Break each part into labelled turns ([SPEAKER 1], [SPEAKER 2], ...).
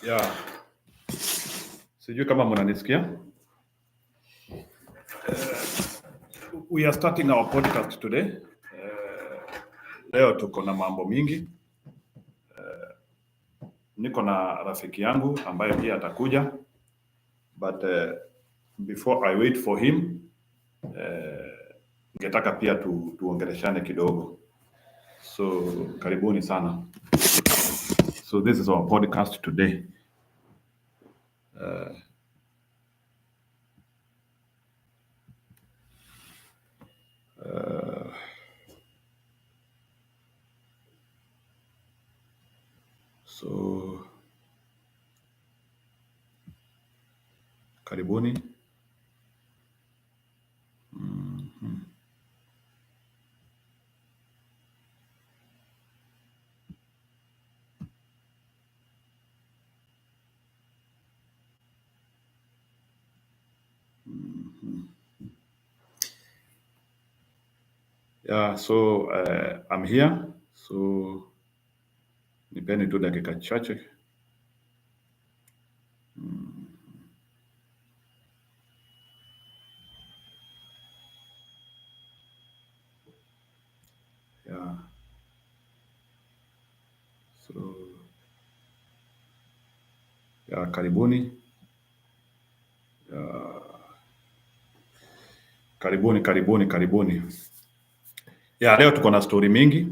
[SPEAKER 1] Yeah. Sijui kama mnanisikia. We are starting our podcast today. Leo tuko na mambo mingi. Niko na rafiki yangu ambaye pia atakuja. But before I wait for him, ningetaka pia tuongeleshane kidogo. So karibuni sana. So this is our podcast today. So karibuni. Yeah, so I'm here. So nipeni tu dakika chache. Yeah. So yeah, karibuni. Karibuni. Yeah, leo tuko na story mingi.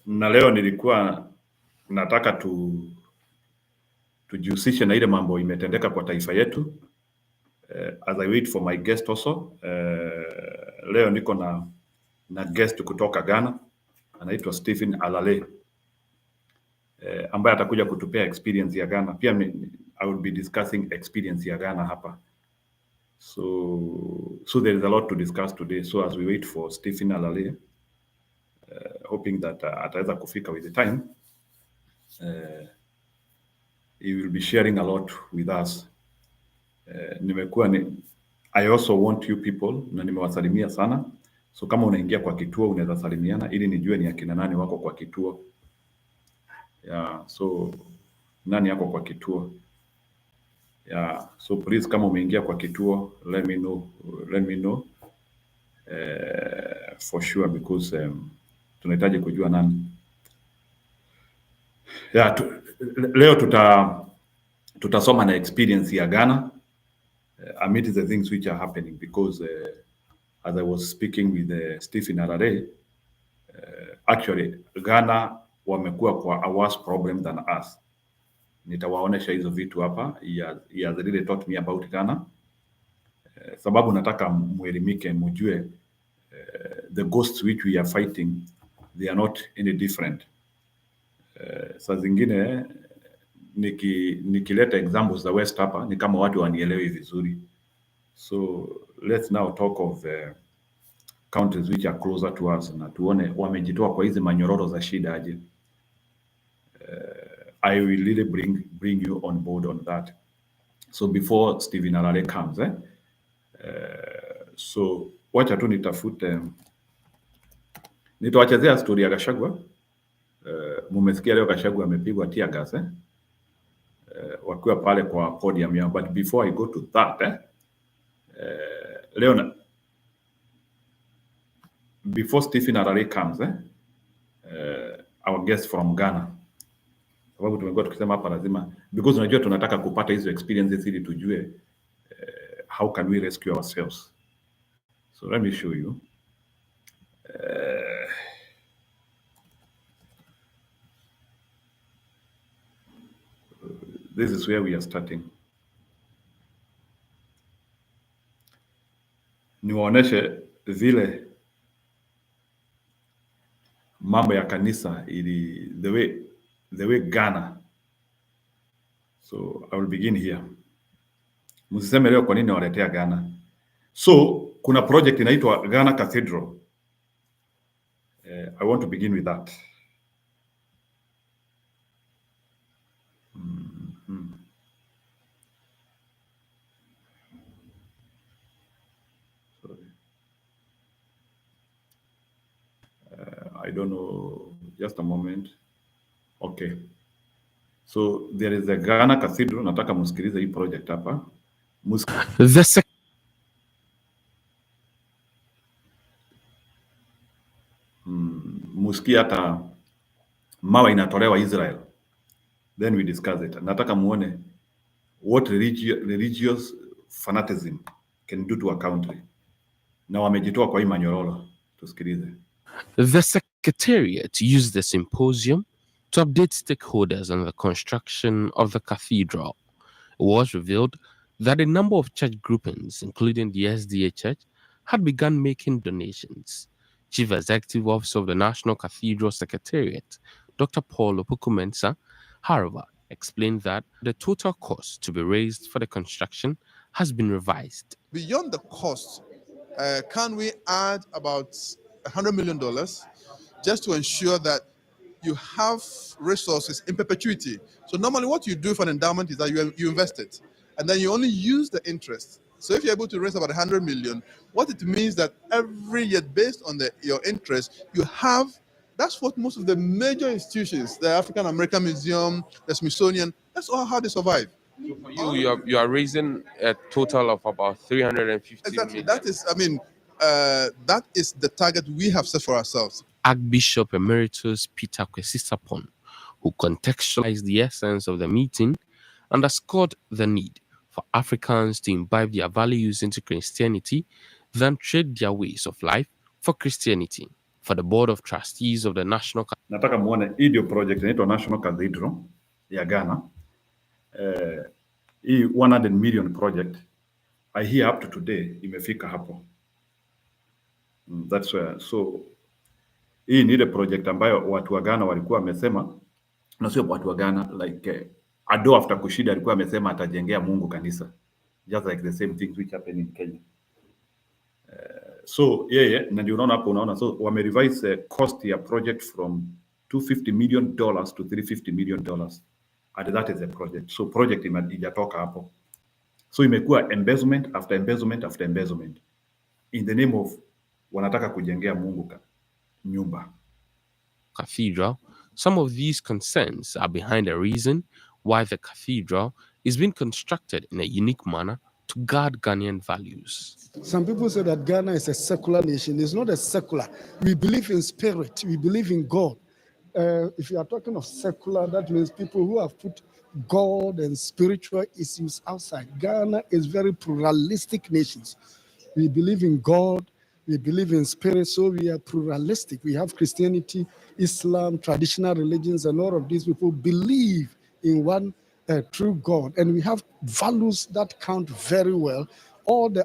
[SPEAKER 1] Na leo nilikuwa nataka tujihusishe na ile mambo imetendeka kwa taifa yetu. As I wait for my guest also. Leo niko na guest kutoka Ghana. Anaitwa Stephen ALALE. Ambaye atakuja kutupea experience ya Ghana. Pia I will be discussing experience ya Ghana hapa. So there is a lot to discuss today. So as we wait for Stephen ALALE, hoping that ataweza kufika with the time, he will be sharing a lot with us. I also want you people, na nimewasalimia sana. So kama unaingia kwa kituo unaweza salimiana ili nijue ni akina nani wako kwa kituo. Yeah, so nani yako kwa kituo? Yeah, so please kama umeingia kwa kituo, let me know for sure, because tunahitaji kujua nani. Yeah, leo tutasoma na experience ya Ghana amid the things which are happening, because as I was speaking with Stephen ALALE, actually Ghana wamekuwa kwa a worse problem than us. Nitawaonesha hizo vitu hapa. He has really taught me about Ghana. Sababu nataka muelimike, mujue the ghosts which we are fighting, they are not any different. Saa zingine nikileta examples za West hapa ni kama watu wanielewi vizuri. So let's now talk of countries which are closer to us, na tuone wamejitoa kwa hizi manyororo za shida aje. I will really bring you on board on that. So before Stephen ALALE comes, so wacha tu nitawachezea story ya Gachagua. Mumesikia leo Gachagua amepigwa tear gas wakiwa pale kwa podium yao. But before I go to that, leo before Stephen ALALE comes, our guest from Ghana, sababu tumekuwa tukisema hapa lazima, because unajua tunataka kupata hizo experiences ili tujue how can we rescue ourselves. So let me show you. This is where we are starting. Niwaoneshe vile mambo ya kanisa ili the way Ghana. So I will begin here. Msiseme leo kwa nini waletea Ghana. So kuna project inaitwa Ghana Cathedral. I want to begin with that. Sorry. I don't know, just a moment. Okay. So there is a Ghana Cathedral, nataka musikilize hii project hapa. Musikia hata mawe inatolewa Israel. Then we discuss it. Nataka muone what religious fanaticism can do to a country. Na wamejitoa kwa hii manyororo. Tusikilize.
[SPEAKER 2] The Secretariat used the symposium to update stakeholders on the construction of the cathedral. It was revealed that a number of church groupings, including the SDA Church, had begun making donations. Chief Executive Officer of the National Cathedral Secretariat, Dr. Paul Opoku-Mensah, however, explained that the total cost to be raised for the construction has been revised.
[SPEAKER 3] Beyond the cost, can we add about $100 million just to ensure that you have resources in perpetuity? So normally what you do for an endowment is that you invest it, and then you only use the interest. So if you're able to raise about 100 million, what it means that every year, based on your interest, you have, that's what most of the major institutions, the African American Museum, the Smithsonian, that's all how they survive.
[SPEAKER 2] So for you are raising a total of about 350
[SPEAKER 3] exactly.
[SPEAKER 2] million.
[SPEAKER 3] That is, that is the target we have set for ourselves.
[SPEAKER 2] Archbishop Emeritus Peter Kwesi-Sarpong, who contextualized the essence of the meeting, underscored the need for Africans to imbibe their values into Christianity, then trade their ways of life for Christianity. For the Board of Trustees of the National
[SPEAKER 1] Nataka muone hii ndio project inaitwa National Cathedral ya Ghana. Hii 100 million project, I hear up to today imefika hapo. That's where, so hii ni ile project ambayo watu wa Ghana walikuwa wamesema, na sio watu wa Ghana, like Ado after Kushida alikuwa amesema atajengea Mungu kanisa, just like the same things which happen in Kenya. So na ndio unaona hapo, unaona, so wame revise cost ya project from $250 million to $350 million, and that is a project. So project ijatoka hapo, so imekuwa embezzlement after embezzlement after embezzlement in the name of wanataka kujengea Mungu nyumba.
[SPEAKER 2] Cathedral. Some of these concerns are behind the reason why the cathedral is being constructed in a unique manner to guard Ghanaian values.
[SPEAKER 4] Some people say that Ghana is a secular nation. It's not a secular. We believe in spirit. We believe in God. If you are talking of secular, that means people who have put God and spiritual issues outside. Ghana is very pluralistic nations. We believe in God. We believe in spirit, so we are pluralistic. We have Christianity, Islam, traditional religions, and all of these people believe in one true God. And we have values that count very well. All the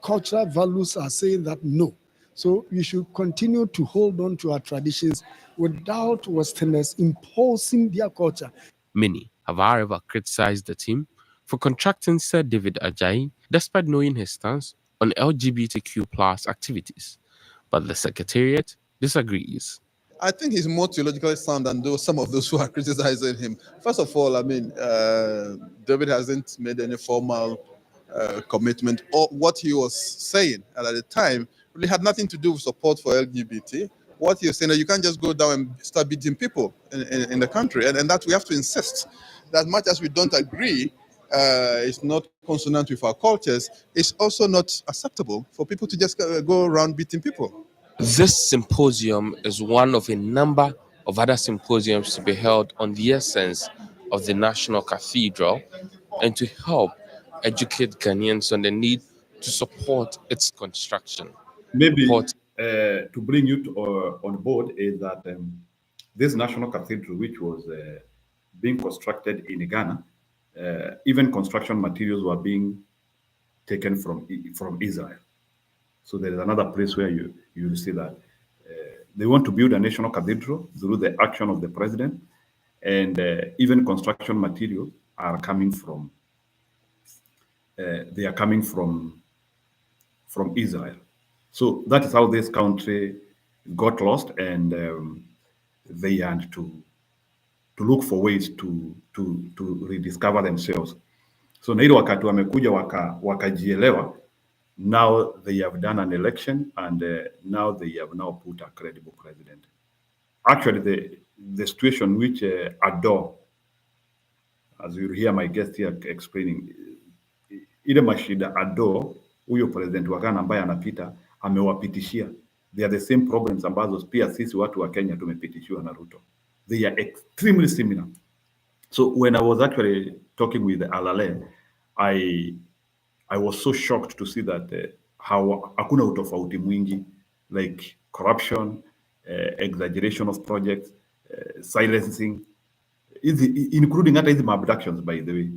[SPEAKER 4] cultural values are saying that no. So we should continue to hold on to our traditions without Westerners imposing their culture.
[SPEAKER 2] Many have, however, criticized the team for contracting Sir David Ajayi, despite knowing his stance on LGBTQ+ activities. But the Secretariat disagrees.
[SPEAKER 3] I think he's more theologically sound than some of those who are criticizing him. First of all, David hasn't made any formal commitment, or what he was saying at the time really had nothing to do with support for LGBT. What he was saying, that you can't just go down and start beating people in the country, and that we have to insist that much as we don't agree, it's not consonant with our cultures, it's also not acceptable for people to just go around beating people.
[SPEAKER 2] This symposium is one of a number of other symposiums to be held on the essence of the National Cathedral and to help educate Ghanaians on the need to support its construction.
[SPEAKER 1] Maybe to bring you on board is that this National Cathedral, which was being constructed in Ghana, even construction materials were being taken from Israel. So there is another place where you will see that they want to build a national cathedral through the action of the president, and even construction materials are coming from Israel. So that is how this country got lost, and they had to look for ways to rediscover themselves. So na ile wakati wamekuja wakajielewa, now they have done an election, and now they have put a credible president. Actually, the situation which Ado as you'll hear my guest here explaining, ile mashida ado huyo president wa Ghana ambaye anapita amewapitishia, they are the same problems ambazo pia sisi watu wa Kenya tumepitishiwa na Ruto. They are extremely similar. So when I was actually talking with ALALE, I was so shocked to see that how hakuna utofauti mwingi, like corruption, exaggeration of projects, silencing, including hata hizi abductions, by the way,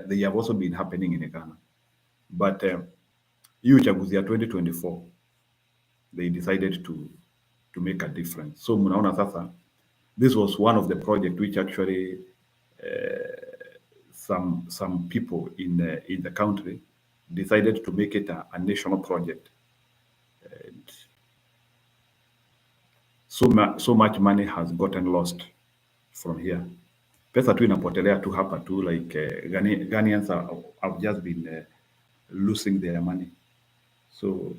[SPEAKER 1] they have also been happening in Ghana. But hii uchaguzi ya 2024 they decided to make a difference. So mnaona sasa, this was one of the project which actually some people in the country decided to make it a national project. And so much money has gotten lost from here. Pesa tu inapotelea tu hapa tu, like Ghanaians have just been losing their money. So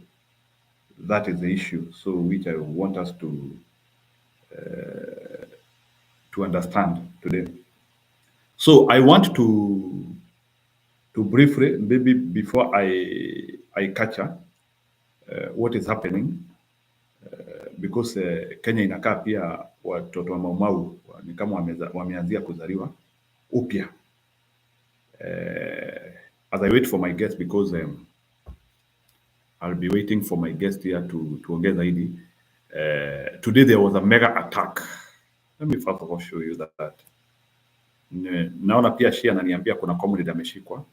[SPEAKER 1] that is the issue. So which I want us to understand today. So I want to briefly, maybe before I catch up, what is happening, because Kenya inakaa pia watoto wa maumau ni kama wameanzia kuzaliwa upya. As I wait for my guest, because I'll be waiting for my guest here to ongea zaidi. Today there was a mega attack. Let me first of all show you that. Naona pia Shia ananiambia kuna community ameshikwa.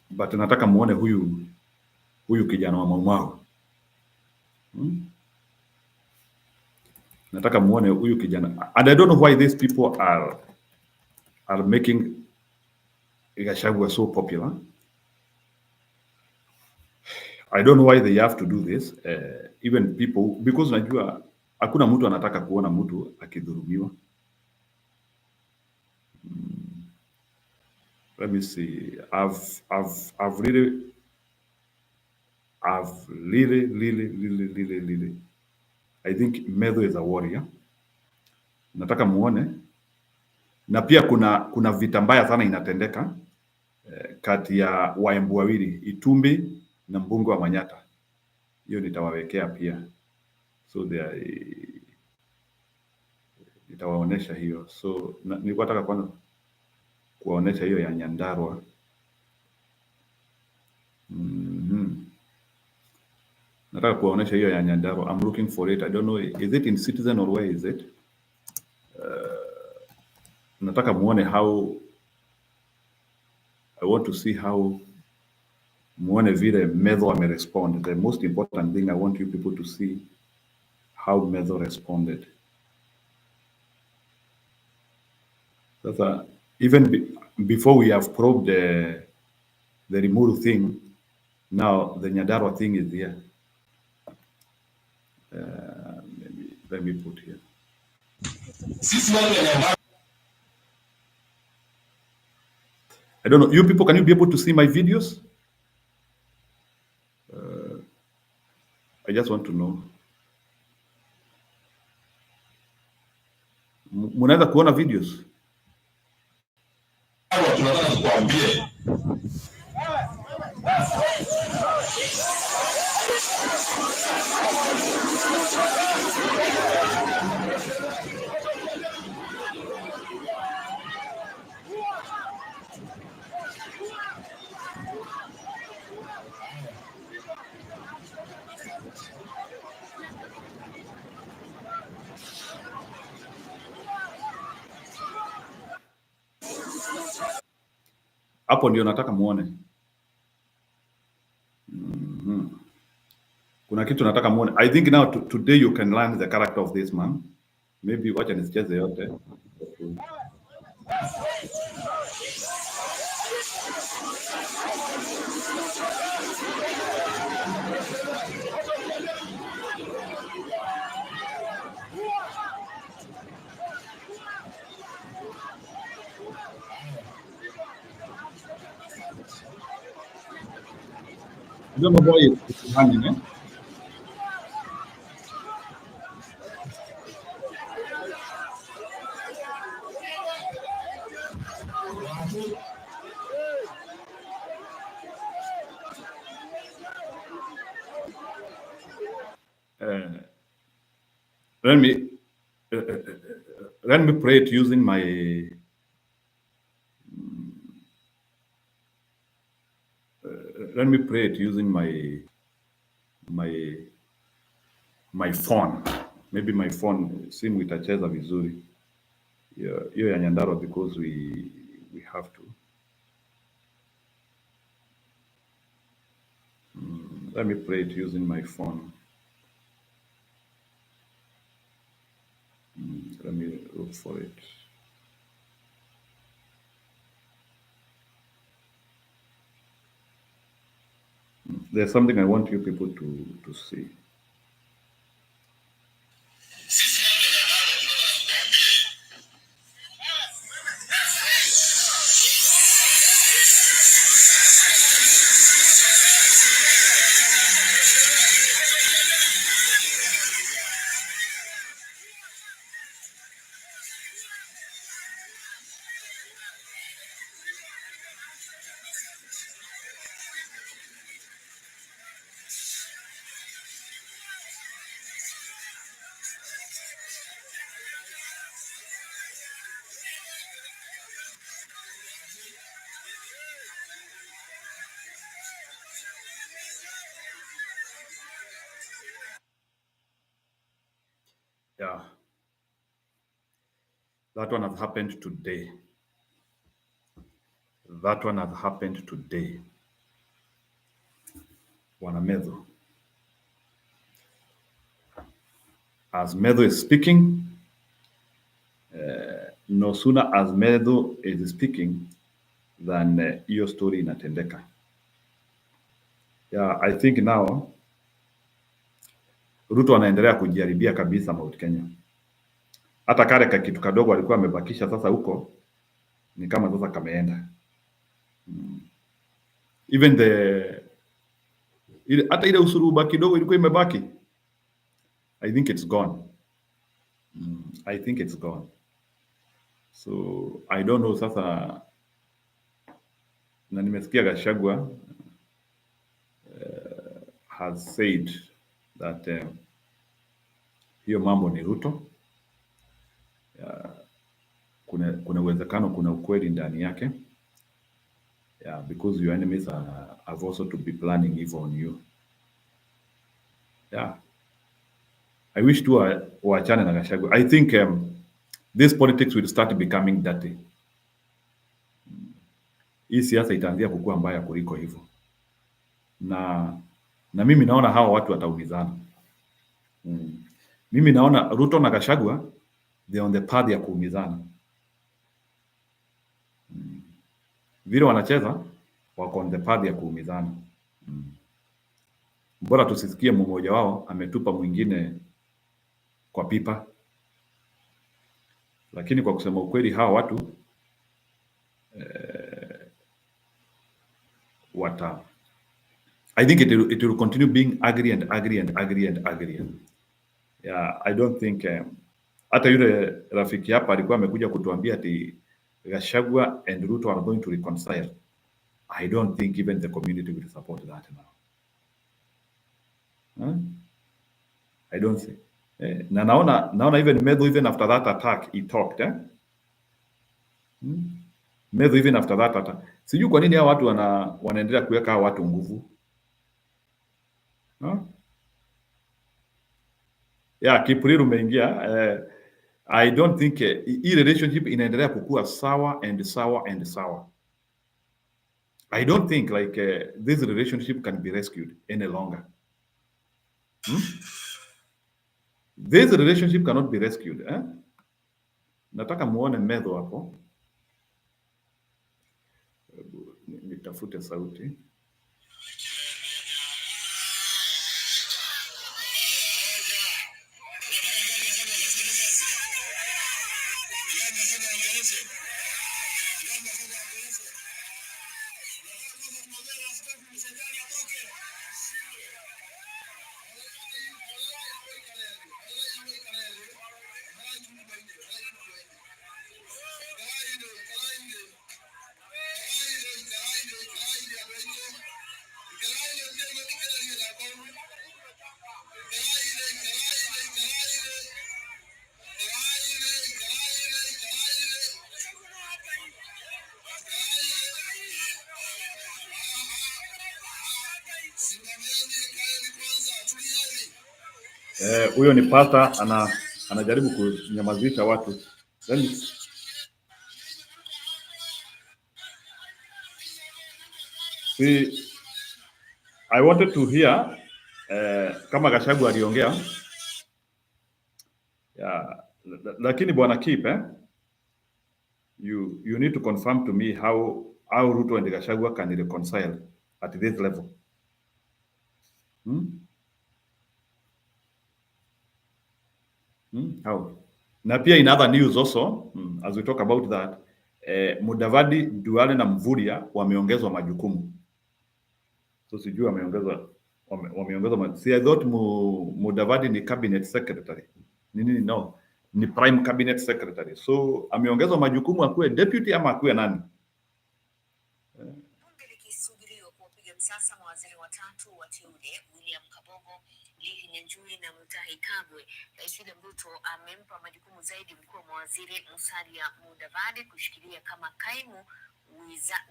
[SPEAKER 1] But nataka muone huyu kijana wa maumau. Nataka muone huyu kijana. And I don't know why these people are making Gachagua so popular. I don't know why they have to do this. Even people, because najua hakuna mtu anataka kuona mtu akidhulumiwa. Let me see. I've really, I think Medho is a warrior. Nataka muone. Na pia kuna vita mbaya sana inatendeka kati ya waembu wawili, Itumbi na mbunge wa Manyata. Hiyo nitawawekea pia. So nitawaonesha hiyo. So nilikuwa nataka kwanza kuwaonesha hiyo ya Nyandarua. Nataka kuwaonesha hiyo ya Nyandarua. I'm looking for it. I don't know, is it in Citizen or where is it? Nataka muone how, I want to see how muone vile Medho amerespond. The most important thing, I want you people to see how Medho responded. Sasa, even before we have probed the Limuru thing, now the Nyandarua thing is here. Let me put here. I don't know, you people, can you be able to see my videos? I just want to know. Munaweza kuona videos? Hapo ndio nataka muone. Kuna kitu nataka muone. I think now today you can learn the character of this man. Maybe wacha nisicheze yote. I don't know why it's hanging, eh? let me pray it using my my phone. Maybe my phone simu itacheza vizuri hiyo ya Nyandarua, because we have to. Let me play it using my phone. Let me look for it. There's something I want you people to see. Yeah. That one has happened today. That one has happened today. Wanamedo. As Medo is speaking, no sooner as Medo is speaking than hiyo story inatendeka. Yeah, I think now Ruto anaendelea kujiharibia kabisa Mount Kenya. Hata kale kitu kadogo alikuwa amebakisha, sasa huko ni kama sasa kameenda. Even hata ile usuruba kidogo ilikuwa imebaki, I think it's gone. I think it's gone. So I don't know sasa, na nimesikia Gachagua has said that hiyo mambo ni Ruto. Kuna uwezekano, kuna ukweli ndani yake. Yeah, because your enemies have also to be planning evil on you. Yeah. I wish to waachane na Gachagua. I think this politics will start becoming dirty. Hii siasa itaanzia kukua mbaya kuliko hivyo. Na mimi naona hawa watu wataumizana. Mimi naona Ruto na Gachagua they on the path ya kuumizana. Vile wanacheza wako on the path ya kuumizana. Bora tusisikie mmoja wao ametupa mwingine kwa pipa. Lakini kwa kusema ukweli hawa watu I think it will continue being angry and angry and angry and angry. Yeah, I don't think hata yule rafiki hapa alikuwa amekuja kutuambia ati Gachagua and Ruto are going to reconcile. I don't think even the community will support that now. I don't think. Na naona even Medo, even after that attack he talked. Medo, even after that attack. Sijui kwa nini hao watu wanaendelea kuweka hao watu nguvu. Yeah, Kipuriru umeingia. I don't think hii relationship inaendelea kukua sour and sour and sour. I don't think like this relationship can be rescued any longer. This relationship cannot be rescued. Nataka muone Medo hapo. Nitafute sauti. Huyo ni pastor anajaribu kunyamazisha watu. See, I wanted to hear kama Gachagua aliongea. Yeah, lakini bwana Kip, you need to confirm to me how Ruto and Gachagua can reconcile at this level. How? Na pia in other news also, as we talk about that, Mudavadi, Duale na Mvurya wameongezwa majukumu. So sijui wameongezwa. See, I thought Mudavadi ni cabinet secretary. No, ni prime cabinet secretary. So ameongezwa majukumu akuwe deputy ama akuwe nani?
[SPEAKER 5] Bunge likisubiriwa kuwapiga msasa mawaziri watatu wateule William Kabogo, Lili Nyanjui na Mutahi Kagwe. Rais William Ruto amempa majukumu zaidi mkuu wa mawaziri Musalia Mudavadi kushikilia kama kaimu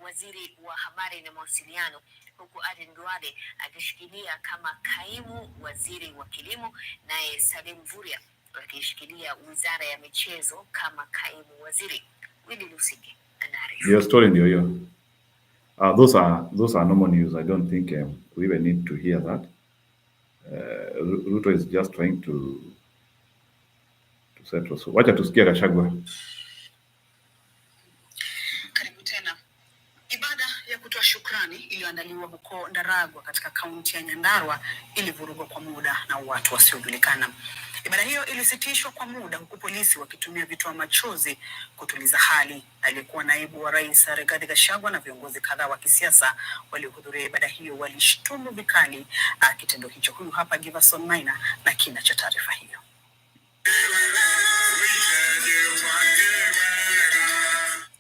[SPEAKER 5] waziri wa habari na mawasiliano, huku Aden Duale akishikilia kama kaimu waziri wa kilimo, naye Salim Mvurya akishikilia wizara ya michezo kama kaimu waziri. Willy Lusige anaarifu.
[SPEAKER 1] Your story ndio hiyo. Those are normal news. I don't think we even need to hear that. Ruto is just trying to settle. So wacha tusikie Gachagua.
[SPEAKER 5] Karibu tena. Ibada ya kutoa shukrani iliyoandaliwa huko Ndaragwa katika kaunti ya Nyandarua ilivurugwa kwa muda na watu wasiojulikana. Ibada hiyo ilisitishwa kwa muda huku polisi wakitumia vitoa machozi kutuliza hali. Aliyekuwa naibu wa rais Rigathi Gachagua na viongozi kadhaa wa kisiasa waliohudhuria ibada hiyo walishtumu vikali kitendo hicho. Huyu hapa Giverson Maina na kina cha taarifa hiyo.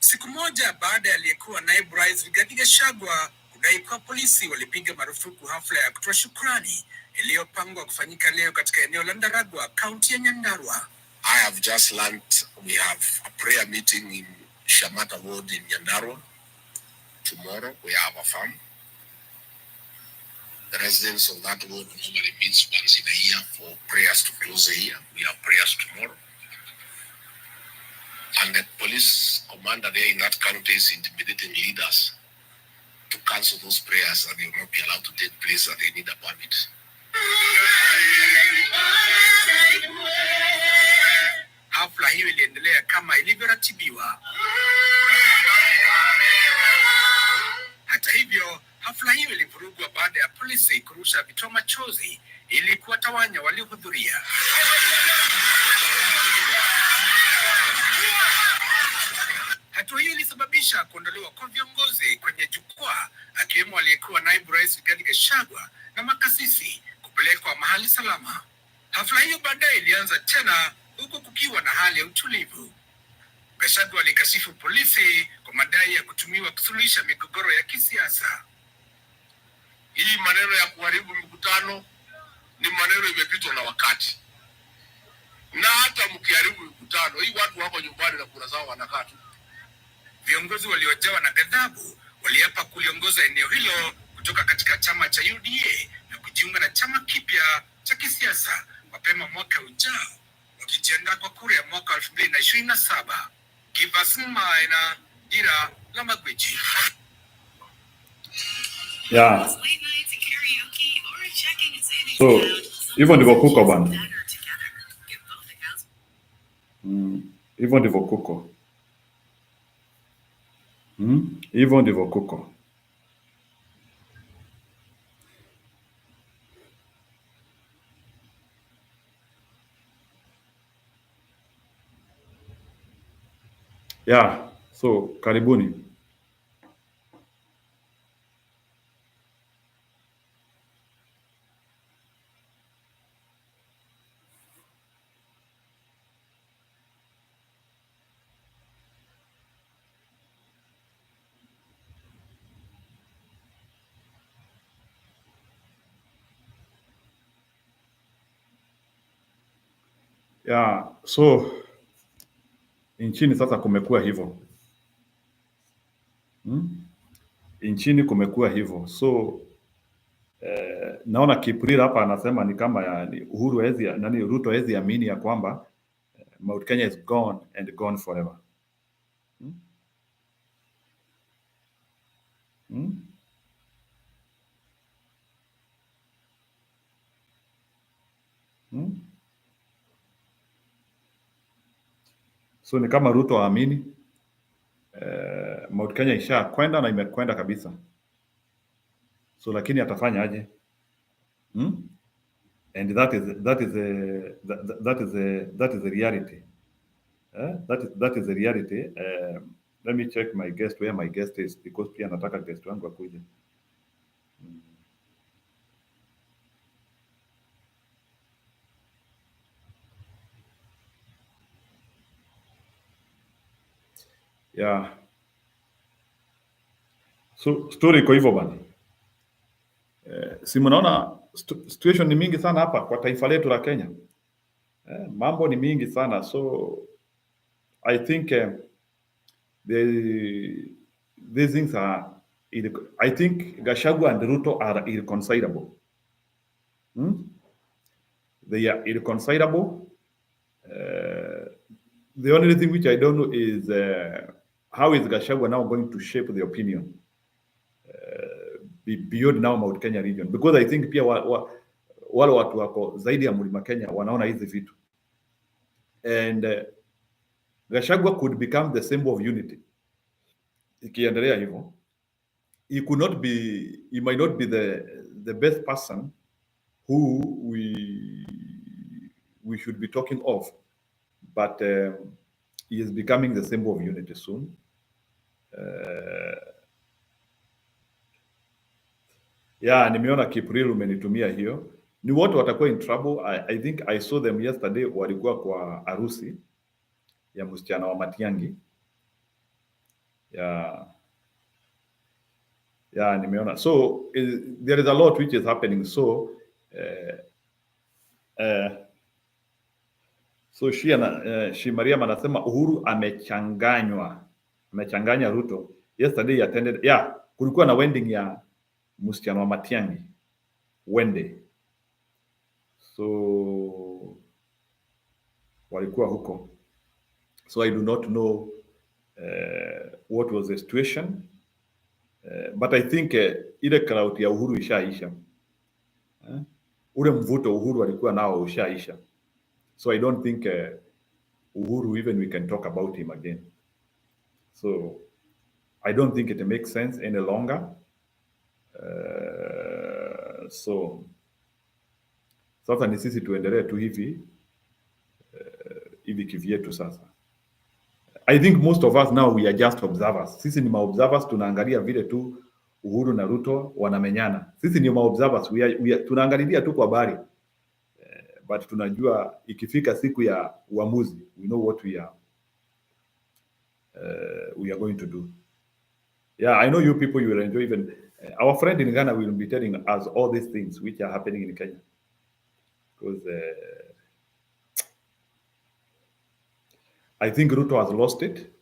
[SPEAKER 6] Siku moja baada ya aliyekuwa naibu rais Rigathi Gachagua kudai kwa polisi walipiga marufuku hafla ya kutoa shukrani iliyopangwa kufanyika leo katika eneo la Ndaragwa, kaunti ya Nyandarua.
[SPEAKER 7] I have just learned we have a prayer meeting in Shamata Ward in Nyandarua. Tomorrow we have a farm. The residents of that ward normally meets once in a year for prayers to close the year. We have prayers tomorrow. And the police commander there in that county is intimidating leaders to cancel those prayers, and they will not be allowed to take place, and they need a permit.
[SPEAKER 6] Hafla hiyo iliendelea kama ilivyoratibiwa. Hata hivyo, hafla hiyo ilivurugwa baada ya polisi kurusha vitoa machozi ili kuwatawanya waliohudhuria. Hatua hiyo ilisababisha kuondolewa kwa viongozi kwenye jukwaa, akiwemo aliyekuwa naibu rais Rigathi Gachagua na makasisi kupelekwa mahali salama. Hafla hiyo baadaye ilianza tena huku kukiwa na hali ya utulivu. Gachagua alikasifu polisi kwa madai ya kutumiwa kusuluhisha migogoro ya kisiasa.
[SPEAKER 7] Hii maneno ya kuharibu mkutano ni maneno imepitwa na wakati. Na hata mkiharibu mkutano, hii watu wako nyumbani na kura zao wanakaa tu.
[SPEAKER 6] Viongozi waliojawa na ghadhabu waliapa kuliongoza eneo hilo kutoka katika chama cha UDA na kujiunga na chama kipya cha kisiasa mapema mwaka ujao, wakijiandaa kwa kura ya mwaka 2027. Giverson Maina, Dira la Magwiji.
[SPEAKER 1] Yeah. So hivyo ndivyo kuko bwana. Hivyo ndivyo kuko. Hivyo ndivyo kuko. Yeah, so karibuni. Yeah, so nchini sasa kumekuwa hivyo. Nchini kumekuwa hivyo. So Naona Kipril hapa anasema ni kama Uhuru Ruto hezi amini ya kwamba Mount Kenya is gone and gone forever. So ni kama Ruto aamini Mount Kenya isha kwenda na imekwenda kabisa. So lakini atafanya aje? And that is the reality. That is the reality. Let me check my guest, where my guest is, because pia nataka guest wangu akuje. Yeah. So story iko hivyo bana. Si mnaona situation ni mingi sana hapa kwa taifa letu la Kenya. Mambo ni mingi sana, so I think these things are, I think Gachagua and Ruto are irreconcilable. They are irreconcilable. The only thing which I don't know is how is Gachagua now going to shape the opinion beyond now Mount Kenya region, because I think pia wale watu wako zaidi ya Mlima Kenya wanaona hizi vitu, and Gachagua could become the symbol of unity ikiendelea hivyo. He might not be the best person who we should be talking of, but he is becoming the symbol of unity soon. Yeah, nimeona Kipril umenitumia hiyo. Ni wote watakuwa in trouble. I think I saw them yesterday, walikuwa kwa harusi ya msichana wa Matiang'i. Yeah, nimeona. So there is a lot which is happening. So she Mariam anasema Uhuru amechanganya Ruto. Yesterday attended, kulikuwa na wedding ya msichana wa Matiang'i Wende. So walikuwa huko. So I do not know what was the situation. But I think ile crowd ya Uhuru ishaisha. Ule mvuto Uhuru alikuwa nao ushaisha. So I don't think Uhuru, even we can talk about him again. So I don't think it makes sense any longer. So sasa ni sisi tuendelee tu hivi kivyetu sasa. I think most of us now we are just observers. Sisi ni ma-observers, tunaangalia vile tu Uhuru na Ruto wanamenyana. Sisi ni ma-observers, tunaangalia tu kwa habari. But tunajua ikifika siku ya uamuzi, we know what we are going to do. Yeah, I know you people, you will enjoy even. Our friend in Ghana will be telling us all these things which are happening in Kenya. Because I think Ruto has lost it.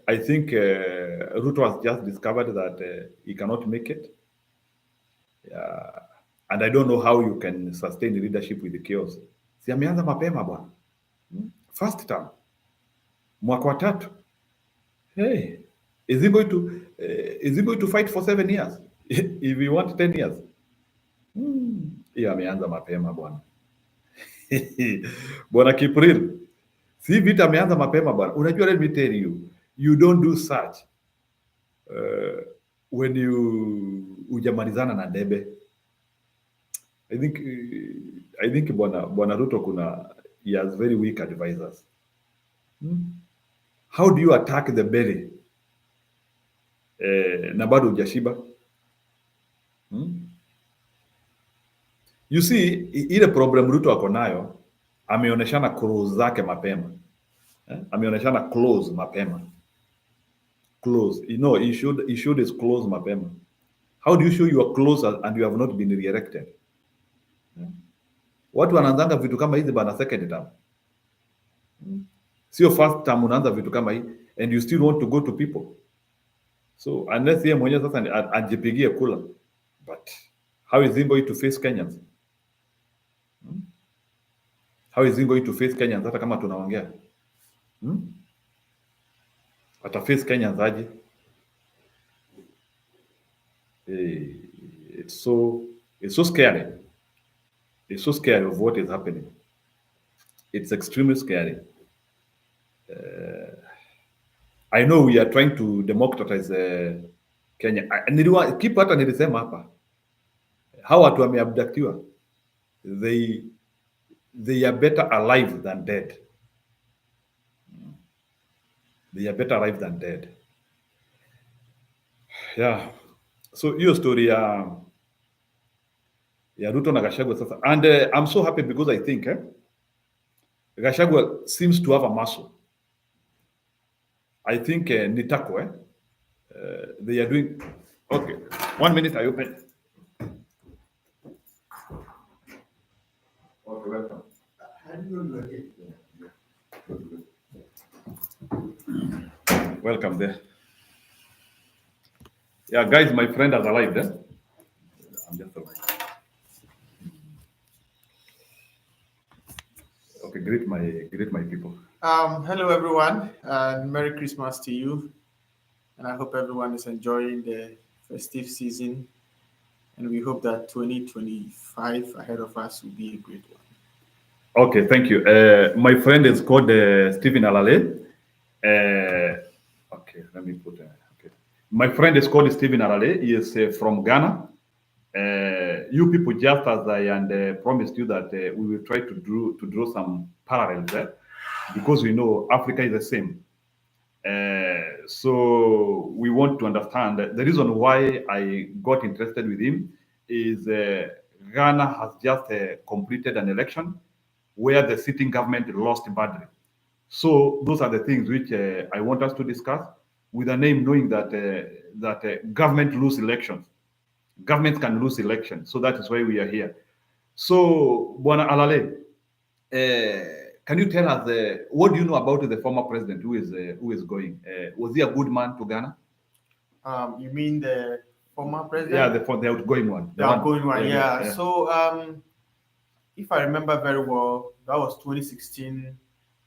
[SPEAKER 1] I think Ruto has just discovered that he cannot make it. And I don't know how you can sustain the leadership with the chaos. Si ameanza mapema bwana. First term. Mwaka wa 3. Hey, is he going to fight for 7 years? If he wants 10 years? Ameanza mapema bwana. Bwana Kipril. Si vita ameanza mapema bwana. Unajua, let me tell you, you don't do such when you ujamalizana na debe. I think Bwana Ruto he has very weak advisors. How do you attack the belly na bado hujashiba? You see, ile problem Ruto ako nayo, ameoneshana close zake mapema. Ameoneshana close mapema. Close. You know, he should is close mapema. How do you show you are close and you have not been re-elected? Watu wanaanzanga vitu kama hizi bana second term. Sio first term unaanza vitu kama hii and you still want to go to people. So unless yeye mwenyewe sasa ajipigie kula, But how is he going to face Kenyans? How is he going to face Kenyans hata kama tunaongea? Ataface Kenyans aje? It's so scary. It's so scary of what is happening. It's extremely scary. I know we are trying to democratize Kenya. Kitu hata nilisema hapa, hawa watu wameabductiwa, they are better alive than dead. They are better alive than dead. Yeah. So hiyo story ya Ruto na Gachagua sasa, and I'm so happy because I think Gachagua seems to have a muscle. I think Nitako, they are doing okay. 1 minute, I open. Okay, welcome. Welcome there. Yeah, guys, my friend has arrived. I'm just arrived. Okay, greet my people.
[SPEAKER 8] Hello everyone, and Merry Christmas to you. And I hope everyone is enjoying the festive season. And we hope that 2025 ahead of us will be a great one.
[SPEAKER 1] Okay, thank you. My friend is called Stephen ALALE. Okay, let me put. Okay, my friend is called Stephen ALALE. He is from Ghana. You people, just as I promised you that we will try to draw some parallels there, because we know Africa is the same. So we want to understand that the reason why I got interested with him is Ghana has just completed an election where the sitting government lost badly. So those are the things which I want us to discuss with a name, knowing that government lose elections. Governments can lose elections. So that is why we are here. So, Bwana ALALE, can you tell us what do you know about the former president who is going? Was he a good man to Ghana?
[SPEAKER 8] You mean the former president?
[SPEAKER 1] Yeah, the outgoing one.
[SPEAKER 8] The outgoing one, yeah. So, if I remember very well, that was 2016.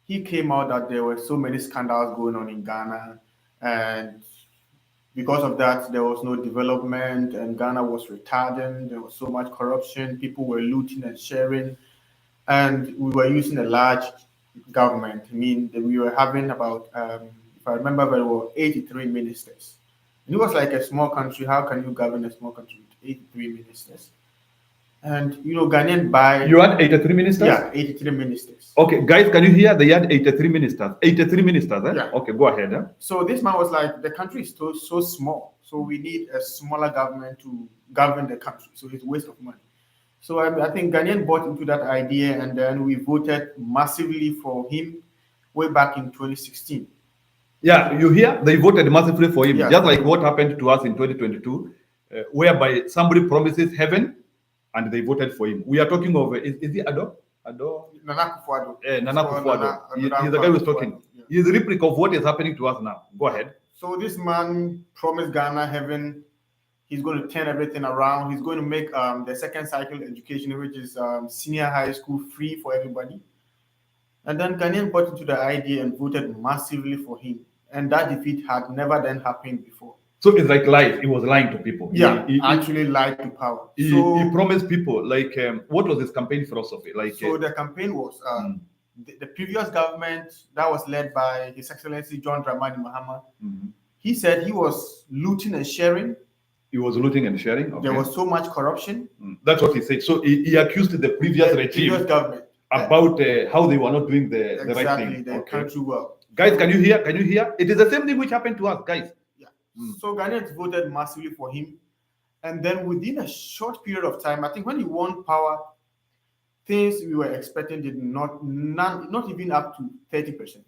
[SPEAKER 8] He came out that there were so many scandals going on in Ghana, and because of that, there was no development, and Ghana was retarded. There was so much corruption. People were looting and sharing, and we were using a large government. I mean, we were having about, if I remember very well, 83 ministers. And it was like a small country. How can you govern a small country with 83 ministers? And Ghanaian by
[SPEAKER 1] You had 83 ministers?
[SPEAKER 8] Yeah, 83 ministers.
[SPEAKER 1] Okay, guys, can you hear? They had 83 ministers. 83 ministers, eh?
[SPEAKER 8] Yeah.
[SPEAKER 1] Okay, go ahead.
[SPEAKER 8] So this man was like, the country is so small, so we need a smaller government to govern the country. So it's a waste of money. So I think Ghanaian bought into that idea, and then we voted massively for him way back in 2016.
[SPEAKER 1] Yeah, you hear? They voted massively for him,
[SPEAKER 8] Yeah.
[SPEAKER 1] just like what happened to us in 2022, whereby somebody promises heaven and they voted for him. We are talking of, is he Ado?
[SPEAKER 8] Nana Akufo-Addo.
[SPEAKER 1] Nana Akufo-Addo. He's the guy who's talking.
[SPEAKER 8] Yeah.
[SPEAKER 1] He's the replica of what is happening to us now. Go ahead.
[SPEAKER 8] So this man promised Ghana heaven. He's going to turn everything around. He's going to make the second cycle education, which is senior high school, free for everybody. And then Ghanaian bought into the idea and voted massively for him. And that defeat had never then happened before.
[SPEAKER 1] So it's like lies. He was lying to people.
[SPEAKER 8] Yeah, he actually lied to power.
[SPEAKER 1] He promised people, like, what was his campaign philosophy? Like,
[SPEAKER 8] so the campaign was the previous government that was led by His Excellency John Dramani Mahama. He said he was looting and sharing.
[SPEAKER 1] He was looting and sharing. Okay.
[SPEAKER 8] There was so much corruption.
[SPEAKER 1] That's what he said. So he accused the previous regime,
[SPEAKER 8] previous government,
[SPEAKER 1] about how they were not doing the right thing.
[SPEAKER 8] The country well.
[SPEAKER 1] Guys, can you hear? Can you hear? It is the same thing which happened to us, guys.
[SPEAKER 8] Yeah. So Ghanaians voted massively for him, and then within a short period of time, I think when he won power, things we were expecting did not even up to 30%.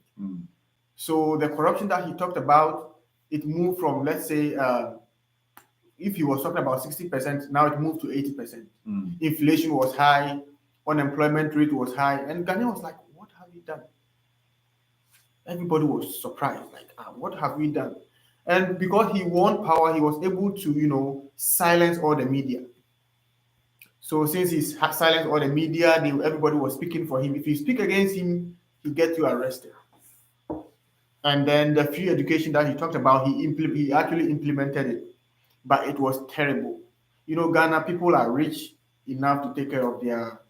[SPEAKER 8] So the corruption that he talked about, it moved from, let's say, if he was talking about 60%, now it moved to 80%. Inflation was high, unemployment rate was high, and Ghana was like, what have we done? Everybody was surprised, like, what have we done? And because he won power, he was able to, silence all the media. So since he's silenced all the media, everybody was speaking for him. If you speak against him, he gets you arrested. And then the free education that he talked about, he actually implemented it, but it was terrible. Ghana people are rich enough to take care of their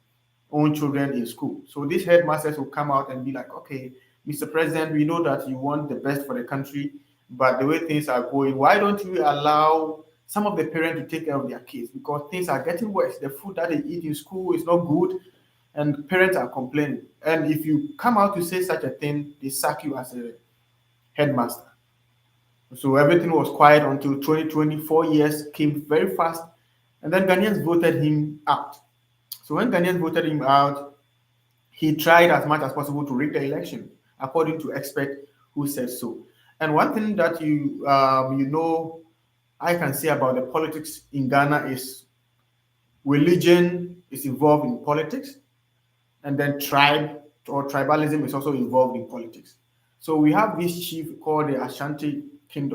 [SPEAKER 8] own children in school. So these headmasters will come out and be like, okay, Mr. President, we know that you want the best for the country, but the way things are going, why don't you allow some of the parents to take care of their kids? Because things are getting worse. The food that they eat in school is not good, and parents are complaining. And if you come out to say such a thing, they sack you as a headmaster. So everything was quiet until 2020. 4 years came very fast, and then Ghanaians voted him out. So when Ghanaians voted him out, he tried as much as possible to rig the election, according to experts who said so. And one thing that I can say about the politics in Ghana is religion is involved in politics, and then tribe or tribalism is also involved in politics. So we have this chief called the Ashanti King.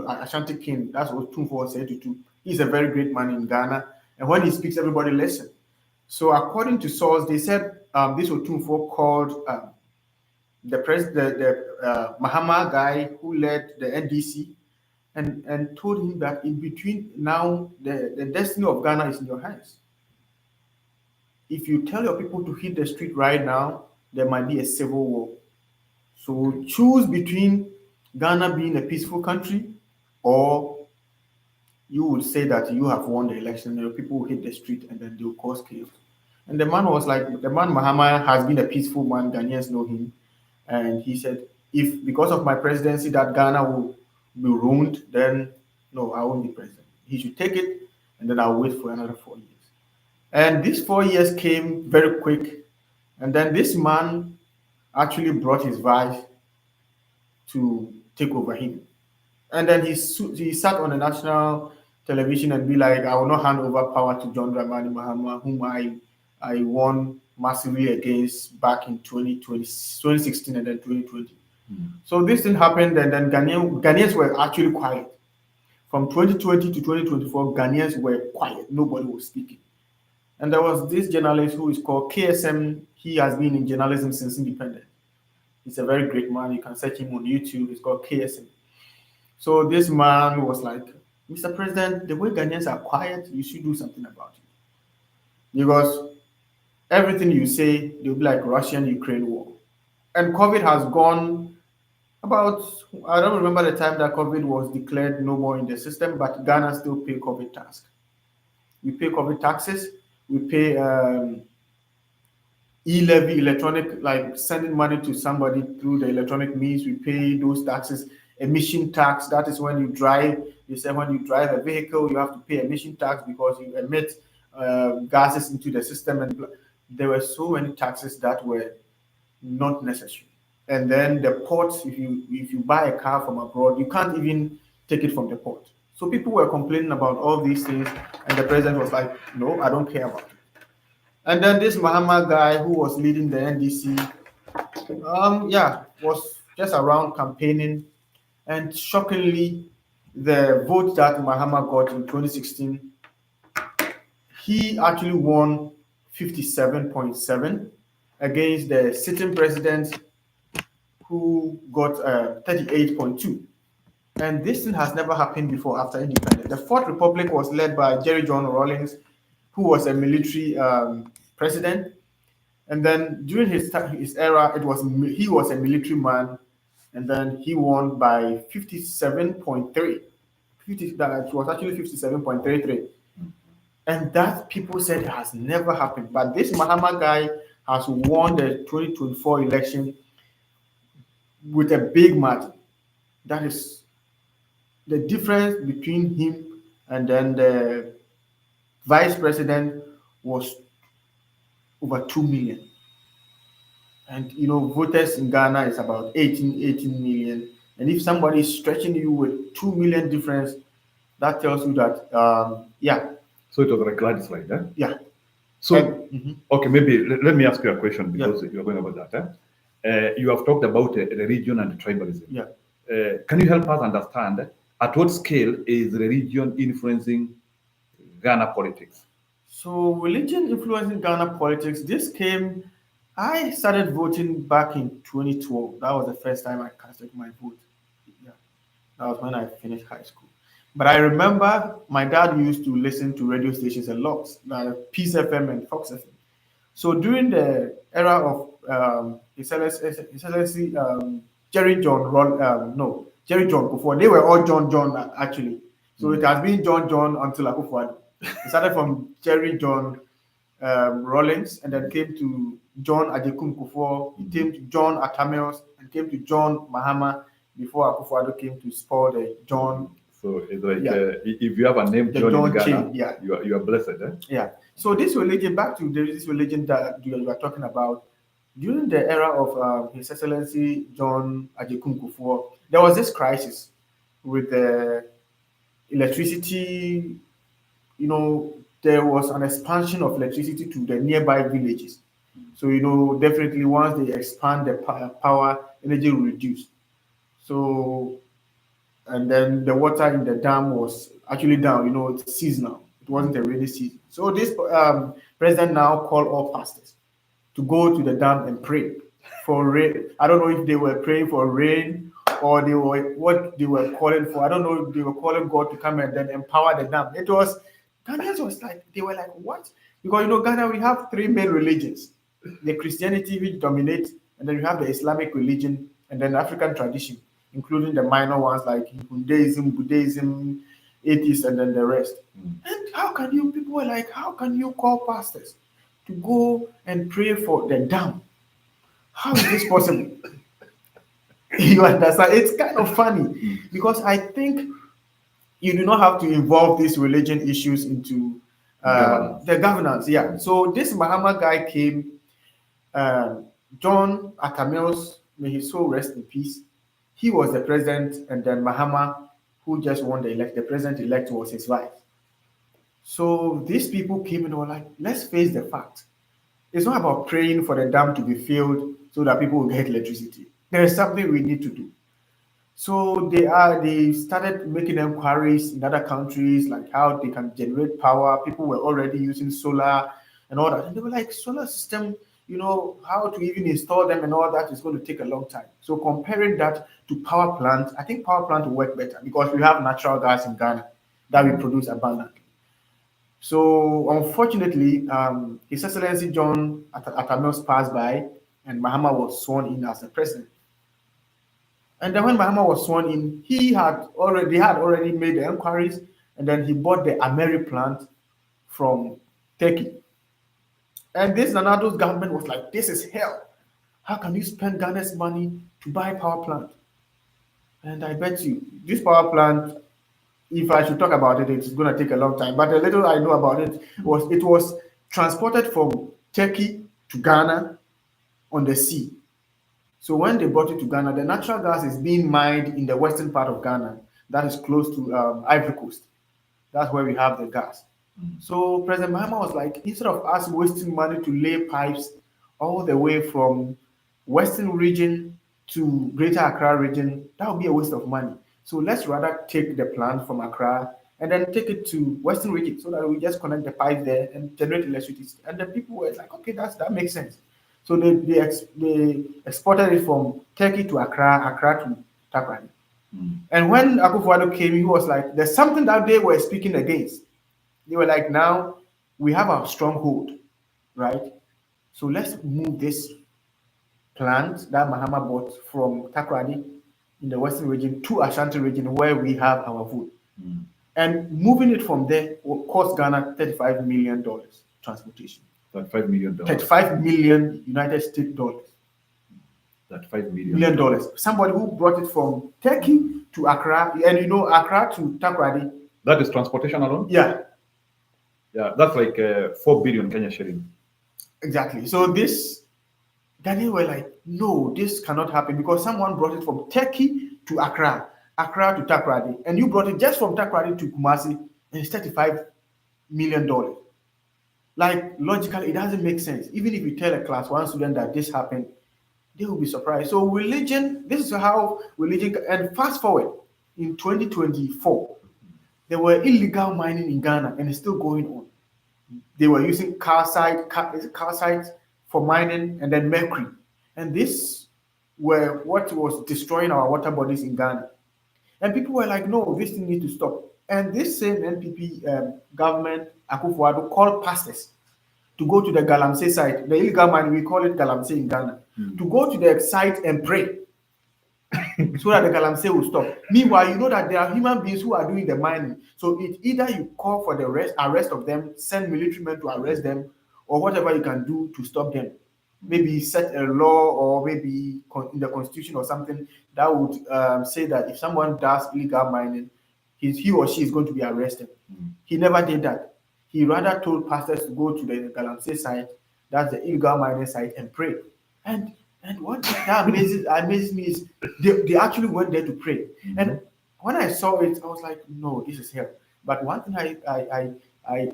[SPEAKER 8] That's what Tunfor said to. He's a very great man in Ghana, and when he speaks, everybody listens. So according to source, they said this Otunfo called the Mahama guy who led the NDC and told him that in between now, the destiny of Ghana is in your hands. If you tell your people to hit the street right now, there might be a civil war. So choose between Ghana being a peaceful country, or you would say that you have won the election and your people will hit the street and then they'll cause chaos. And the man was like, the man Mahama has been a peaceful man, Ghanaians know him. And he said, if because of my presidency that Ghana will be ruined, then no, I won't be president. He should take it, and then I'll wait for another 4 years. And these 4 years came very quick. And then this man actually brought his wife to take over him. And then he sat on the national television and be like, I will not hand over power to John Dramani Mahama, whom I won massively against back in 2016 and then 2020. So this thing happened, and then Ghanaians were actually quiet. From 2020 to 2024, Ghanaians were quiet. Nobody was speaking. And there was this journalist who is called KSM. He has been in journalism since independence. He's a very great man. You can search him on YouTube. He's called KSM. So this man was like, Mr. President, the way Ghanaians are quiet, you should do something about it. Because everything you say, they'll be like Russian-Ukraine war. And COVID has gone about, I don't remember the time that COVID was declared no more in the system, but Ghana still pay COVID tax. We pay COVID taxes. We pay e-levy, electronic, like sending money to somebody through the electronic means. We pay those taxes. Emission tax, that is when you drive. They say when you drive a vehicle, you have to pay emission tax because you emit gases into the system. And there were so many taxes that were not necessary. And then the ports, if you buy a car from abroad, you can't even take it from the port. So people were complaining about all these things, and the president was like, no, I don't care about it. And then this Mahama guy who was leading the NDC, was just around campaigning. And shockingly, the vote that Mahama got in 2016, he actually won 57.7 against the sitting president who got 38.2. And this thing has never happened before after independence. The Fourth Republic was led by Jerry John Rawlings, who was a military president. And then during his era, he was a military man, and then he won by 57.3. That was actually 57.33. And that people said it has never happened. But this Mahama guy has won the 2024 election with a big margin. That is the difference between him and then the vice president was over 2 million. And voters in Ghana is about 18 million. And if somebody is stretching you with 2 million difference, that tells you that
[SPEAKER 1] So it was like landslide, eh?
[SPEAKER 8] Yeah.
[SPEAKER 1] So okay, maybe let me ask you a question because you're going about that. You have talked about religion and tribalism.
[SPEAKER 8] Yeah.
[SPEAKER 1] Can you help us understand At what scale is religion influencing Ghana politics?
[SPEAKER 8] So religion influencing Ghana politics. I started voting back in 2012. That was the first time I casted my vote. Yeah, that was when I finished high school. But I remember my dad used to listen to radio stations a lot, like Peace FM and Fox FM. So during the era of His Excellency Jerry John, no, Jerry John before, they were all John actually. So it has been John until Akufo-Addo. It started from Jerry John Rawlings and then came to John Adekum Kufuor, it came to John Atamios, and came to John Mahama before Akufo-Addo came to spoil the John.
[SPEAKER 1] So it's like if you have a name John in Ghana,
[SPEAKER 8] chain,
[SPEAKER 1] you are blessed.
[SPEAKER 8] Yeah. So this religion, back to this religion that you are talking about, during the era of His Excellency John Adekum Kufuor, there was this crisis with the electricity. You know, there was an expansion of electricity to the nearby villages. So, definitely once they expand the power, energy will reduce. So, and then the water in the dam was actually down, it's seasonal. It wasn't a rainy season. So this president now called all pastors to go to the dam and pray for rain. I don't know if they were praying for rain or what they were calling for. I don't know if they were calling God to come and then empower the dam. Ghanaians was like, they were like, what? Because, Ghana, we have three main religions. The Christianity, which dominates, and then we have the Islamic religion, and then African tradition, including the minor ones like Hinduism, Buddhism, atheists, and then the rest. And people were like, how can you call pastors to go and pray for the dam? How is this possible? You understand? It's kind of funny because I think you do not have to involve these religion issues into the governance. Yeah. So this Mahama guy came, John Atamils, may his soul rest in peace. He was the president, and then Mahama, who just won the president-elect, was his wife. So these people came and were like, let's face the fact. It's not about praying for the dam to be filled so that people will get electricity. There is something we need to do. So they started making inquiries in other countries, like how they can generate power. People were already using solar and all that. And they were like, solar system, how to even install them and all that is going to take a long time. So comparing that to power plants, I think power plant will work better because we have natural gas in Ghana that we produce abundantly. So unfortunately, His Excellency John Atamils passed by and Mahama was sworn in as the president. And then when Mahama was sworn in, they had already made the inquiries, and then he bought the Ameri plant from Turkey. And this Nanado's government was like, this is hell. How can you spend Ghana's money to buy a power plant? And I bet you, this power plant, if I should talk about it, it's going to take a long time. But the little I know about it was transported from Turkey to Ghana on the sea. So when they brought it to Ghana, the natural gas is being mined in the western part of Ghana that is close to Ivory Coast. That's where we have the gas. So President Mahama was like, instead of us wasting money to lay pipes all the way from western region to Greater Accra region, that would be a waste of money. So let's rather take the plant from Accra and then take it to western region so that we just connect the pipe there and generate electricity. And the people were like, okay, that makes sense. So they exported it from Turkey to Accra to Takrady. And when Akufo-Addo came, he was like, there's something that they were speaking against. They were like, now we have our stronghold, right? So let's move this plant that Mahama bought from Takrady in the western region to Ashanti region where we have our food. And moving it from there will cost Ghana $35 million transportation.
[SPEAKER 1] $35 million.
[SPEAKER 8] $35 million United States dollars.
[SPEAKER 1] $35 million.
[SPEAKER 8] Somebody who brought it from Turkey to Accra, and Accra to Takrady.
[SPEAKER 1] That is transportation alone?
[SPEAKER 8] Yeah.
[SPEAKER 1] Yeah, that's like 4 billion Kenya shilling.
[SPEAKER 8] Exactly. So they were like, no, this cannot happen because someone brought it from Turkey to Accra to Takrady, and you brought it just from Takrady to Kumasi, and it's $35 million. Like, logically, it doesn't make sense. Even if you tell a class 1 student that this happened, they will be surprised. So religion, this is how religion, and fast forward, in 2024, there were illegal mining in Ghana, and it's still going on. They were using calcite for mining, and then mercury. And this were what was destroying our water bodies in Ghana. And people were like, no, this thing needs to stop. And this same NPP government, Akufo-Addo, called pastors to go to the Galamsey site, the illegal mining, we call it Galamsey in Ghana, to go to the site and pray so that the Galamsey will stop. Meanwhile, you know that there are human beings who are doing the mining. So it's either you call for the arrest of them, send military men to arrest them, or whatever you can do to stop them. Maybe set a law, or maybe in the constitution or something that would say that if someone does illegal mining, he or she is going to be arrested. He never did that. He rather told pastors to go to the Galamsey site, that's the illegal mining site, and pray. And what that amazes me is they actually went there to pray. And when I saw it, I was like, no, this is hell. But one thing I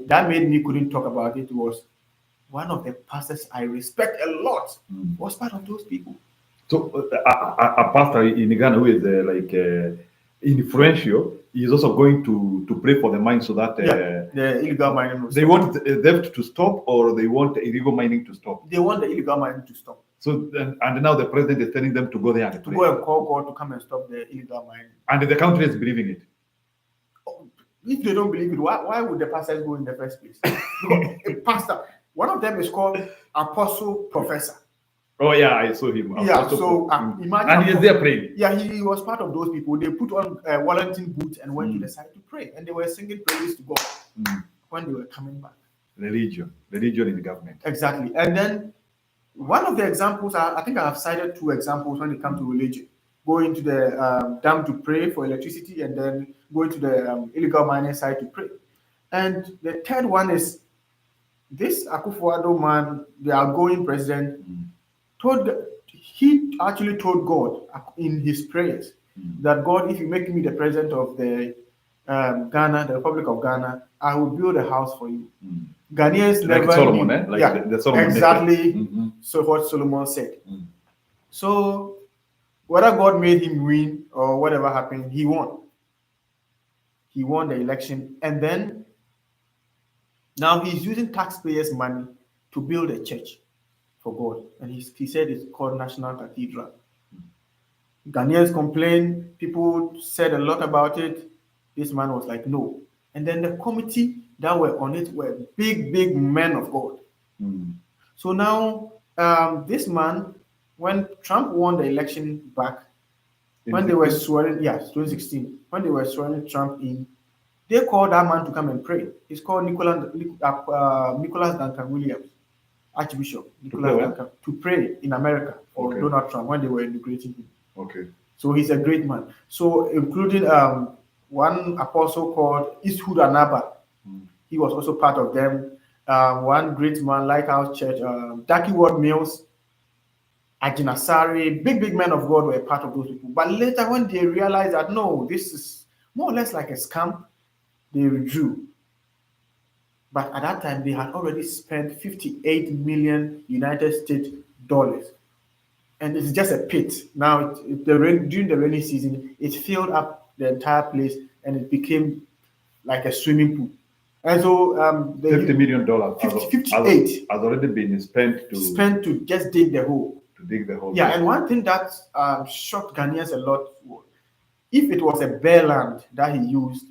[SPEAKER 8] that made me couldn't talk about it was one of the pastors I respect a lot was part of those people.
[SPEAKER 1] So a pastor in Ghana who is influential is also going to pray for the mine so that
[SPEAKER 8] the illegal mining.
[SPEAKER 1] They want them to stop, or they want illegal mining to stop.
[SPEAKER 8] They want the illegal mining to stop.
[SPEAKER 1] So and now the president is telling them to go there and pray.
[SPEAKER 8] Go and call God to come and stop the illegal mining.
[SPEAKER 1] And the country is believing it.
[SPEAKER 8] If they don't believe it, why would the pastors go in the first place? Because a pastor, one of them is called Apostle Professor.
[SPEAKER 1] Oh yeah, I saw him.
[SPEAKER 8] Yeah, so imagine.
[SPEAKER 1] And he's there praying.
[SPEAKER 8] Yeah, he was part of those people. They put on Wellington boots and went to the site to pray, and they were singing praises to God when they were coming back. Religion
[SPEAKER 1] in the government.
[SPEAKER 8] Exactly. And then one of the examples, I think I have cited two examples when it comes to religion. Going to the dam to pray for electricity, and then going to the illegal mining site to pray. And the third one is this Akufo-Addo man, the outgoing president, he actually told God in his prayers that God, if you make me the president of the Ghana, the Republic of Ghana, I will build a house for you. Ghanaians
[SPEAKER 1] like
[SPEAKER 8] never
[SPEAKER 1] Solomon,
[SPEAKER 8] knew.
[SPEAKER 1] Like the Solomon
[SPEAKER 8] exactly. So what Solomon said. So whether God made him win or whatever happened, he won. He won the election, and then now he's using taxpayers' money to build a church for God, and he said it's called National Cathedral. Ghanaians complained, people said a lot about it. This man was like, no. And then the committee that were on it were big men of God. So now this man, when Trump won the election back, when they were swearing, 2016, when they were swearing Trump in, they called that man to come and pray. He's called Nicholas Duncan Williams, Archbishop Nicholas Duncan, to pray in America for Donald Trump when they were inaugurating him.
[SPEAKER 1] Okay.
[SPEAKER 8] So he's a great man. So including one apostle called Eastwood Anaba, he was also part of them. One great man, Lighthouse Church, Ducky Ward Mills, Ajinasari, big men of God were part of those people. But later, when they realized that no, this is more or less like a scam, they withdrew. But at that time, they had already spent 58 million United States dollars. And it's just a pit. Now, during the rainy season, it filled up the entire place and it became like a swimming pool. And so
[SPEAKER 1] $50 million
[SPEAKER 8] 58
[SPEAKER 1] has already been spent
[SPEAKER 8] to just dig the hole.
[SPEAKER 1] To dig the hole.
[SPEAKER 8] Yeah, and one thing that shocked Ghanaians a lot was if it was a bare land that he used,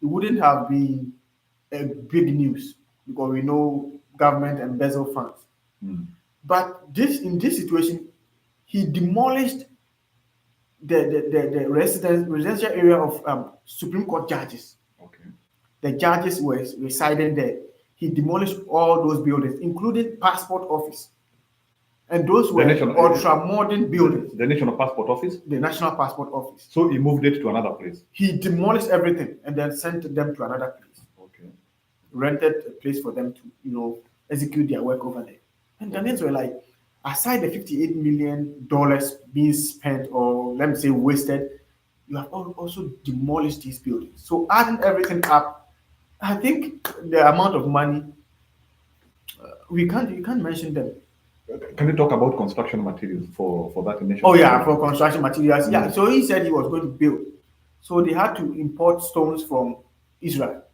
[SPEAKER 8] it wouldn't have been a big news because we know government embezzle funds. But in this situation, he demolished the residential area of Supreme Court judges. Okay. The judges were residing there. He demolished all those buildings, including passport office. And those were ultra-modern buildings.
[SPEAKER 1] The National Passport Office?
[SPEAKER 8] The National Passport Office.
[SPEAKER 1] So he moved it to another place?
[SPEAKER 8] He demolished everything and then sent them to another place. Okay. Rented a place for them to, execute their work over there. And Ghanaians were like, aside the $58 million being spent or, let me say, wasted, you have also demolished these buildings. So adding everything up, I think the amount of money, you can't mention them.
[SPEAKER 1] Can you talk about construction materials for that nation?
[SPEAKER 8] Oh yeah, for construction materials. Yeah, so he said he was going to build. So they had to import stones from Israel,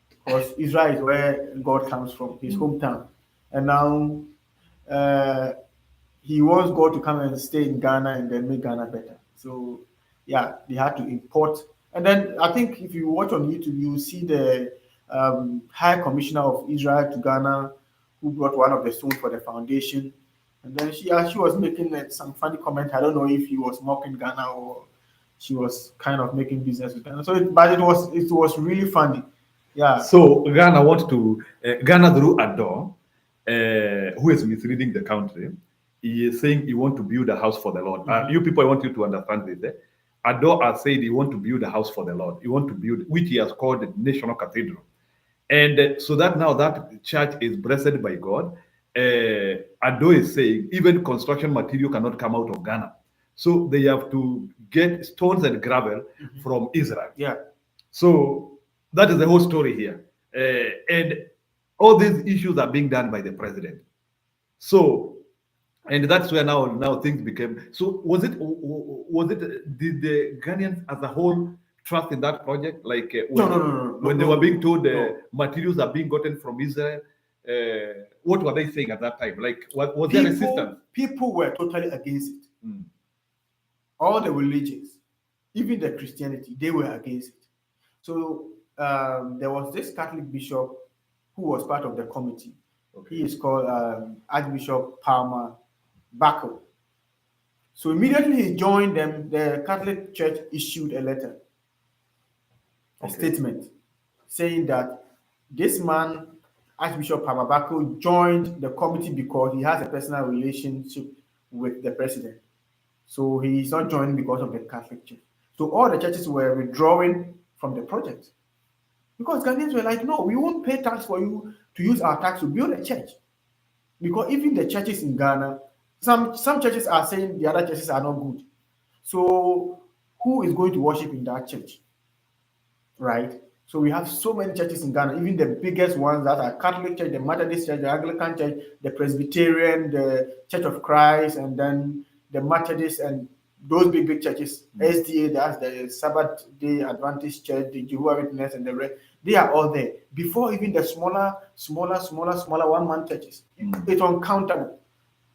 [SPEAKER 8] because Israel is where God comes from, his hometown. And now he wants God to come and stay in Ghana and then make Ghana better. So yeah, they had to import. And then I think if you watch on YouTube, you will see the High Commissioner of Israel to Ghana, who brought one of the stones for the foundation. And then she was making some funny comment. I don't know if he was mocking Ghana or she was kind of making business with Ghana. So, but it was really funny. Yeah.
[SPEAKER 1] So Ghana wants to Ghana through Ado, who is misleading the country. He is saying he want to build a house for the Lord. You people, I want you to understand this. Ado has said he want to build a house for the Lord. He want to build, which he has called the National Cathedral. And so that now that church is blessed by God. Ado is saying even construction material cannot come out of Ghana. So they have to get stones and gravel from Israel.
[SPEAKER 8] Yeah.
[SPEAKER 1] So that is the whole story here. And all these issues are being done by the president. So, and that's where now things became. So did the Ghanaians as a whole trust in that project? Like when they were being told materials are being gotten from Israel, what were they saying at that time? Like, was there resistance?
[SPEAKER 8] People were totally against it. All the religions, even the Christianity, they were against it. So there was this Catholic bishop who was part of the committee. He is called Archbishop Palmer Bacco. So immediately he joined them. The Catholic Church issued a letter, a statement, saying that this man, Archbishop Palmer Bacco, joined the committee because he has a personal relationship with the president. So he is not joining because of the Catholic Church. So all the churches were withdrawing from the project, because Ghanaians were like, no, we won't pay tax for you to use our tax to build a church. Because even the churches in Ghana, some churches are saying the other churches are not good. So who is going to worship in that church? Right? So we have so many churches in Ghana, even the biggest ones that are Catholic Church, the Methodist Church, the Anglican Church, the Presbyterian, the Church of Christ, and then the Methodist, and those big churches, SDA, that's the Sabbath Day Adventist Church, the Jehovah's Witness, and the rest, they are all there. Before even the smaller one-man churches, it's uncountable.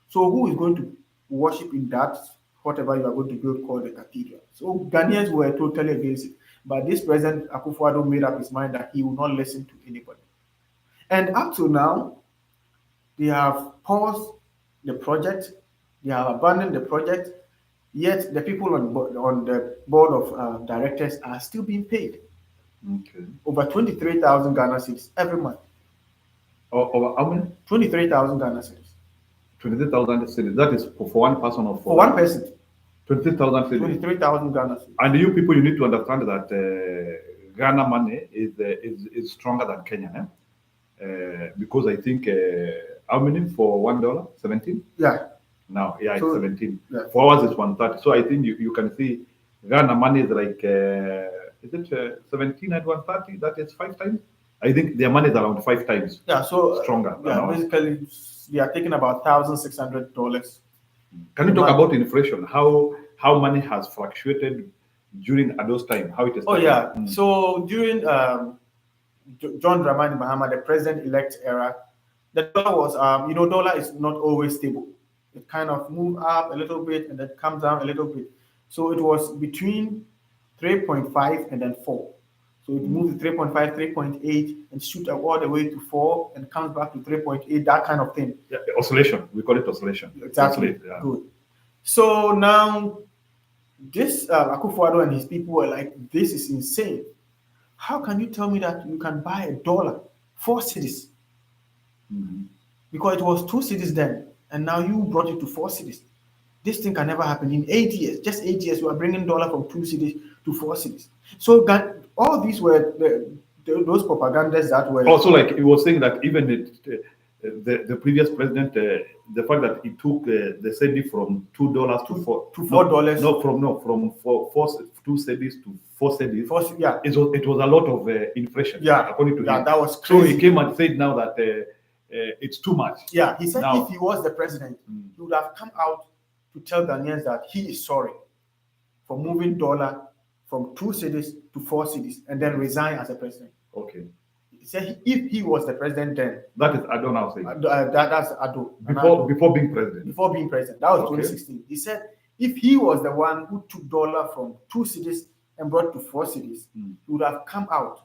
[SPEAKER 8] So who is going to worship in that, whatever you are going to build called the cathedral? So Ghanaians were totally against it. But this President Akufo-Addo made up his mind that he will not listen to anybody. And up to now, they have paused the project, they have abandoned the project, yet the people on the board of directors are still being paid. Over 23,000 Ghana cedis every month.
[SPEAKER 1] Over how many?
[SPEAKER 8] 23,000 Ghana cedis.
[SPEAKER 1] 23,000 cedis. That is for one person or
[SPEAKER 8] for one person.
[SPEAKER 1] 23,000 cedis.
[SPEAKER 8] 23,000 Ghana cedis.
[SPEAKER 1] And you people, you need to understand that Ghana money is stronger than Kenya, because I think how many for $1? 17?
[SPEAKER 8] Yeah.
[SPEAKER 1] Now, yeah,
[SPEAKER 8] So,
[SPEAKER 1] it's 17.
[SPEAKER 8] yeah.
[SPEAKER 1] For us, it's 130. So I think you can see Ghana money is like, is it 17 at 130? That is 5 times. I think their money is around 5 times.
[SPEAKER 8] Yeah. So
[SPEAKER 1] stronger.
[SPEAKER 8] Yeah. Basically, they are taking about $1,600.
[SPEAKER 1] Can you talk about inflation? How money has fluctuated during those time? How it is?
[SPEAKER 8] Oh yeah. So during John Dramani Mahama, the president-elect era, the dollar was dollar is not always stable. It kind of moved up a little bit and then comes down a little bit. So it was between 3.5 and then 4. So it moved to 3.5, 3.8, and shoot up all the way to 4 and comes back to 3.8, that kind of thing.
[SPEAKER 1] Yeah, oscillation. We call it oscillation.
[SPEAKER 8] Exactly. Yeah. Good. So now this Akufo-Addo and his people were like, this is insane. How can you tell me that you can buy $1, 4 cedis? Because it was 2 cedis then, and now you brought it to 4 cedis. This thing can never happen. In 8 years, just 8 years, you are bringing dollar from 2 cedis to 4 cedis. So all these were those propagandas that were
[SPEAKER 1] also, like he was saying that even the previous president, the fact that he took the cedi from $2 to $4 from 2 cedis to 4 cedis.
[SPEAKER 8] Yeah,
[SPEAKER 1] it was a lot of inflation.
[SPEAKER 8] Yeah,
[SPEAKER 1] according to him.
[SPEAKER 8] That was crazy.
[SPEAKER 1] So he came and said now that it's too much.
[SPEAKER 8] Yeah, he said if he was the president, he would have come out to tell Ghanaians that he is sorry for moving dollar from 2 cities to 4 cities and then resign as a president.
[SPEAKER 1] Okay.
[SPEAKER 8] He said if he was the president then.
[SPEAKER 1] That is Ado now saying.
[SPEAKER 8] That's Ado.
[SPEAKER 1] Before being president.
[SPEAKER 8] Before being president. That was
[SPEAKER 1] Okay.
[SPEAKER 8] 2016. He said if he was the one who took dollar from 2 cities and brought to 4 cities, he would have come out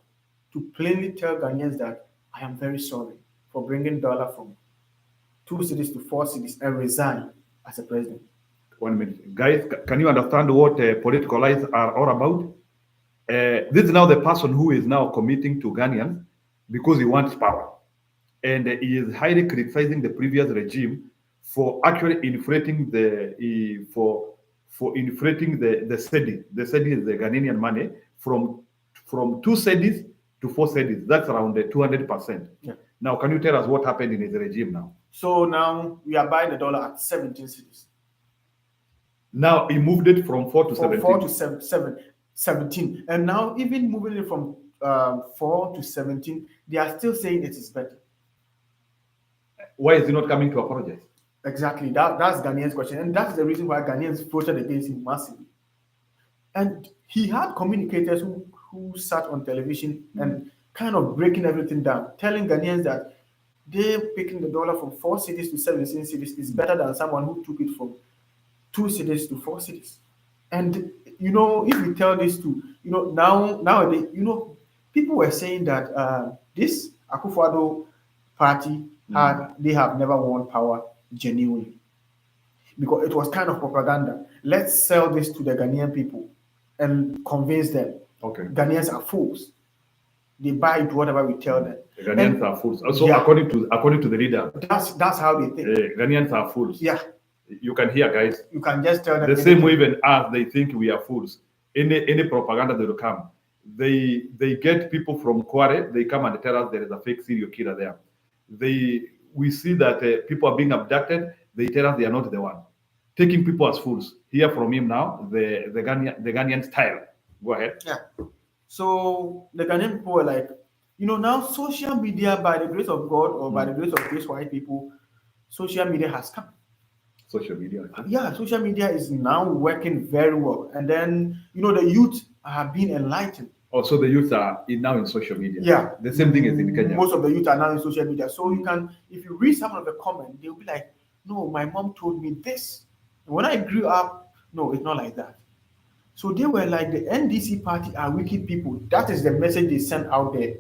[SPEAKER 8] to plainly tell Ghanaians that I am very sorry for bringing dollar from 2 cities to 4 cities and resign as a president.
[SPEAKER 1] 1 minute. Guys, can you understand what political lies are all about? This is now the person who is now committing to Ghanaians because he wants power. And he is highly criticizing the previous regime for actually inflating the cedi. The cedi is the Ghanaian money from 2 cedis to 4 cedis. That's around 200%.
[SPEAKER 8] Yeah.
[SPEAKER 1] Now, can you tell us what happened in his regime now?
[SPEAKER 8] So now we are buying the dollar at 17 cities.
[SPEAKER 1] Now he moved it from 4 to 17.
[SPEAKER 8] 4 to 17. And now even moving it from 4 to 17, they are still saying it is better.
[SPEAKER 1] Why is he not coming to apologize?
[SPEAKER 8] Exactly. That's Ghanaians' question. And that's the reason why Ghanaians voted against him massively. And he had communicators who sat on television and kind of breaking everything down, telling Ghanaians that they picking the dollar from 4 cities to 17 cities is better than someone who took it from 2 cities to 4 cities. And if we tell this to nowadays, people were saying that this Akufo-Addo party they have never won power genuinely, because it was kind of propaganda. Let's sell this to the Ghanaian people and convince them.
[SPEAKER 1] Okay.
[SPEAKER 8] Ghanaians are fools. They buy it whatever we tell them.
[SPEAKER 1] The Ghanaians are fools. Also, according to the leader,
[SPEAKER 8] that's how they think.
[SPEAKER 1] Ghanaians are fools.
[SPEAKER 8] Yeah.
[SPEAKER 1] You can hear, guys.
[SPEAKER 8] You can just tell them
[SPEAKER 1] the same way even as they think we are fools. Any propaganda that will come, they get people from Kware. They come and tell us there is a fake serial killer there. We see that people are being abducted. They tell us they are not the one. Taking people as fools. Hear from him now. The Ghanaian style. Go ahead.
[SPEAKER 8] Yeah. So the Ghanaian people were like, now social media, by the grace of God or by the grace of these white people, social media has come.
[SPEAKER 1] Social media.
[SPEAKER 8] Yeah, social media is now working very well. And then, the youth are being enlightened.
[SPEAKER 1] Also, the youth are now in social media.
[SPEAKER 8] Yeah.
[SPEAKER 1] The same thing as in Kenya.
[SPEAKER 8] Most of the youth are now in social media. So you can, if you read some of the comments, they'll be like, no, my mom told me this. When I grew up, no, it's not like that. So they were like, the NDC party are wicked people. That is the message they sent out there.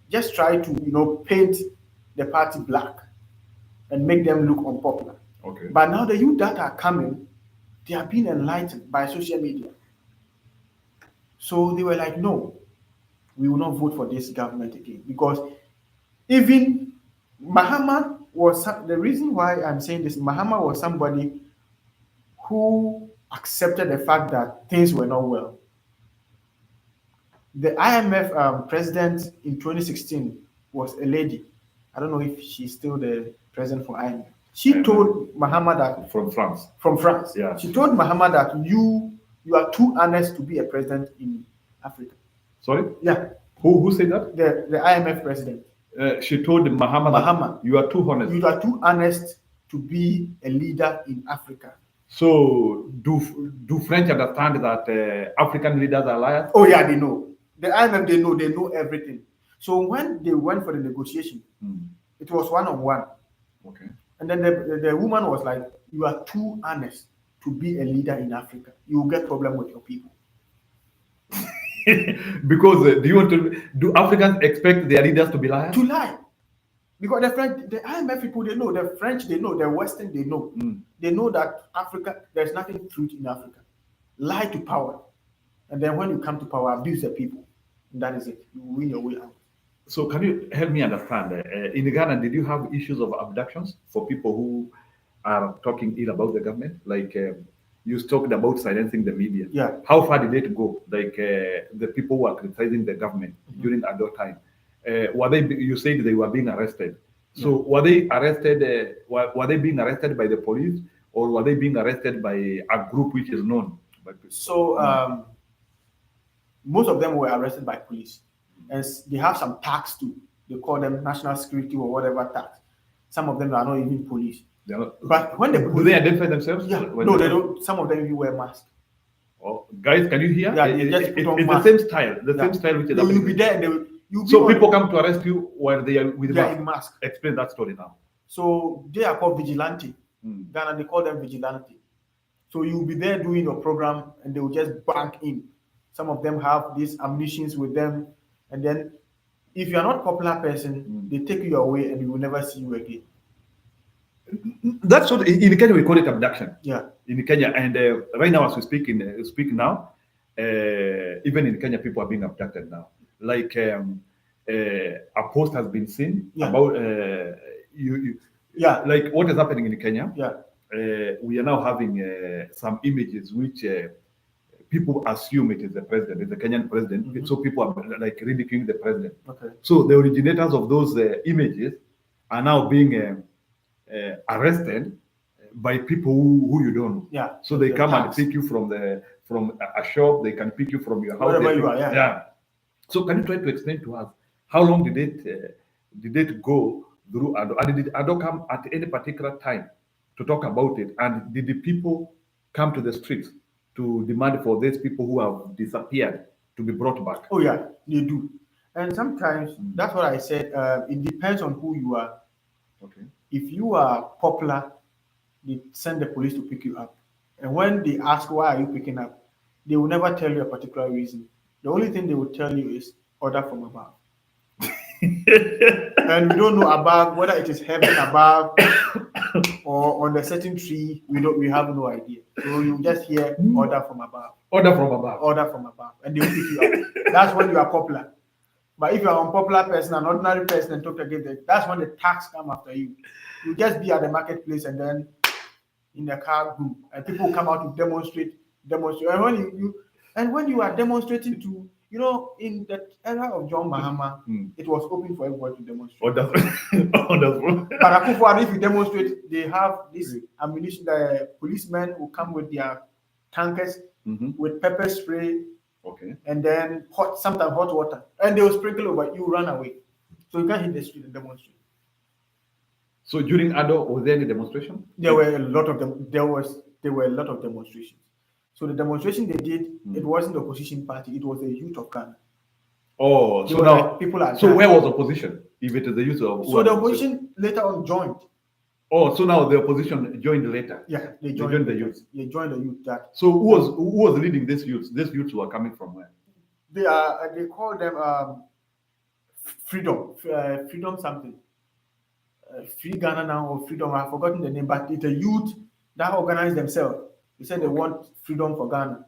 [SPEAKER 8] Just try to, paint the party black and make them look unpopular.
[SPEAKER 1] Okay.
[SPEAKER 8] But now the youth that are coming, they are being enlightened by social media. So they were like, no, we will not vote for this government again. Because even Mahama was, the reason why I'm saying this, Mahama was somebody who accepted the fact that things were not well. The IMF president in 2016 was a lady. I don't know if she's still the president for IMF. She told Mahama that
[SPEAKER 1] from France.
[SPEAKER 8] From France.
[SPEAKER 1] Yeah.
[SPEAKER 8] She told Mahama that you are too honest to be a president in Africa.
[SPEAKER 1] Sorry?
[SPEAKER 8] Yeah.
[SPEAKER 1] Who said that?
[SPEAKER 8] The IMF president.
[SPEAKER 1] She told Mahama, you are too honest.
[SPEAKER 8] You are too honest to be a leader in Africa.
[SPEAKER 1] So do French understand that African leaders are liars?
[SPEAKER 8] Oh yeah, they know. The IMF, they know everything. So when they went for the negotiation, it was one-on-one.
[SPEAKER 1] Okay.
[SPEAKER 8] And then the woman was like, you are too honest to be a leader in Africa. You will get problem with your people.
[SPEAKER 1] Because do Africans expect their leaders to be liars?
[SPEAKER 8] To lie. Because the IMF people, they know. The French, they know. The Western, they know. They know that Africa, there's nothing truth in Africa. Lie to power. And then when you come to power, abuse the people. And that is it. You win your way out.
[SPEAKER 1] So can you help me understand? In Ghana, did you have issues of abductions for people who are talking ill about the government? Like you talked about silencing the media.
[SPEAKER 8] Yeah.
[SPEAKER 1] How far did it go? Like the people who are criticizing the government during that time. You said they were being arrested. So were they arrested? Were they being arrested by the police, or were they being arrested by a group which is known?
[SPEAKER 8] So most of them were arrested by police, and they have some tax too. They call them national security or whatever tax. Some of them are not even police.
[SPEAKER 1] Not,
[SPEAKER 8] but when the
[SPEAKER 1] do they identify themselves?
[SPEAKER 8] Yeah, no, they don't. Some of them even wear masks.
[SPEAKER 1] Oh, guys, can you hear?
[SPEAKER 8] Yeah, they just put on
[SPEAKER 1] it's the
[SPEAKER 8] mask.
[SPEAKER 1] same style. The
[SPEAKER 8] Yeah.
[SPEAKER 1] same style which is
[SPEAKER 8] They will
[SPEAKER 1] happening.
[SPEAKER 8] be there and you'll be
[SPEAKER 1] So
[SPEAKER 8] on-
[SPEAKER 1] people come to arrest you while they are with
[SPEAKER 8] they are
[SPEAKER 1] mask.
[SPEAKER 8] in mask.
[SPEAKER 1] Explain that story now.
[SPEAKER 8] So they are called vigilante. Ghana, they call them vigilante. So you'll be there doing your program and they will just bank in. Some of them have these ammunitions with them. And then if you're not a popular person, they take you away and you will never see you again.
[SPEAKER 1] That's what in Kenya we call it abduction.
[SPEAKER 8] Yeah.
[SPEAKER 1] In Kenya, and right now as we speak now, even in Kenya people are being abducted now. Like a post has been seen about like what is happening in Kenya.
[SPEAKER 8] Yeah.
[SPEAKER 1] We are now having some images which people assume it is the president, it's the Kenyan president. So people are like ridiculing the president.
[SPEAKER 8] Okay.
[SPEAKER 1] So the originators of those images are now being arrested by people who you don't know.
[SPEAKER 8] Yeah.
[SPEAKER 1] So they come and pick you from a shop. They can pick you from your house.
[SPEAKER 8] Wherever you are. Yeah.
[SPEAKER 1] So can you try to explain to us how long did it go through Ado? And did Ado come at any particular time to talk about it? And did the people come to the streets to demand for these people who have disappeared to be brought back?
[SPEAKER 8] Oh yeah, they do. And sometimes that's what I said. It depends on who you are.
[SPEAKER 1] Okay.
[SPEAKER 8] If you are popular, they send the police to pick you up. And when they ask why are you picking up, they will never tell you a particular reason. The only thing they will tell you is order from above. And we don't know above, whether it is heaven above or on a certain tree. We have no idea. So you just hear order from above.
[SPEAKER 1] Order from above.
[SPEAKER 8] Order from above. And they will pick you up. That's when you are popular. But if you are an unpopular person, an ordinary person, and talk against it, that's when the tax come after you. You just be at the marketplace and then in a car group, and people come out to demonstrate. And when you are demonstrating to, in the era of John Mahama, it was open for everyone to demonstrate. But if you demonstrate, they have this ammunition. The policemen will come with their tankers with pepper spray.
[SPEAKER 1] Okay.
[SPEAKER 8] And then sometimes hot water, and they will sprinkle over you, run away, so you can't hit the street and demonstrate.
[SPEAKER 1] So during Ado, was there any demonstration?
[SPEAKER 8] There were a lot of them. There were a lot of demonstrations. So the demonstration they did, it wasn't the opposition party; it was the youth of Ghana.
[SPEAKER 1] Oh, so now
[SPEAKER 8] people are.
[SPEAKER 1] So where was opposition? If it is the youth of.
[SPEAKER 8] So the opposition later on joined.
[SPEAKER 1] Oh, so now the opposition joined later.
[SPEAKER 8] Yeah, they
[SPEAKER 1] joined the youth.
[SPEAKER 8] They joined the youth.
[SPEAKER 1] So who was leading these youths? These youths were coming from where?
[SPEAKER 8] They call them freedom something. Free Ghana now or freedom. I've forgotten the name, but it's a youth that organized themselves. They said they want freedom for Ghana.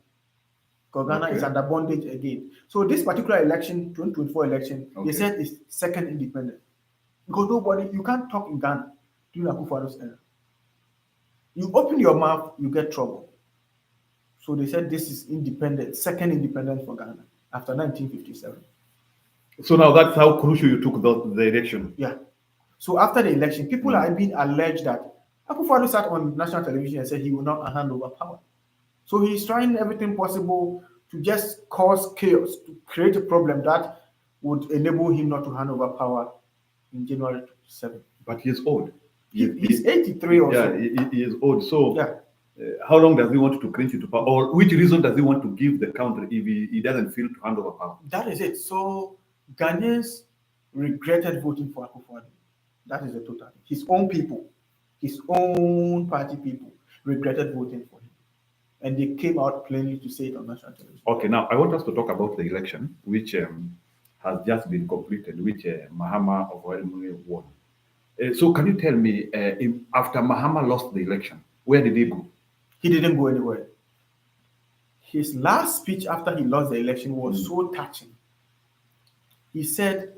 [SPEAKER 8] Because Ghana is under bondage again. So this particular election, 2024 election, they said it's second independent. Because you can't talk in Ghana during Akufo-Addo's era. You open your mouth, you get trouble. So they said this is independent, second independent for Ghana after 1957.
[SPEAKER 1] So now that's how crucial you took the election.
[SPEAKER 8] Yeah. So after the election, people are being alleged that Akufo-Addo sat on national television and said he will not hand over power. So he's trying everything possible to just cause chaos, to create a problem that would enable him not to hand over power in January 27.
[SPEAKER 1] But he's old.
[SPEAKER 8] He's 83 or so.
[SPEAKER 1] Yeah, he is old. So how long does he want to clinch into power? Or which reason does he want to give the country if he doesn't feel to hand over power?
[SPEAKER 8] That is it. So Ghanaians regretted voting for Akufo-Addo. That is the total. His own people, his own party people regretted voting for him. And they came out plainly to say it on national television. Okay,
[SPEAKER 1] now I want us to talk about the election, which has just been completed, which Mahama of Oil won. So can you tell me, after Mahama lost the election, where did he go?
[SPEAKER 8] He didn't go anywhere. His last speech after he lost the election was so touching. He said,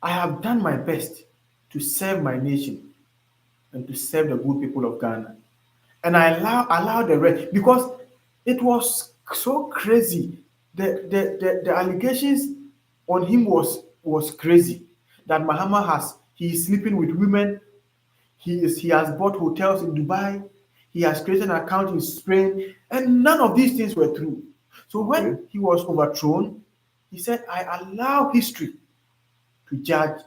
[SPEAKER 8] I have done my best to serve my nation and to serve the good people of Ghana. And I allow the rest, because it was so crazy. The allegations on him was crazy. That Mahama he's sleeping with women. He has bought hotels in Dubai. He has created an account in Spain, and none of these things were true. So when he was overthrown, he said, I allow history to judge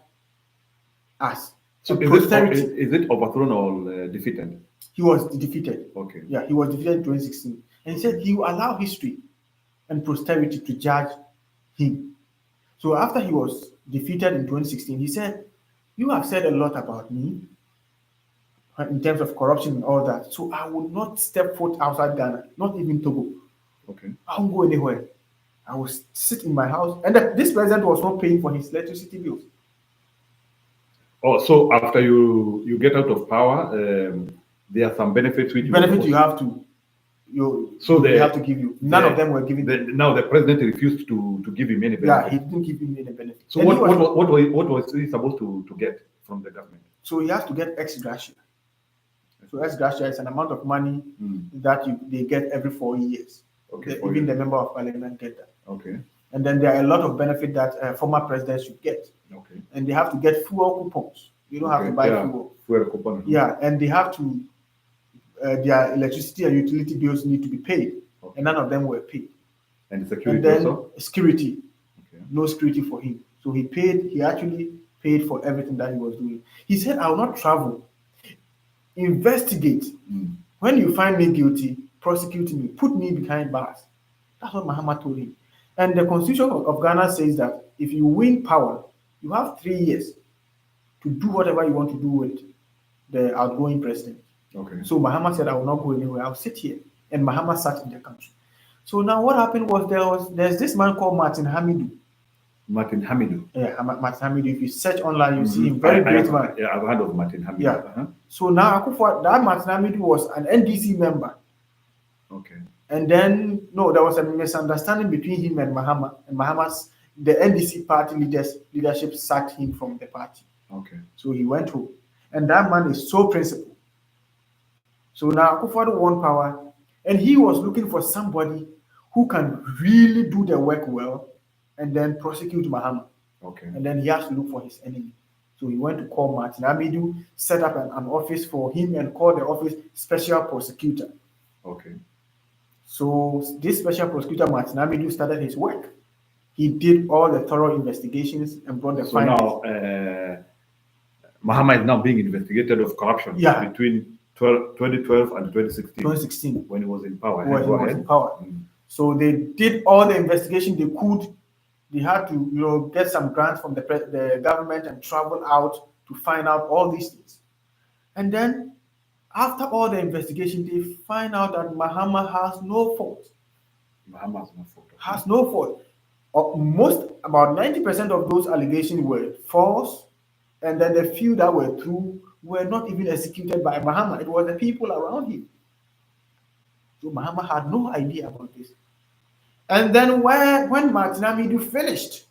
[SPEAKER 8] us.
[SPEAKER 1] So
[SPEAKER 8] and
[SPEAKER 1] is
[SPEAKER 8] prosperity.
[SPEAKER 1] it overthrown or defeated?
[SPEAKER 8] He was defeated.
[SPEAKER 1] Okay.
[SPEAKER 8] Yeah, he was defeated in 2016. And he said he will allow history and posterity to judge him. So after he was defeated in 2016, he said, "You have said a lot about me in terms of corruption and all that. So I will not step foot outside Ghana, not even Togo.
[SPEAKER 1] Okay.
[SPEAKER 8] I won't go anywhere. I will sit in my house." And this president was not paying for his electricity bills.
[SPEAKER 1] Oh, so after you get out of power, there are some benefits which
[SPEAKER 8] You have to they have to give you. None of them were given.
[SPEAKER 1] Now the president refused to give him any benefit.
[SPEAKER 8] Yeah, he didn't give him any benefit.
[SPEAKER 1] So what was he supposed to get from the government?
[SPEAKER 8] So he has to get ex gratia. So ex gratia is an amount of money that they get every 4 years.
[SPEAKER 1] Okay.
[SPEAKER 8] Even the member of parliament get that.
[SPEAKER 1] Okay.
[SPEAKER 8] And then there are a lot of benefit that former presidents should get.
[SPEAKER 1] Okay.
[SPEAKER 8] And they have to get fuel coupons. You don't have to buy fuel.
[SPEAKER 1] Fuel coupon.
[SPEAKER 8] Yeah, and they have to their electricity and utility bills need to be paid. Okay. And none of them were paid.
[SPEAKER 1] And security
[SPEAKER 8] and then
[SPEAKER 1] also?
[SPEAKER 8] Security.
[SPEAKER 1] Okay. No
[SPEAKER 8] security for him. So he actually paid for everything that he was doing. He said, "I will not travel. Investigate. When you find me guilty, prosecute me, put me behind bars." That's what Mahama told him. And the constitution of Ghana says that if you win power, you have 3 years to do whatever you want to do with the outgoing president.
[SPEAKER 1] Okay.
[SPEAKER 8] So Mahama said, "I will not go anywhere. I'll sit here." And Mahama sat in the country. So now what happened was there's this man called Martin Hamidou.
[SPEAKER 1] Martin Hamidou.
[SPEAKER 8] Yeah, Martin Hamidou. If you search online, you see him. Very great man.
[SPEAKER 1] Yeah, I've heard of Martin Hamidou.
[SPEAKER 8] Yeah. So now that Martin Hamidou was an NDC member.
[SPEAKER 1] Okay.
[SPEAKER 8] And then there was a misunderstanding between him and Mahama. And the NDC party leadership sacked him from the party.
[SPEAKER 1] Okay.
[SPEAKER 8] So he went home. And that man is so principled. So now Akufo-Addo won power, and he was looking for somebody who can really do the work well and then prosecute Mahama.
[SPEAKER 1] Okay.
[SPEAKER 8] And then he has to look for his enemy. So he went to call Martin Hamidou, set up an office for him and called the office Special Prosecutor.
[SPEAKER 1] Okay.
[SPEAKER 8] So this Special Prosecutor, Martin Hamidou, started his work. He did all the thorough investigations and brought the findings.
[SPEAKER 1] So now Mahama is now being investigated of corruption between 2012 and 2016 when he was in power. So they did all the investigation they could. They had to get some grants from the government and travel out to find out all these things. And then after all the investigation, they find out that Mahama has no fault. Mahama has no fault.
[SPEAKER 8] Has no fault. About 90% of those allegations were false, and then the few that were true were not even executed by Mahama. It was the people around him. So Mahama had no idea about this. And then when Martin Hamidou finished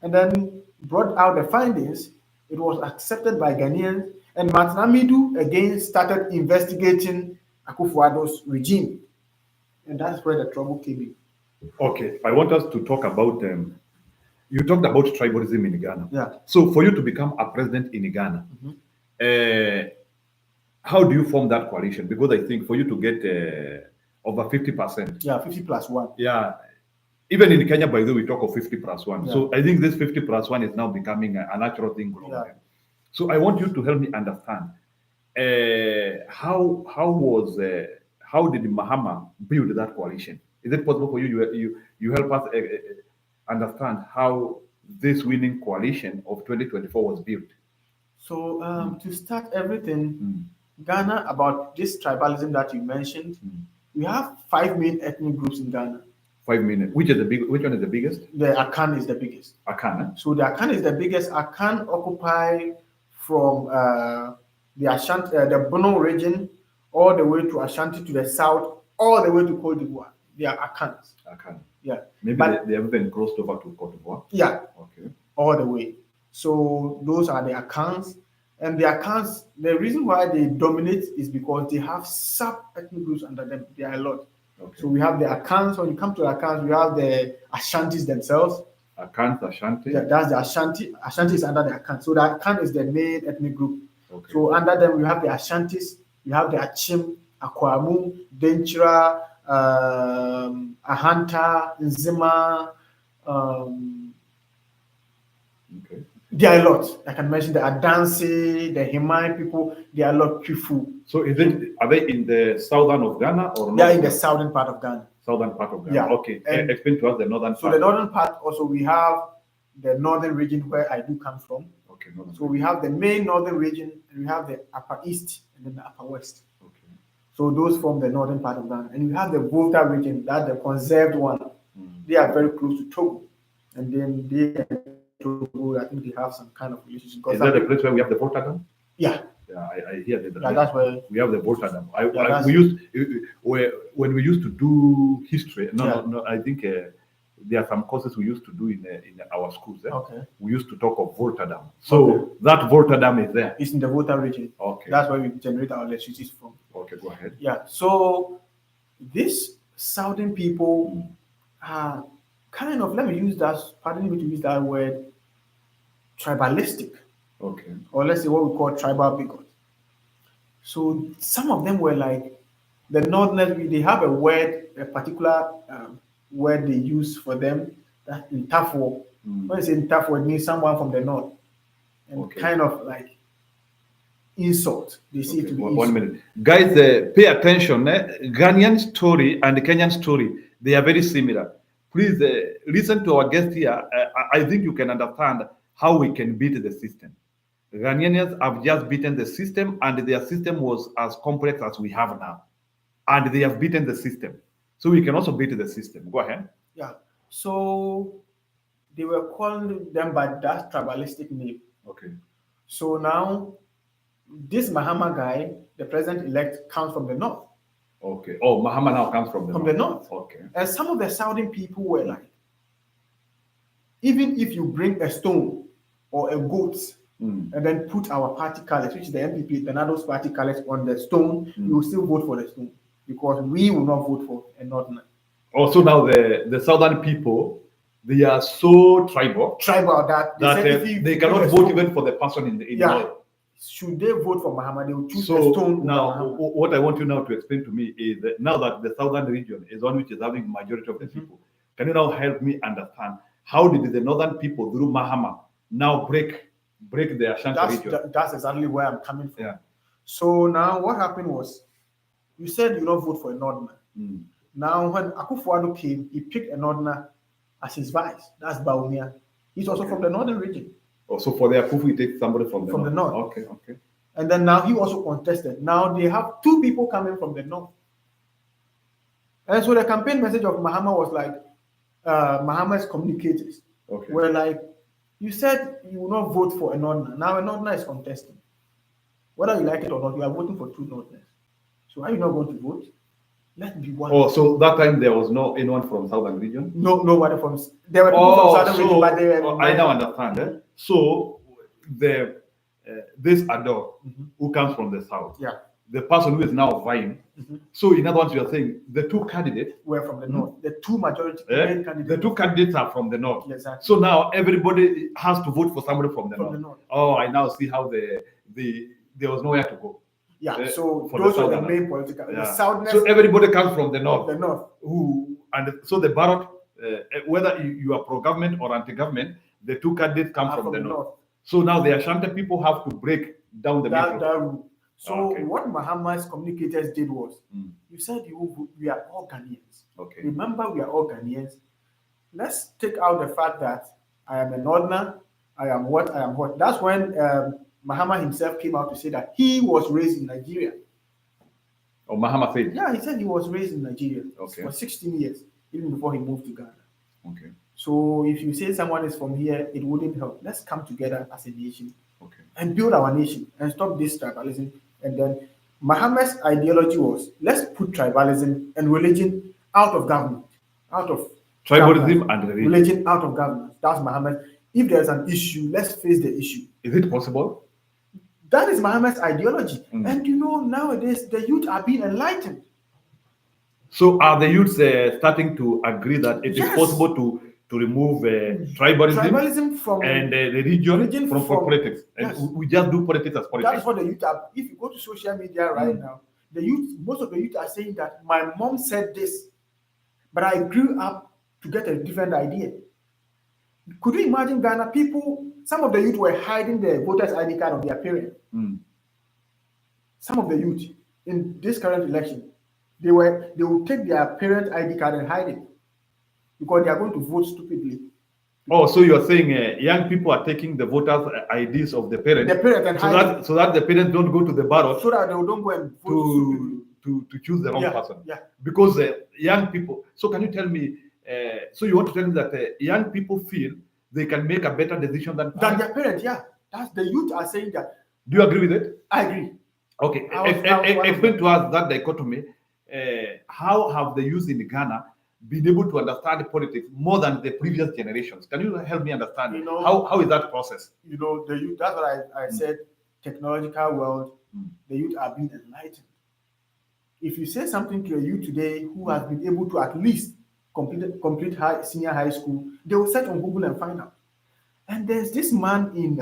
[SPEAKER 8] and then brought out the findings, it was accepted by Ghanaians, and Martin Hamidou again started investigating Akufo-Addo's regime. And that's where the trouble came in.
[SPEAKER 1] Okay, I want us to talk about, you talked about tribalism in Ghana.
[SPEAKER 8] Yeah.
[SPEAKER 1] So for you to become a president in Ghana, how do you form that coalition? Because I think for you to get over 50%.
[SPEAKER 8] Yeah, 50 plus 1.
[SPEAKER 1] Yeah. Even in Kenya, by the way, we talk of 50 plus 1.
[SPEAKER 8] Yeah.
[SPEAKER 1] So I think this 50 plus 1 is now becoming a natural thing globally. Yeah. So I want you to help me understand how did Mahama build that coalition? Is it possible for you help us understand how this winning coalition of 2024 was built?
[SPEAKER 8] So to start everything, Ghana, about this tribalism that you mentioned, we have 5 main ethnic groups in Ghana.
[SPEAKER 1] 5 million. Which one is the biggest?
[SPEAKER 8] The Akan is the biggest.
[SPEAKER 1] Akan.
[SPEAKER 8] So the Akan is the biggest. Akan occupy from the Ashanti, the Bono region, all the way to Ashanti to the south, all the way to Cote d'Ivoire. They are Akans.
[SPEAKER 1] Akan.
[SPEAKER 8] Yeah.
[SPEAKER 1] Maybe they have been crossed over to Cote d'Ivoire.
[SPEAKER 8] Yeah.
[SPEAKER 1] Okay.
[SPEAKER 8] All the way. So those are the Akans. And the Akans, the reason why they dominate is because they have sub-ethnic groups under them. There are a lot. Okay. So we have the Akans. When you come to the Akans, we have the Ashantis themselves.
[SPEAKER 1] Akans, Ashanti.
[SPEAKER 8] Yeah, that's the Ashanti. Ashanti is under the Akan. So the Akan is the main ethnic group.
[SPEAKER 1] Okay.
[SPEAKER 8] So under them, we have the Ashantis, we have the Achim, Akwamu, Denchira, Ahanta, Nzima.
[SPEAKER 1] Okay.
[SPEAKER 8] There are a lot. I can mention the Adansi, the Himai people. There are a lot Kifu.
[SPEAKER 1] So are they in the southern of Ghana or
[SPEAKER 8] they are in the southern part of Ghana?
[SPEAKER 1] Southern part of Ghana.
[SPEAKER 8] Yeah.
[SPEAKER 1] Okay. Explain to us the northern part.
[SPEAKER 8] So the northern part also, we have the northern region where I do come from.
[SPEAKER 1] Okay.
[SPEAKER 8] So we have the main northern region, and we have the upper east and then the upper west.
[SPEAKER 1] Okay.
[SPEAKER 8] So those form the northern part of Ghana. And we have the Volta region, that's the conserved one. They are very close to Togo. And then they Togo, I think they have some kind of relationship.
[SPEAKER 1] Is that the place where we have the Volta Dam?
[SPEAKER 8] Yeah.
[SPEAKER 1] Yeah, I hear that.
[SPEAKER 8] Yeah, that's where
[SPEAKER 1] we have the Volta Dam. When we used to do history. No. I think there are some courses we used to do in our schools.
[SPEAKER 8] Okay.
[SPEAKER 1] We used to talk of Volta Dam. So that Volta Dam is there.
[SPEAKER 8] It's in the Volta region.
[SPEAKER 1] Okay.
[SPEAKER 8] That's where we generate our electricity from.
[SPEAKER 1] Okay, go ahead.
[SPEAKER 8] Yeah. So these southern people are kind of, let me use that, pardon me to use that word, tribalistic.
[SPEAKER 1] Okay.
[SPEAKER 8] Or let's say what we call tribal bigot. So some of them were like, the northerners, they have a word, a particular word they use for them, that in Tafo. When you say in Tafo, it means someone from the north. And kind of like insult. They see it to be insult.
[SPEAKER 1] 1 minute. Guys, pay attention. Ghanaian story and the Kenyan story, they are very similar. Please listen to our guest here. I think you can understand how we can beat the system. Ghanaians have just beaten the system, and their system was as complex as we have now. And they have beaten the system. So we can also beat the system. Go ahead.
[SPEAKER 8] Yeah. So they were calling them by that tribalistic name.
[SPEAKER 1] Okay.
[SPEAKER 8] So now this Mahama guy, the president-elect, comes from the north.
[SPEAKER 1] Okay. Oh, Mahama now comes from the
[SPEAKER 8] north.
[SPEAKER 1] Okay.
[SPEAKER 8] And some of the southern people were like, even if you bring a stone or a goat and then put our party colors, which is the MPP, the NADO's party colors on the stone, you will still vote for the stone because we will not vote for a northerner.
[SPEAKER 1] Also now the southern people, they are so tribal
[SPEAKER 8] that
[SPEAKER 1] they cannot vote even for the person in the north.
[SPEAKER 8] Should they vote for Mahama, they will choose a stone.
[SPEAKER 1] Now, what I want you now to explain to me is that now that the southern region is one which is having majority of the people, can you now help me understand how did the northern people through Mahama now break the Ashanti region?
[SPEAKER 8] That's exactly where I'm coming from.
[SPEAKER 1] Yeah.
[SPEAKER 8] So now what happened was, you said you don't vote for a northerner. Now when Akufo-Addo came, he picked a northerner as his vice. That's Baumia. He's also from the northern region.
[SPEAKER 1] Oh, so for the Akufu, he takes somebody from the
[SPEAKER 8] north.
[SPEAKER 1] Okay.
[SPEAKER 8] And then now he also contested. Now they have two people coming from the north. And so the campaign message of Mahama was like, Mahama's communicators were like, you said you will not vote for a northerner. Now a northerner is contesting. Whether you like it or not, you are voting for two northerners. So are you not going to vote? Let's be one.
[SPEAKER 1] Oh, so that time there was no anyone from southern region?
[SPEAKER 8] No, nobody from. There were people from southern region, but they were.
[SPEAKER 1] I now understand. So this Ado who comes from the south, the person who is now vying. So in other words, you are saying the two candidates
[SPEAKER 8] were from the north. The two majority candidates.
[SPEAKER 1] The two candidates are from the north.
[SPEAKER 8] Exactly.
[SPEAKER 1] So now everybody has to vote for somebody from the north. Oh, I now see how there was nowhere to go.
[SPEAKER 8] Yeah, so those are the main political.
[SPEAKER 1] Yeah.
[SPEAKER 8] The southerners.
[SPEAKER 1] So everybody comes from the north.
[SPEAKER 8] The north.
[SPEAKER 1] So the ballot, whether you are pro-government or anti-government, the two candidates come from the north. So now the Ashanti people have to break down the middle.
[SPEAKER 8] So what Mahama's communicators did was, you said we are all Ghanaians.
[SPEAKER 1] Okay.
[SPEAKER 8] Remember, we are all Ghanaians. Let's take out the fact that I am a northerner. I am what. That's when Mahama himself came out to say that he was raised in Nigeria.
[SPEAKER 1] Oh, Mahama said?
[SPEAKER 8] Yeah, he said he was raised in Nigeria for 16 years, even before he moved to Ghana.
[SPEAKER 1] Okay.
[SPEAKER 8] So if you say someone is from here, it wouldn't help. Let's come together as a nation and build our nation and stop this tribalism. And then Mahama's ideology was, let's put tribalism and religion out of government, out of
[SPEAKER 1] tribalism and
[SPEAKER 8] religion out of government. That's Mahama's. If there's an issue, let's face the issue.
[SPEAKER 1] Is it possible?
[SPEAKER 8] That is Mahama's ideology. And you know, nowadays, the youth are being enlightened.
[SPEAKER 1] So are the youths starting to agree that it is possible to remove tribalism from and the religion from politics? And we just do politics as politics.
[SPEAKER 8] That's what the youth are. If you go to social media right now, the youth, most of the youth are saying that my mom said this, but I grew up to get a different idea. Could you imagine Ghana people some of the youth were hiding the voters' ID card of their parents. Some of the youth in this current election, they will take their parent ID card and hide it because they are going to vote stupidly.
[SPEAKER 1] Oh, so you are saying young people are taking the voters' IDs of the parents,
[SPEAKER 8] and
[SPEAKER 1] so that the parents don't go to the ballot,
[SPEAKER 8] so that they don't go and vote
[SPEAKER 1] to choose the wrong person.
[SPEAKER 8] Yeah.
[SPEAKER 1] Because young people. So can you tell me? So you want to tell me that young people feel they can make a better decision than
[SPEAKER 8] their parents? Yeah, that's the youth are saying that.
[SPEAKER 1] Do you agree with it?
[SPEAKER 8] I agree.
[SPEAKER 1] Okay, explain to us that dichotomy. How have the youth in Ghana been able to understand politics more than the previous generations? Can you help me understand how is that process?
[SPEAKER 8] The youth, that's what I said, technological world, the youth are being enlightened. If you say something to a youth today who has been able to at least complete senior high school, they will search on Google and find out. And there's this man in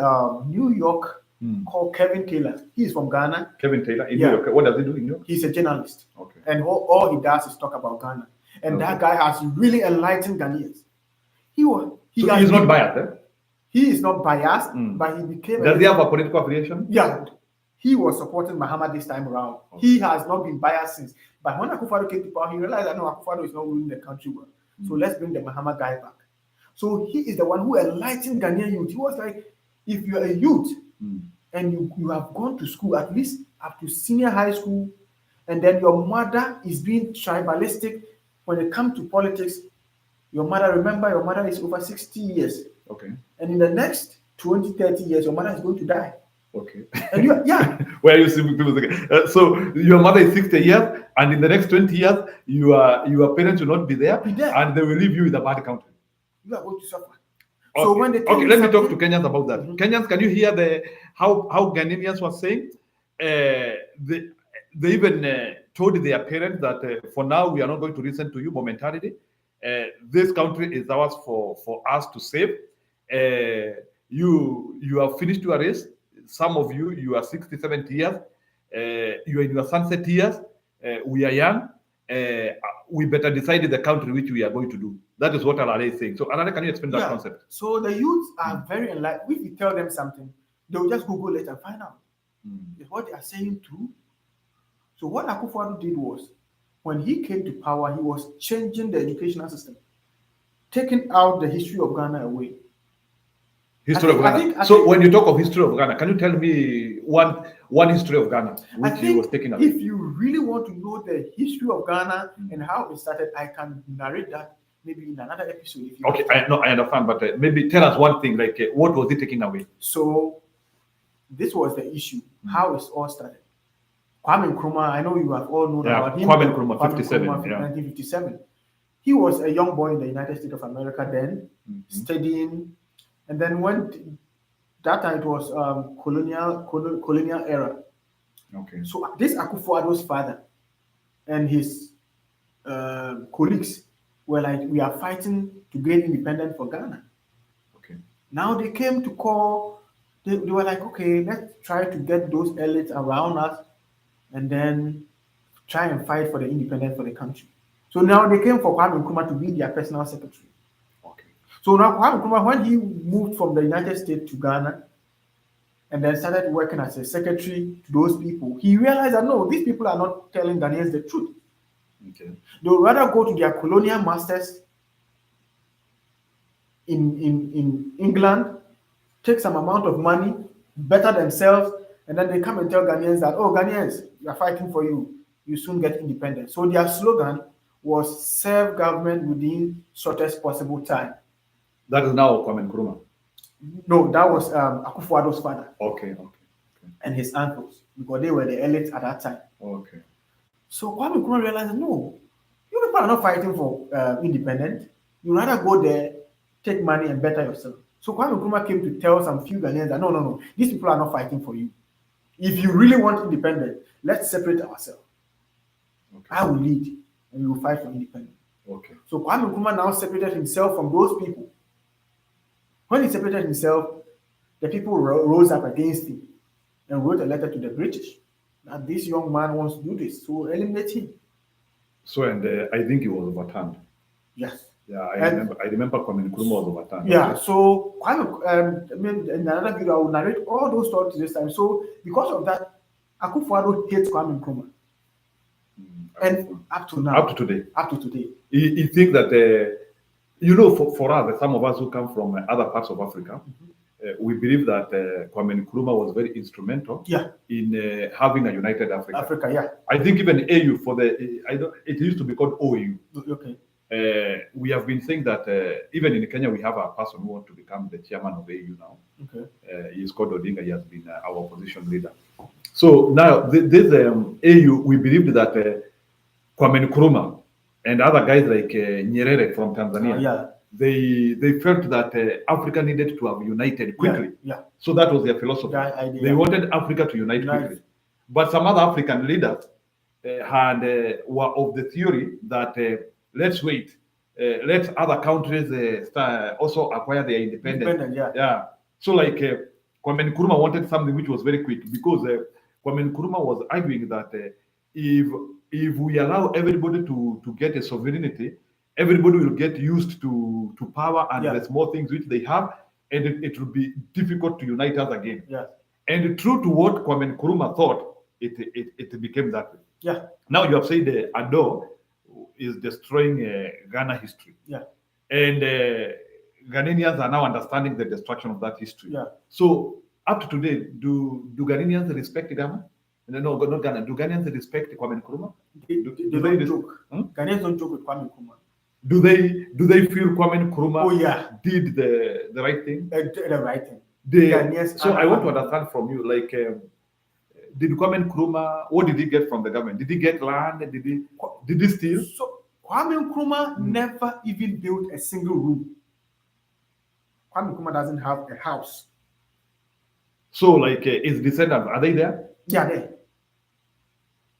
[SPEAKER 8] New York called Kevin Taylor. He's from Ghana.
[SPEAKER 1] Kevin Taylor in New York. What does he do in New York?
[SPEAKER 8] He's a journalist.
[SPEAKER 1] Okay.
[SPEAKER 8] And all he does is talk about Ghana. And that guy has really enlightened Ghanaians.
[SPEAKER 1] He's not biased, eh?
[SPEAKER 8] He is not biased, but he became.
[SPEAKER 1] Does he have a political affiliation?
[SPEAKER 8] Yeah. He was supporting Mahama this time around. Okay. He has not been biased since. But when Akufo-Addo came to power, he realized that no, Akufo-Addo is not ruling the country well. So let's bring the Mahama guy back. So he is the one who enlightened Ghanaian youth. He was like, if you're a youth and you have gone to school, at least up to senior high school, and then your mother is being tribalistic when it comes to politics, your mother is over 60 years.
[SPEAKER 1] Okay.
[SPEAKER 8] And in the next 20, 30 years, your mother is going to die.
[SPEAKER 1] Okay.
[SPEAKER 8] And
[SPEAKER 1] where you see people so your mother is 60 years, and in the next 20 years, your parents will not be there, and they will leave you in a bad country.
[SPEAKER 8] You are going to suffer.
[SPEAKER 1] Okay.
[SPEAKER 8] So when they
[SPEAKER 1] let me talk to Kenyans about that. Kenyans, can you hear how Ghanaians were saying? They even told their parents that for now we are not going to listen to you momentarily. This country is ours for us to save. You have finished your race. Some of you are 60, 70 years. You are in your sunset years. We are young. We better decide the country which we are going to do. That is what ALALE is saying. So, ALALE, can you explain that concept?
[SPEAKER 8] So, the youths are very enlightened. If you tell them something, they'll just Google it and find out. Is what they are saying true? So, what Akufo-Addo did was, when he came to power, he was changing the educational system, taking out the history of Ghana away.
[SPEAKER 1] History of Ghana. So when you talk of history of Ghana, can you tell me one history of Ghana which he was taking away?
[SPEAKER 8] If you really want to know the history of Ghana and how it started, I can narrate that maybe in another episode. If you
[SPEAKER 1] okay, I understand, but maybe tell us one thing, like what was he taking away?
[SPEAKER 8] So this was the issue, how it all started. Kwame Nkrumah, I know you have all known about him.
[SPEAKER 1] Kwame Nkrumah, 57,
[SPEAKER 8] 1957. He was a young boy in the United States of America then, studying. And then when that time it was colonial era.
[SPEAKER 1] Okay.
[SPEAKER 8] So this Akufo-Addo's father and his colleagues were like, we are fighting to gain independence for Ghana.
[SPEAKER 1] Okay.
[SPEAKER 8] Now they came to call, they were like, okay, let's try to get those elites around us and then try and fight for the independence for the country. So now they came for Kwame Nkrumah to be their personal secretary. So now Kwame Nkrumah, when he moved from the United States to Ghana and then started working as a secretary to those people, he realized that no, these people are not telling Ghanaians the truth.
[SPEAKER 1] Okay.
[SPEAKER 8] They would rather go to their colonial masters in England, take some amount of money, better themselves, and then they come and tell Ghanaians that, oh, Ghanaians, we are fighting for you. You soon get independence. So their slogan was serve government within shortest possible time.
[SPEAKER 1] That is now Kwame Nkrumah.
[SPEAKER 8] No, that was Akufo-Addo's father.
[SPEAKER 1] Okay.
[SPEAKER 8] And his uncles, because they were the elites at that time.
[SPEAKER 1] Okay.
[SPEAKER 8] So Kwame Nkrumah realized, no, you people are not fighting for independence. You rather go there, take money and better yourself. So Kwame Nkrumah came to tell some few Ghanaians that no, these people are not fighting for you. If you really want independence, let's separate ourselves. Okay. I will lead and we will fight for independence.
[SPEAKER 1] Okay.
[SPEAKER 8] So Kwame Nkrumah now separated himself from those people. When he separated himself, the people rose up against him and wrote a letter to the British that this young man wants to do this, so eliminate him.
[SPEAKER 1] So, and I think he was overturned.
[SPEAKER 8] Yes.
[SPEAKER 1] Yeah,
[SPEAKER 8] And-
[SPEAKER 1] I remember Kwame Nkrumah was overturned.
[SPEAKER 8] Yeah,
[SPEAKER 1] Okay.
[SPEAKER 8] so I mean, in another video, I will narrate all those stories this time. So because of that, Akufo-Addo hates Kwame Nkrumah, and up to now,
[SPEAKER 1] Up to today.
[SPEAKER 8] up to today,
[SPEAKER 1] He thinks that, you know, for us, some of us who come from other parts of Africa, we believe that Kwame Nkrumah was very instrumental
[SPEAKER 8] yeah,
[SPEAKER 1] in having a united Africa.
[SPEAKER 8] Africa, yeah,
[SPEAKER 1] I think even AU for the, it used to be called OU.
[SPEAKER 8] okay,
[SPEAKER 1] We have been saying that even in Kenya, we have a person who wants to become the chairman of AU now.
[SPEAKER 8] okay,
[SPEAKER 1] He's called Odinga. He has been our opposition leader. So now, this AU, we believed that Kwame Nkrumah and other guys like Nyerere from Tanzania,
[SPEAKER 8] yeah,
[SPEAKER 1] they felt that Africa needed to have united quickly.
[SPEAKER 8] yeah,
[SPEAKER 1] So that was their philosophy.
[SPEAKER 8] that idea.
[SPEAKER 1] They wanted Africa to unite quickly. But some other African leaders were of the theory that let's wait, let other countries also acquire their independence.
[SPEAKER 8] Yeah.
[SPEAKER 1] So like Kwame Nkrumah wanted something which was very quick, because Kwame Nkrumah was arguing that if we allow everybody to get a sovereignty, everybody will get used to power and the small things which they have, and it will be difficult to unite us again.
[SPEAKER 8] Yeah.
[SPEAKER 1] And true to what Kwame Nkrumah thought, it became that way.
[SPEAKER 8] Yeah.
[SPEAKER 1] Now you have said Addo is destroying Ghana history.
[SPEAKER 8] Yeah.
[SPEAKER 1] And Ghanaians are now understanding the destruction of that history.
[SPEAKER 8] Yeah.
[SPEAKER 1] So up to today, do Ghanaians respect Ghana? No, not Ghana. Do Ghanaians respect Kwame Nkrumah?
[SPEAKER 8] They don't joke. Ghanaians don't joke with Kwame Nkrumah.
[SPEAKER 1] Do they feel Kwame Nkrumah did the right thing?
[SPEAKER 8] The right thing.
[SPEAKER 1] So I want to understand from you, like, did Kwame Nkrumah, what did he get from the government? Did he get land? Did he steal?
[SPEAKER 8] So Kwame Nkrumah never even built a single room. Kwame Nkrumah doesn't have a house.
[SPEAKER 1] So, like, his descendants, are they there?
[SPEAKER 8] Yeah, there.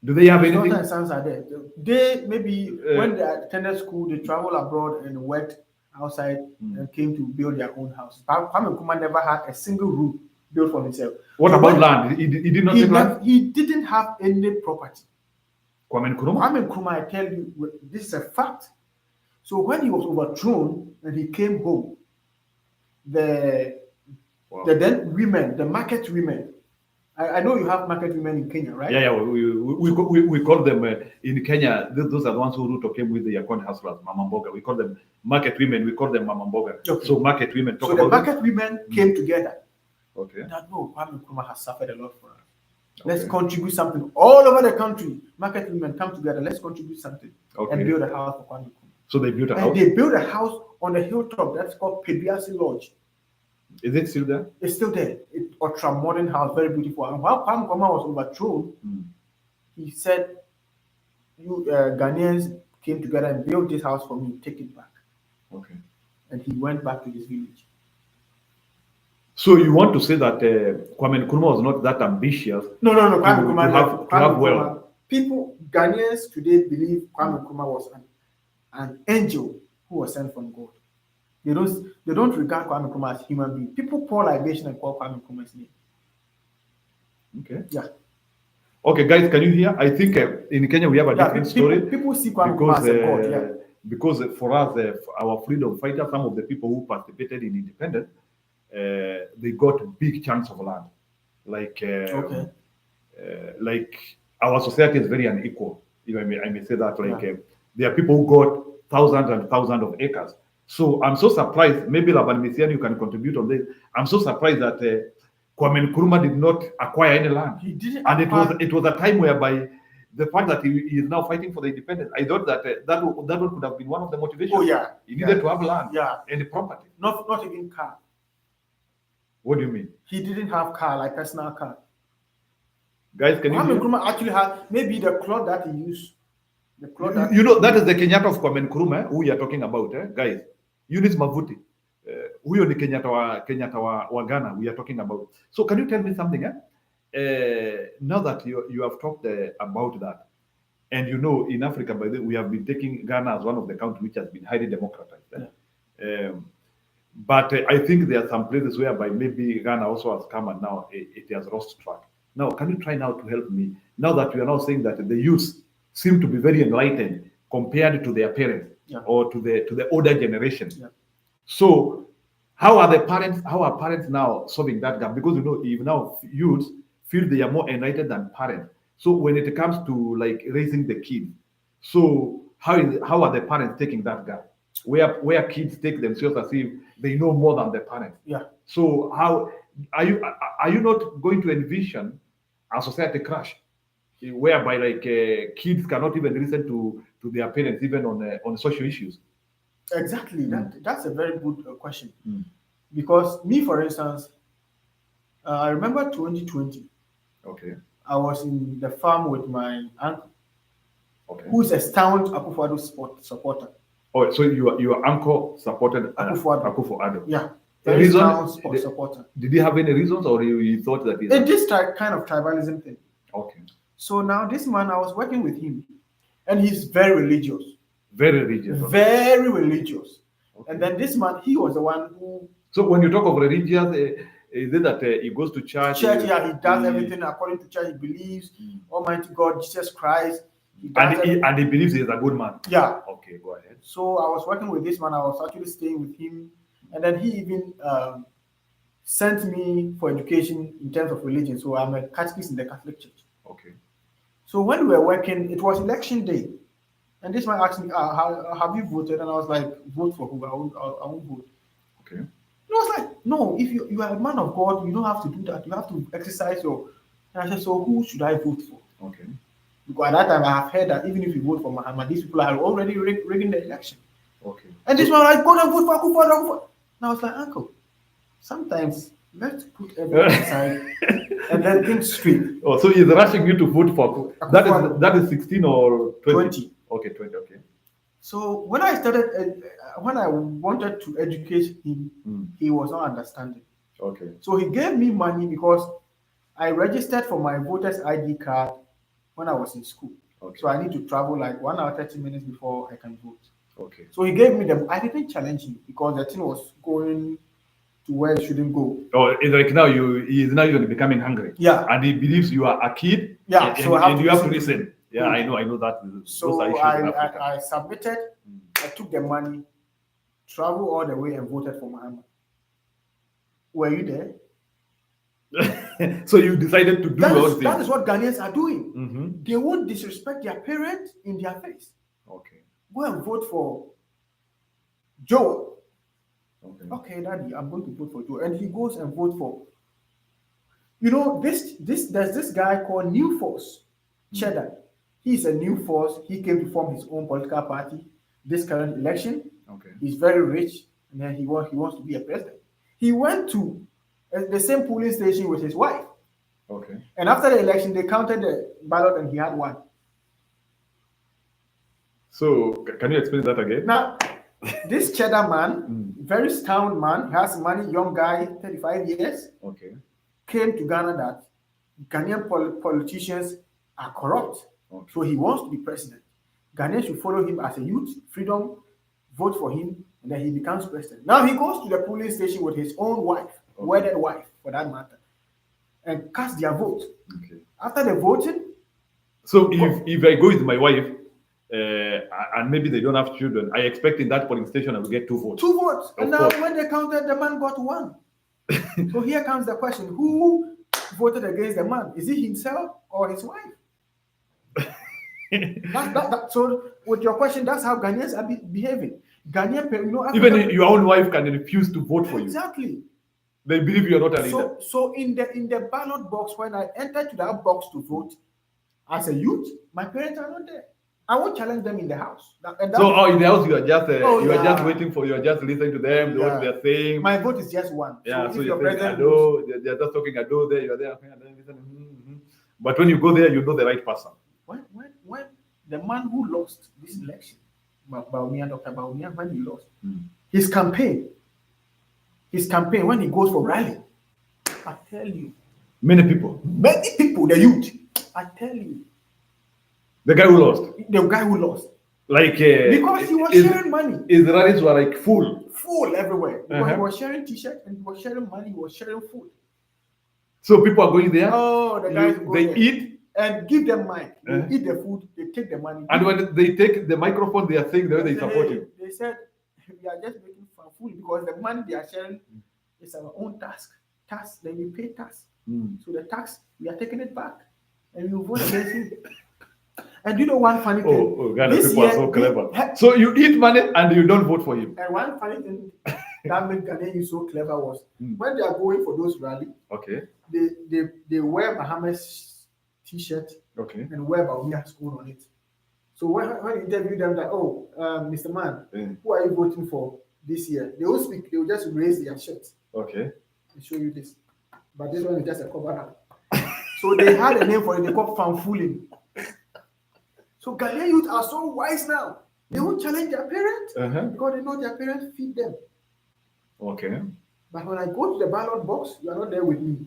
[SPEAKER 1] Do they have anything?
[SPEAKER 8] His sons are there. They maybe when they attended school, they traveled abroad and worked outside and came to build their own house. But Kwame Nkrumah never had a single room built for himself.
[SPEAKER 1] What about land? He did not take land?
[SPEAKER 8] He didn't have any property.
[SPEAKER 1] Kwame Nkrumah?
[SPEAKER 8] Kwame Nkrumah, I tell you, this is a fact. So when he was overthrown and he came home, the then women, the market women, I know you have market women in Kenya, right?
[SPEAKER 1] Yeah, we call them in Kenya. Those are the ones who came with the Yakonde hustlers, Mama Mboga. We call them market women. We call them Mama Mboga.
[SPEAKER 8] Okay.
[SPEAKER 1] So market women.
[SPEAKER 8] So the market women came together.
[SPEAKER 1] Okay.
[SPEAKER 8] That Kwame Nkrumah has suffered a lot for us. Let's contribute something all over the country. Market women come together. Let's contribute something and build a house for Kwame Nkrumah.
[SPEAKER 1] So they built a house.
[SPEAKER 8] And they built a house on the hilltop that's called Peduasi Lodge.
[SPEAKER 1] Is it still there?
[SPEAKER 8] It's still there. It's ultra modern house, very beautiful. And while Kwame Nkrumah was overthrown, he said, "You Ghanaians came together and built this house for me. Take it back."
[SPEAKER 1] Okay.
[SPEAKER 8] And he went back to his village.
[SPEAKER 1] So you want to say that Kwame Nkrumah was not that ambitious?
[SPEAKER 8] No. Kwame
[SPEAKER 1] Nkrumah.
[SPEAKER 8] People, Ghanaians today believe Kwame Nkrumah was an angel who was sent from God. They don't regard Kwame Nkrumah as human being. People pour libation and call Kwame Nkrumah's name.
[SPEAKER 1] Okay.
[SPEAKER 8] Yeah.
[SPEAKER 1] Okay, guys, can you hear? I think in Kenya we have a different story.
[SPEAKER 8] People see Kwame Nkrumah as a god. Yeah.
[SPEAKER 1] Because for us, our freedom fighters, some of the people who participated in independence, they got big chunks of land. Like our society is very unequal. If I may say that. Like there are people who got thousands and thousands of acres. So I'm so surprised. Maybe Laban Messian, you can contribute on this. I'm so surprised that Kwame Nkrumah did not acquire any land.
[SPEAKER 8] He didn't.
[SPEAKER 1] And it was a time whereby the fact that he is now fighting for the independence, I thought that that one could have been one of the motivations.
[SPEAKER 8] Oh yeah.
[SPEAKER 1] He needed to have land.
[SPEAKER 8] Yeah.
[SPEAKER 1] And property.
[SPEAKER 8] Not even car.
[SPEAKER 1] What do you mean?
[SPEAKER 8] He didn't have car, like personal car.
[SPEAKER 1] Guys, can
[SPEAKER 8] Kwame
[SPEAKER 1] you?
[SPEAKER 8] Nkrumah actually had maybe the cloth that he used. The cloth that
[SPEAKER 1] you know, that is the Kenyatta of Kwame Nkrumah who we are talking about, guys. Eunice Mavuti. Huyo ni Kenyatta wa Ghana we are talking about. So can you tell me something? Now that you have talked about that, and you know, in Africa, by the way, we have been taking Ghana as one of the countries which has been highly democratized. But I think there are some places whereby maybe Ghana also has come and now it has lost track. Now, can you try now to help me? Now that you are now saying that the youth seem to be very enlightened compared to their parents. or to the older generation.
[SPEAKER 8] Yeah.
[SPEAKER 1] So how are parents now solving that gap? Because even now youths feel they are more enlightened than parents. So when it comes to like raising the kids, so how are the parents taking that gap? Where kids take themselves as if they know more than the parents.
[SPEAKER 8] Yeah.
[SPEAKER 1] So how are you not going to envision a society crash whereby like kids cannot even listen to their parents even on social issues?
[SPEAKER 8] Exactly. That's a very good question. Because me, for instance, I remember 2020.
[SPEAKER 1] Okay.
[SPEAKER 8] I was in the farm with my uncle,
[SPEAKER 1] Okay.
[SPEAKER 8] who is a staunch Akufo-Addo supporter.
[SPEAKER 1] Oh, so your uncle supported
[SPEAKER 8] Akufo-Addo.
[SPEAKER 1] Akufo-Addo.
[SPEAKER 8] Yeah.
[SPEAKER 1] The
[SPEAKER 8] Very
[SPEAKER 1] reason
[SPEAKER 8] staunch supporter.
[SPEAKER 1] did he have any reasons, or he thought that
[SPEAKER 8] It is kind of tribalism thing.
[SPEAKER 1] Okay.
[SPEAKER 8] So now this man, I was working with him, and he's very religious.
[SPEAKER 1] Very religious. Okay.
[SPEAKER 8] Very religious.
[SPEAKER 1] Okay.
[SPEAKER 8] And then this man, he was the one who.
[SPEAKER 1] So when you talk of religious, is it that he goes to church?
[SPEAKER 8] Church, yeah, he does everything according to church. He believes Almighty God, Jesus Christ.
[SPEAKER 1] And he believes he is a good man.
[SPEAKER 8] Yeah.
[SPEAKER 1] Okay, go ahead.
[SPEAKER 8] So I was working with this man. I was actually staying with him, and then he even sent me for education in terms of religion. So I'm a catechist in the Catholic Church.
[SPEAKER 1] Okay.
[SPEAKER 8] So when we were working, it was election day, and this man asked me, "Have you voted?" And I was like, "Vote for who? I won't vote."
[SPEAKER 1] Okay.
[SPEAKER 8] And I was like, "No, if you are a man of God, you don't have to do that. You have to exercise your." And I said, "So who should I vote for?"
[SPEAKER 1] Okay.
[SPEAKER 8] Because at that time, I have heard that even if you vote for Muhammad, these people are already rigging the election.
[SPEAKER 1] Okay.
[SPEAKER 8] And this one, like, go and vote for Akufo-Addo. And I was like, "Uncle, sometimes let's put everything aside and then think straight."
[SPEAKER 1] Oh, so he's rushing you to vote for
[SPEAKER 8] Akufo-Addo.
[SPEAKER 1] that is 16 or
[SPEAKER 8] 20.
[SPEAKER 1] Okay, 20. Okay.
[SPEAKER 8] So when I started, when I wanted to educate him, he was not understanding.
[SPEAKER 1] Okay.
[SPEAKER 8] So he gave me money because I registered for my voter's ID card when I was in school.
[SPEAKER 1] Okay.
[SPEAKER 8] So I need to travel like 1 hour 30 minutes before I can vote.
[SPEAKER 1] Okay.
[SPEAKER 8] So he gave me them. I didn't challenge him because the thing was going to where it shouldn't go.
[SPEAKER 1] Oh, it's like now he is now even becoming hungry.
[SPEAKER 8] Yeah.
[SPEAKER 1] And he believes you are a kid.
[SPEAKER 8] Yeah.
[SPEAKER 1] And,
[SPEAKER 8] so
[SPEAKER 1] and you have to
[SPEAKER 8] listen.
[SPEAKER 1] listen. Yeah, I know that.
[SPEAKER 8] So I submitted. I took the money, traveled all the way, and voted for Muhammad. Were you there?
[SPEAKER 1] So you decided to do your own thing.
[SPEAKER 8] That is what Ghanaians are doing.
[SPEAKER 1] Mm-hmm.
[SPEAKER 8] They won't disrespect their parents in their face.
[SPEAKER 1] Okay.
[SPEAKER 8] Go and vote for Joe.
[SPEAKER 1] Okay,
[SPEAKER 8] Daddy, I'm going to vote for Joe. And he goes and votes for. There's this guy called New Force, Cheddar. He's a new force. He came to form his own political party this current election.
[SPEAKER 1] Okay.
[SPEAKER 8] He's very rich, and then he wants to be a president. He went to the same polling station with his wife.
[SPEAKER 1] Okay.
[SPEAKER 8] And after the election, they counted the ballot, and he had one.
[SPEAKER 1] So can you explain that again?
[SPEAKER 8] Now, this Cheddar man, very sound man, has money, young guy, 35 years.
[SPEAKER 1] Okay.
[SPEAKER 8] Came to Ghana that Ghanaian politicians are corrupt.
[SPEAKER 1] Okay.
[SPEAKER 8] So he wants to be president. Ghanaians should follow him as a youth, freedom, vote for him, and then he becomes president. Now he goes to the polling station with his own wife, wedded wife for that matter, and cast their vote.
[SPEAKER 1] Okay.
[SPEAKER 8] After the voting,
[SPEAKER 1] so if I go with my wife, and maybe they don't have children, I expect in that polling station I will get 2 votes.
[SPEAKER 8] 2 votes. And now when they counted, the man got 1. So here comes the question: who voted against the man? Is he himself or his wife? So with your question, that's how Ghanaians are behaving. Ghanaian,
[SPEAKER 1] even your own wife can refuse to vote for you.
[SPEAKER 8] Exactly.
[SPEAKER 1] They believe you are not a leader.
[SPEAKER 8] So in the ballot box, when I entered to that box to vote as a youth, my parents are not there. I won't challenge them in the house.
[SPEAKER 1] In the house you are just just waiting for, you are just listening to them, what they are saying.
[SPEAKER 8] My vote is just 1.
[SPEAKER 1] Yeah, so you're saying Ado, they're just talking Ado there, you're there. But when you go there, you know the right person.
[SPEAKER 8] When the man who lost this election, Dr. Baumia, when he lost, his campaign, when he goes for rally, I tell you,
[SPEAKER 1] many people,
[SPEAKER 8] the youth, I tell you,
[SPEAKER 1] the guy who lost, like
[SPEAKER 8] because he was sharing money.
[SPEAKER 1] His rallies were like full
[SPEAKER 8] everywhere. Because he was sharing t-shirts and he was sharing money, he was sharing food.
[SPEAKER 1] So people are going there.
[SPEAKER 8] Oh, the guys
[SPEAKER 1] they eat.
[SPEAKER 8] and give them mic. They eat the food, they take the money.
[SPEAKER 1] And when they take the microphone, they are saying the way they support you.
[SPEAKER 8] They said, we are just making fun fool because the money they are sharing is our own tax. Then we pay tax. So the tax, we are taking it back. And we vote against it. And you know one funny thing?
[SPEAKER 1] Oh, Ghana people are so clever. So you eat money and you don't vote for him.
[SPEAKER 8] And one funny thing that made Ghanaians so clever was when they are going for those rallies, they wear Bahamas t-shirt and wear Baumia's own on it. So when you interview them that, Mr. Man, who are you voting for this year? They won't speak, they will just raise their shirts. And show you this. But this one is just a cover up. So they had a name for it, they called fanfooling. So Ghanaian youth are so wise now. They won't challenge their parents because they know their parents feed them. But when I go to the ballot box, you are not there with me.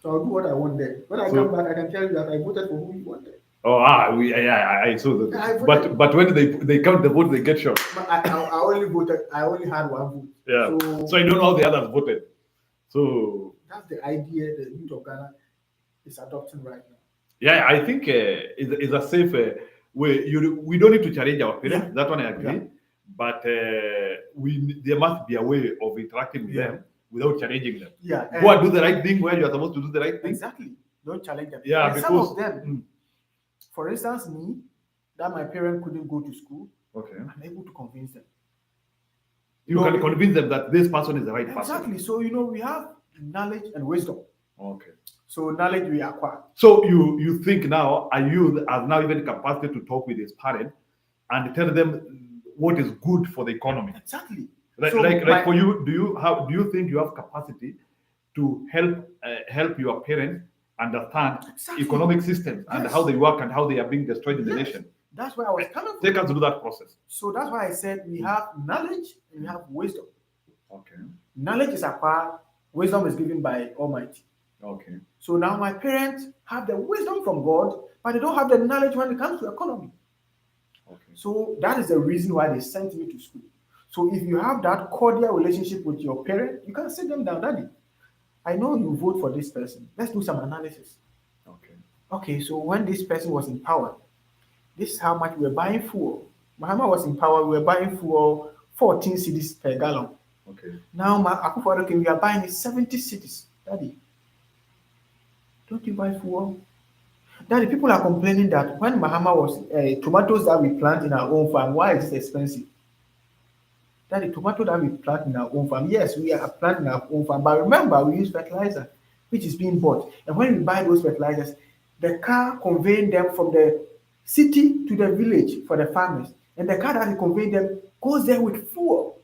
[SPEAKER 8] So I'll do what I want there. When I come back, I can tell you that I voted for who you wanted.
[SPEAKER 1] I saw that. But when they count the vote, they get shocked.
[SPEAKER 8] But I only voted. I only had one vote.
[SPEAKER 1] So I don't know how the others voted. So
[SPEAKER 8] that's the idea the youth of Ghana is adopting right now.
[SPEAKER 1] Yeah, I think it's a safe way. We don't need to challenge our parents. That one I agree. But there must be a way of interacting with them without challenging them. Go and do the right thing where you are supposed to do the right thing.
[SPEAKER 8] Exactly. Don't challenge them.
[SPEAKER 1] Yeah, because
[SPEAKER 8] some of them, for instance, me, that my parents couldn't go to school, I'm able to convince them.
[SPEAKER 1] You can convince them that this person is the right person.
[SPEAKER 8] Exactly. So, we have knowledge and wisdom. So knowledge we acquire.
[SPEAKER 1] So you think now a youth has now even capacity to talk with his parents and tell them what is good for the economy.
[SPEAKER 8] Exactly.
[SPEAKER 1] Like for you, do you think you have capacity to help your parents understand economic systems and how they work and how they are being destroyed in the nation?
[SPEAKER 8] That's why I was coming from.
[SPEAKER 1] Take us through that process.
[SPEAKER 8] So that's why I said we have knowledge and we have wisdom. Knowledge is acquired, wisdom is given by Almighty. So now my parents have the wisdom from God, but they don't have the knowledge when it comes to economy. So that is the reason why they sent me to school. So if you have that cordial relationship with your parent, you can sit them down, Daddy. I know you vote for this person. Let's do some analysis. Okay, so when this person was in power, this is how much we were buying fuel. Muhammad was in power, we were buying fuel 14 cedis per gallon. Now, we are buying 70 cedis. Daddy, don't you buy fuel? Daddy, people are complaining that when Muhammad was tomatoes that we plant in our own farm, why is it expensive? Daddy, tomato that we plant in our own farm, yes, we are planting our own farm, but remember, we use fertilizer, which is being bought. And when we buy those fertilizers, the car conveying them from the city to the village for the farmers, and the car that is conveying them goes there with fuel.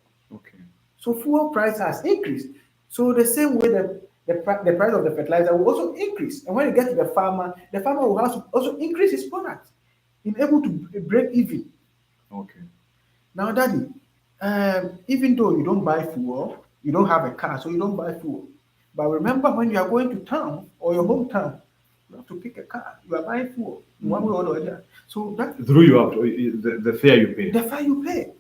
[SPEAKER 8] So fuel price has increased. So the same way the price of the fertilizer will also increase. And when you get to the farmer will also increase his product in able to break even. Now, Daddy, even though you don't buy fuel, you don't have a car, so you don't buy fuel. But remember, when you are going to town or your hometown, you have to pick a car. You are buying fuel in one way or the other. So that
[SPEAKER 1] through you have to, the fare you pay.
[SPEAKER 8] The fare you pay.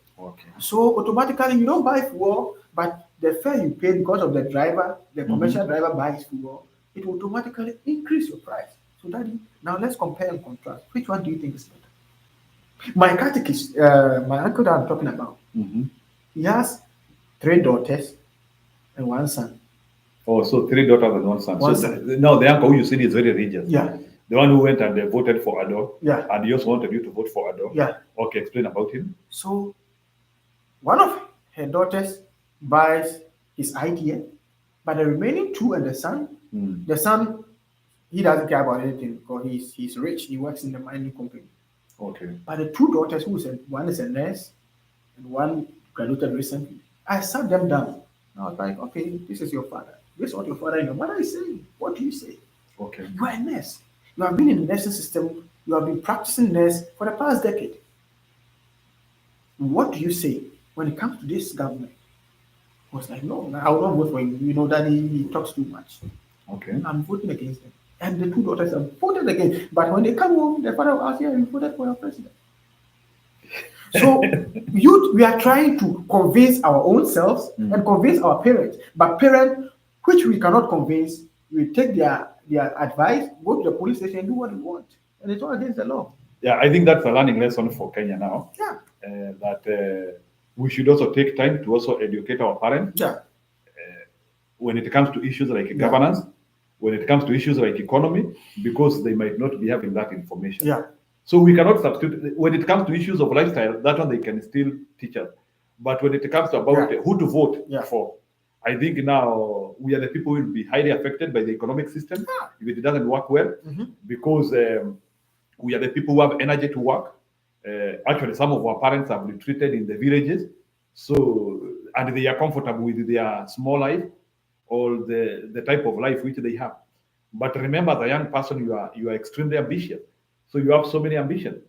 [SPEAKER 8] So automatically you don't buy fuel, but the fare you pay because of the driver, the commercial driver buys fuel, it will automatically increase your price. So Daddy, now let's compare and contrast. Which one do you think is better? My catechist, my uncle that I'm talking about, he has 3 daughters and 1 son.
[SPEAKER 1] Oh, so 3 daughters and 1 son. Now the uncle who you said is very religious. The one who went and voted for Ado. And he also wanted you to vote for Ado. Okay, explain about him.
[SPEAKER 8] So one of her daughters buys his idea, but the remaining 2 and the son, he doesn't care about anything because he's rich. He works in the mining company. But the 2 daughters, one is a nurse and one graduated recently, I sat them down. I was like, okay, this is your father. This is what your father and your mother is saying. What do you say? You are a nurse. You have been in the nursing system. You have been practicing nurse for the past decade. What do you say when it comes to this government? I was like, no, I will not vote for him. You know that he talks too much. I'm voting against him. And the 2 daughters have voted again. But when they come home, their father will ask, you voted for your president. So we are trying to convince our own selves and convince our parents. But parents, which we cannot convince, we take their they are advised, go to the police station and do what you want, and it's all against the law.
[SPEAKER 1] Yeah, I think that's a learning lesson for Kenya now.
[SPEAKER 8] Yeah.
[SPEAKER 1] That we should also take time to also educate our parents.
[SPEAKER 8] Yeah.
[SPEAKER 1] When it comes to issues like governance, when it comes to issues like economy, because they might not be having that information.
[SPEAKER 8] Yeah.
[SPEAKER 1] So we cannot substitute. When it comes to issues of lifestyle, that one they can still teach us. But when it comes to about who to vote for, I think now we are the people who will be highly affected by the economic system if it doesn't work well, because we are the people who have energy to work. Actually, some of our parents have retreated in the villages, so and they are comfortable with their small life or the type of life which they have. But remember, as a young person, you are extremely ambitious. So you have so many ambitions.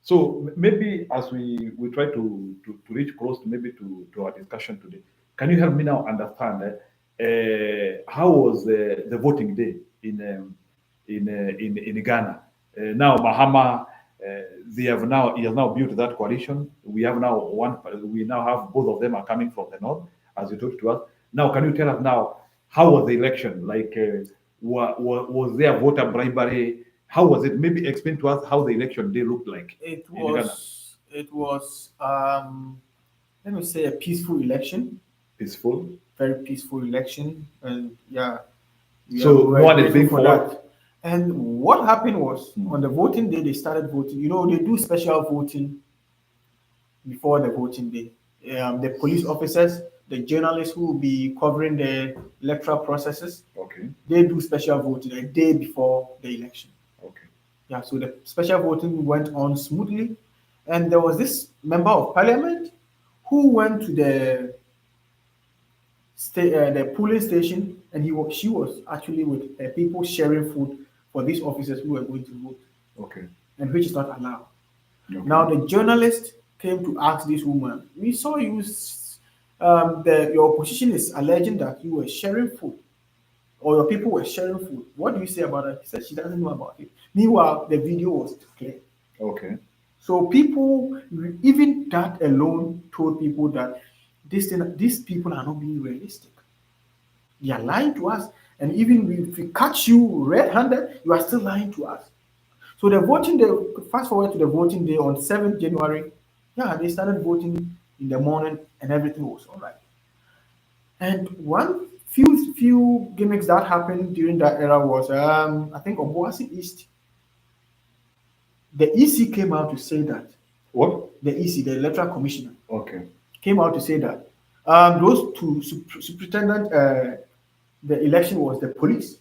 [SPEAKER 1] So maybe as we try to reach close to maybe to our discussion today, can you help me now understand how was the voting day in Ghana? Now Mahama, he has now built that coalition. We have now we now have both of them are coming from the north, as you talked to us. Now, can you tell us now how was the election? Like, was there voter bribery? How was it? Maybe explain to us how the election day looked like.
[SPEAKER 8] It was let me say a peaceful election.
[SPEAKER 1] Peaceful.
[SPEAKER 8] Very peaceful election, and
[SPEAKER 1] so no one is being forward.
[SPEAKER 8] That. And what happened was on the voting day they started voting. You know, they do special voting before the voting day. The police officers, the journalists who will be covering the electoral processes, they do special voting a day before the election. Yeah, so the special voting went on smoothly, and there was this member of parliament who went to the polling station, and she was actually with people sharing food for these officers who were going to vote. And which is not allowed. Now the journalist came to ask this woman, we saw you. Your opposition is alleging that you were sharing food, or your people were sharing food. What do you say about it? He said she doesn't know about it. Meanwhile, the video was clear. So people, even that alone, told people that these people are not being realistic. They are lying to us, and even if we catch you red-handed, you are still lying to us. So the voting day, fast forward to the voting day on 7th January, they started voting in the morning, and everything was all right. And one few gimmicks that happened during that era was, I think, Obuasi East. The EC came out to say that.
[SPEAKER 1] What?
[SPEAKER 8] The EC, the Electoral Commissioner.
[SPEAKER 1] Came
[SPEAKER 8] out to say that those two superintendent, the election was the police.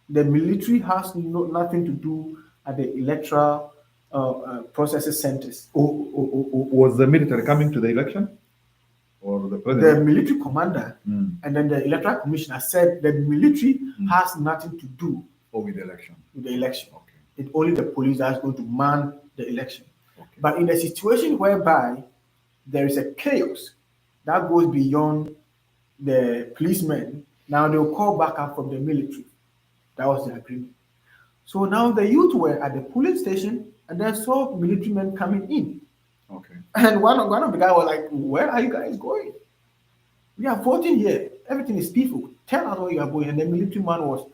[SPEAKER 8] The military has nothing to do at the electoral processes centers.
[SPEAKER 1] Was the military coming to the election? Or the president?
[SPEAKER 8] The military commander and then the electoral commissioner said the military has nothing to do
[SPEAKER 1] with the election.
[SPEAKER 8] It's only the police that's going to man the election. But in a situation whereby there is a chaos that goes beyond the policemen, now they'll call backup from the military. That was the agreement. So now the youth were at the police station and then saw military men coming in. And one of the guys was like, where are you guys going? We are voting here. Everything is peaceful. Tell us where you are going. And the military man was,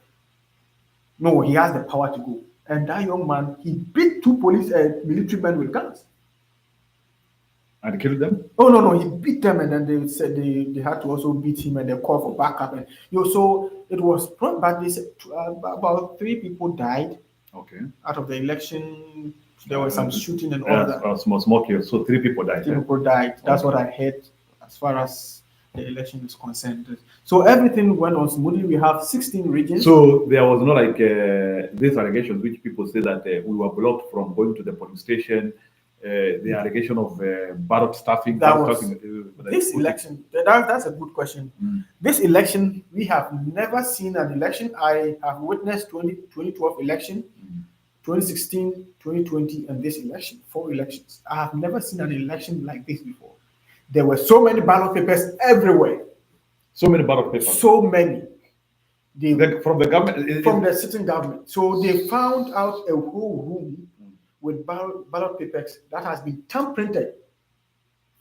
[SPEAKER 8] no, he has the power to go. And that young man, he beat two military men with guns.
[SPEAKER 1] And killed them?
[SPEAKER 8] Oh, no, he beat them, and then they said they had to also beat him, and they called for backup. And so it was, but they said about 3 people died. Out of the election, there was some shooting and all that.
[SPEAKER 1] Small kills. So 3 people died.
[SPEAKER 8] 3 people died. That's what I heard as far as the election is concerned. So everything went on smoothly. We have 16 regions.
[SPEAKER 1] So there was not like these allegations which people say that we were blocked from going to the police station. The allegation of ballot stuffing.
[SPEAKER 8] This election, that's a good question. This election, we have never seen an election. I have witnessed 2012 election, 2016, 2020, and this election, 4 elections. I have never seen an election like this before. There were so many ballot papers everywhere.
[SPEAKER 1] So many ballot papers.
[SPEAKER 8] So many.
[SPEAKER 1] From the government?
[SPEAKER 8] From the sitting government. So they found out a whole room with ballot papers that has been hand-printed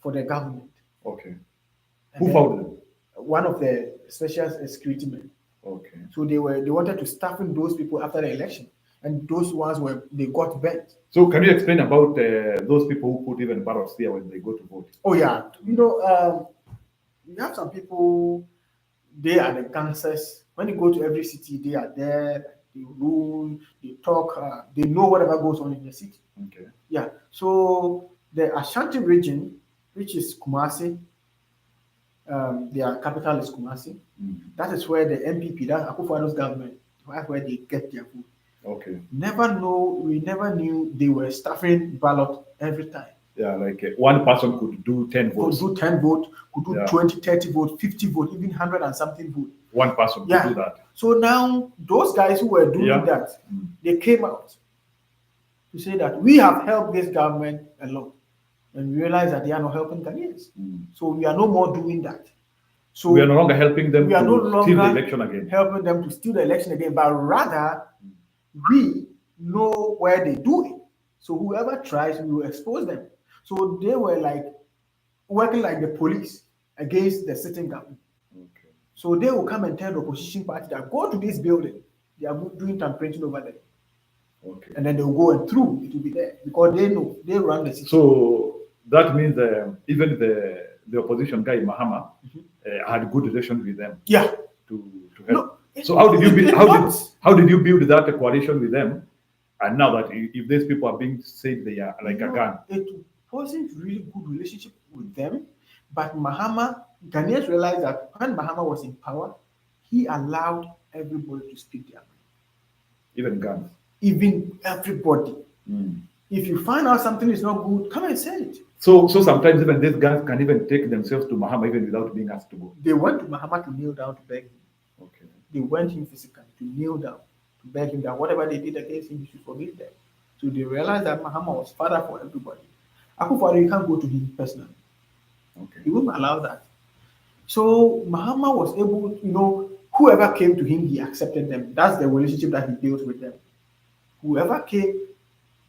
[SPEAKER 8] for the government.
[SPEAKER 1] Who found them?
[SPEAKER 8] One of the special security men.
[SPEAKER 1] Okay.
[SPEAKER 8] So they wanted to stiffen those people after the election, and those ones they got bent.
[SPEAKER 1] So can you explain about those people who put even ballots there when they go to vote?
[SPEAKER 8] Oh yeah, you know, we have some people. They are the gangsters. When you go to every city, they are there. They rule. They talk. They know whatever goes on in the city.
[SPEAKER 1] Okay.
[SPEAKER 8] Yeah. So the Ashanti region, which is Kumasi, their capital is Kumasi. That is where the MPP, that's Akufo-Addo's government, that's where they get their food.
[SPEAKER 1] Okay.
[SPEAKER 8] We never knew they were stuffing ballot every time.
[SPEAKER 1] Yeah, like one person could do 10 votes.
[SPEAKER 8] Could do 10 votes, could do 20, 30 votes, 50 votes, even 100 and something votes.
[SPEAKER 1] One person could do that.
[SPEAKER 8] So now those guys who were doing that, they came out to say that we have helped this government a lot. And we realize that they are not helping Ghanaians. So we are no more doing that. So
[SPEAKER 1] we are no longer helping them
[SPEAKER 8] to
[SPEAKER 1] steal the election again.
[SPEAKER 8] Helping them to steal the election again, but rather we know where they do it. So whoever tries, we will expose them. So they were like working like the police against the sitting government.
[SPEAKER 1] Okay.
[SPEAKER 8] So they will come and tell the opposition party that go to this building. They are doing tampering over there.
[SPEAKER 1] Okay.
[SPEAKER 8] And then they will go and through, it will be there because they know they run the city.
[SPEAKER 1] So that means even the opposition guy Mahama had good relations with them.
[SPEAKER 8] Yeah.
[SPEAKER 1] To help. No, so how did you build that coalition with them? And now that if these people are being said they are like a gun,
[SPEAKER 8] it wasn't really good relationship with them. But Ghanaians realized that when Mahama was in power, he allowed everybody to speak their mind.
[SPEAKER 1] Even guns.
[SPEAKER 8] Even everybody. If you find out something is not good, come and say it.
[SPEAKER 1] So sometimes even these guys can even take themselves to Mahama even without being asked to go.
[SPEAKER 8] They went to Mahama to kneel down to beg him.
[SPEAKER 1] Okay.
[SPEAKER 8] They went him physically to kneel down to beg him that whatever they did against him, he should forgive them. So they realized that Mahama was father for everybody. Akufo-Addo, you can't go to him personally.
[SPEAKER 1] Okay.
[SPEAKER 8] He wouldn't allow that. So Mahama was able, whoever came to him, he accepted them. That's the relationship that he built with them. Whoever came,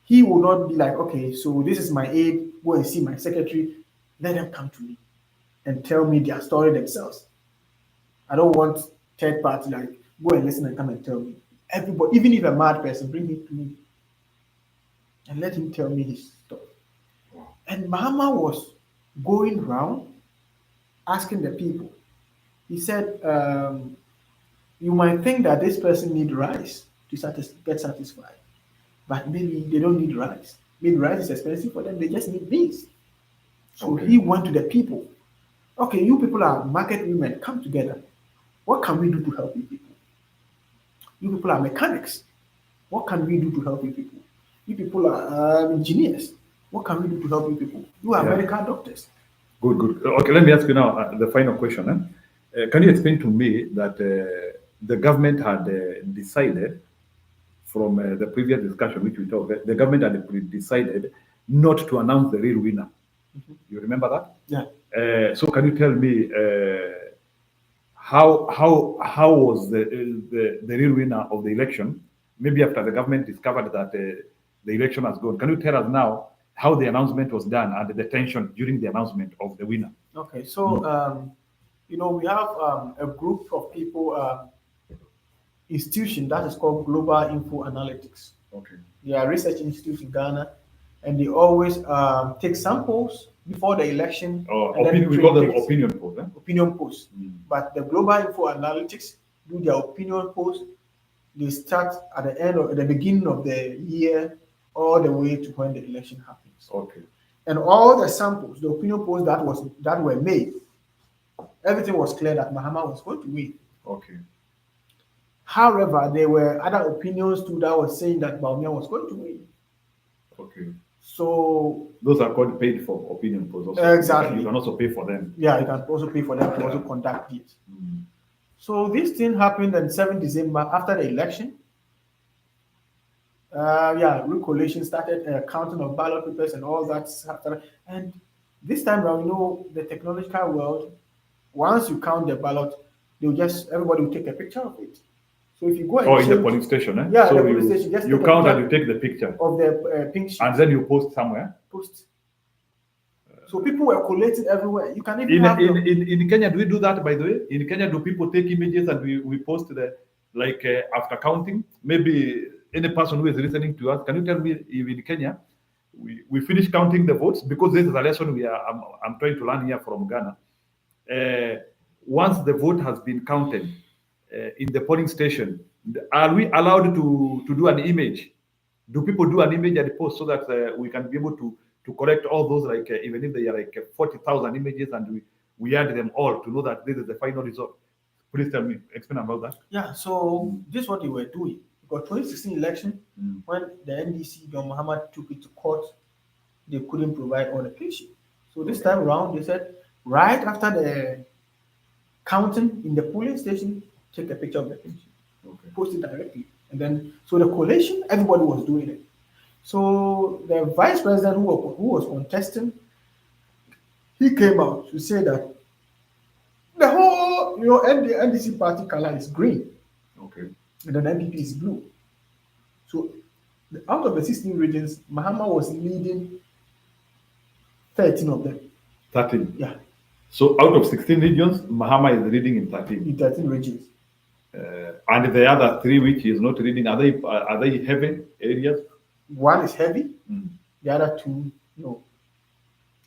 [SPEAKER 8] he would not be like, okay, so this is my aide, go and see my secretary, let them come to me and tell me their story themselves. I don't want third party, like, go and listen and come and tell me. Everybody, even if a mad person, bring him to me and let him tell me his story. And Mahama was going around asking the people. He said, you might think that this person needs rice to get satisfied, but maybe they don't need rice. Maybe rice is expensive for them, they just need beans. So he went to the people. Okay, you people are market women, come together. What can we do to help you people? You people are mechanics. What can we do to help you people? You people are engineers. What can we do to help you people? You are medical doctors.
[SPEAKER 1] Good. Okay, let me ask you now the final question. Can you explain to me that the government had decided from the previous discussion which we talked, the government had decided not to announce the real winner. You remember that?
[SPEAKER 8] Yeah.
[SPEAKER 1] So can you tell me how was the real winner of the election? Maybe after the government discovered that the election has gone. Can you tell us now how the announcement was done and the tension during the announcement of the winner?
[SPEAKER 8] Okay, so we have a group of people, institution that is called Global Info Analytics.
[SPEAKER 1] Okay.
[SPEAKER 8] They are research institutes in Ghana, and they always take samples before the election.
[SPEAKER 1] We call them opinion polls.
[SPEAKER 8] Opinion polls. But the Global Info Analytics do their opinion polls. They start at the beginning of the year, all the way to when the election happens.
[SPEAKER 1] Okay.
[SPEAKER 8] And all the samples, the opinion polls that were made, everything was clear that Mahama was going to win.
[SPEAKER 1] Okay.
[SPEAKER 8] However, there were other opinions too that was saying that Bawumia was going to win.
[SPEAKER 1] Okay.
[SPEAKER 8] So
[SPEAKER 1] those are called paid for opinion polls. Also.
[SPEAKER 8] Exactly.
[SPEAKER 1] You can also pay for them.
[SPEAKER 8] Yeah, you can also pay for them to also conduct it. So this thing happened on 7 December after the election. Recollation started, counting of ballot papers and all that. And this time around, the technological world, once you count the ballot, everybody will take a picture of it. So if you go
[SPEAKER 1] in the polling station,
[SPEAKER 8] Yeah,
[SPEAKER 1] so
[SPEAKER 8] the polling station. Just
[SPEAKER 1] you count and you take the picture
[SPEAKER 8] of the pink sheet.
[SPEAKER 1] and then you post somewhere.
[SPEAKER 8] Post. So people were collating everywhere. You can even have
[SPEAKER 1] in Kenya, do we do that, by the way? In Kenya, do people take images and we post the, like after counting? Maybe any person who is listening to us, can you tell me if in Kenya, we finish counting the votes? Because this is a lesson I'm trying to learn here from Ghana. Once the vote has been counted in the polling station, are we allowed to do an image? Do people do an image and post so that we can be able to collect all those, like even if they are like 40,000 images, and we add them all to know that this is the final result? Please tell me, explain about that.
[SPEAKER 8] Yeah, so this is what they were doing. Because 2016 election, when the NDC, John Muhammad, took it to court, they couldn't provide all the patient. So this time around, they said, right after the counting in the polling station, take a picture of the patient, post it directly. And then, so the collation, everybody was doing it. So the vice president who was contesting, he came out to say that the whole, NDC party color is green.
[SPEAKER 1] Okay.
[SPEAKER 8] And then NPP is blue. So out of the 16 regions, Mahama was leading 13 of them.
[SPEAKER 1] 13?
[SPEAKER 8] Yeah.
[SPEAKER 1] So out of 16 regions, Mahama is leading in 13?
[SPEAKER 8] In 13 regions.
[SPEAKER 1] And the other 3 which he is not leading, are they heavy areas?
[SPEAKER 8] One is heavy, the other 2, no.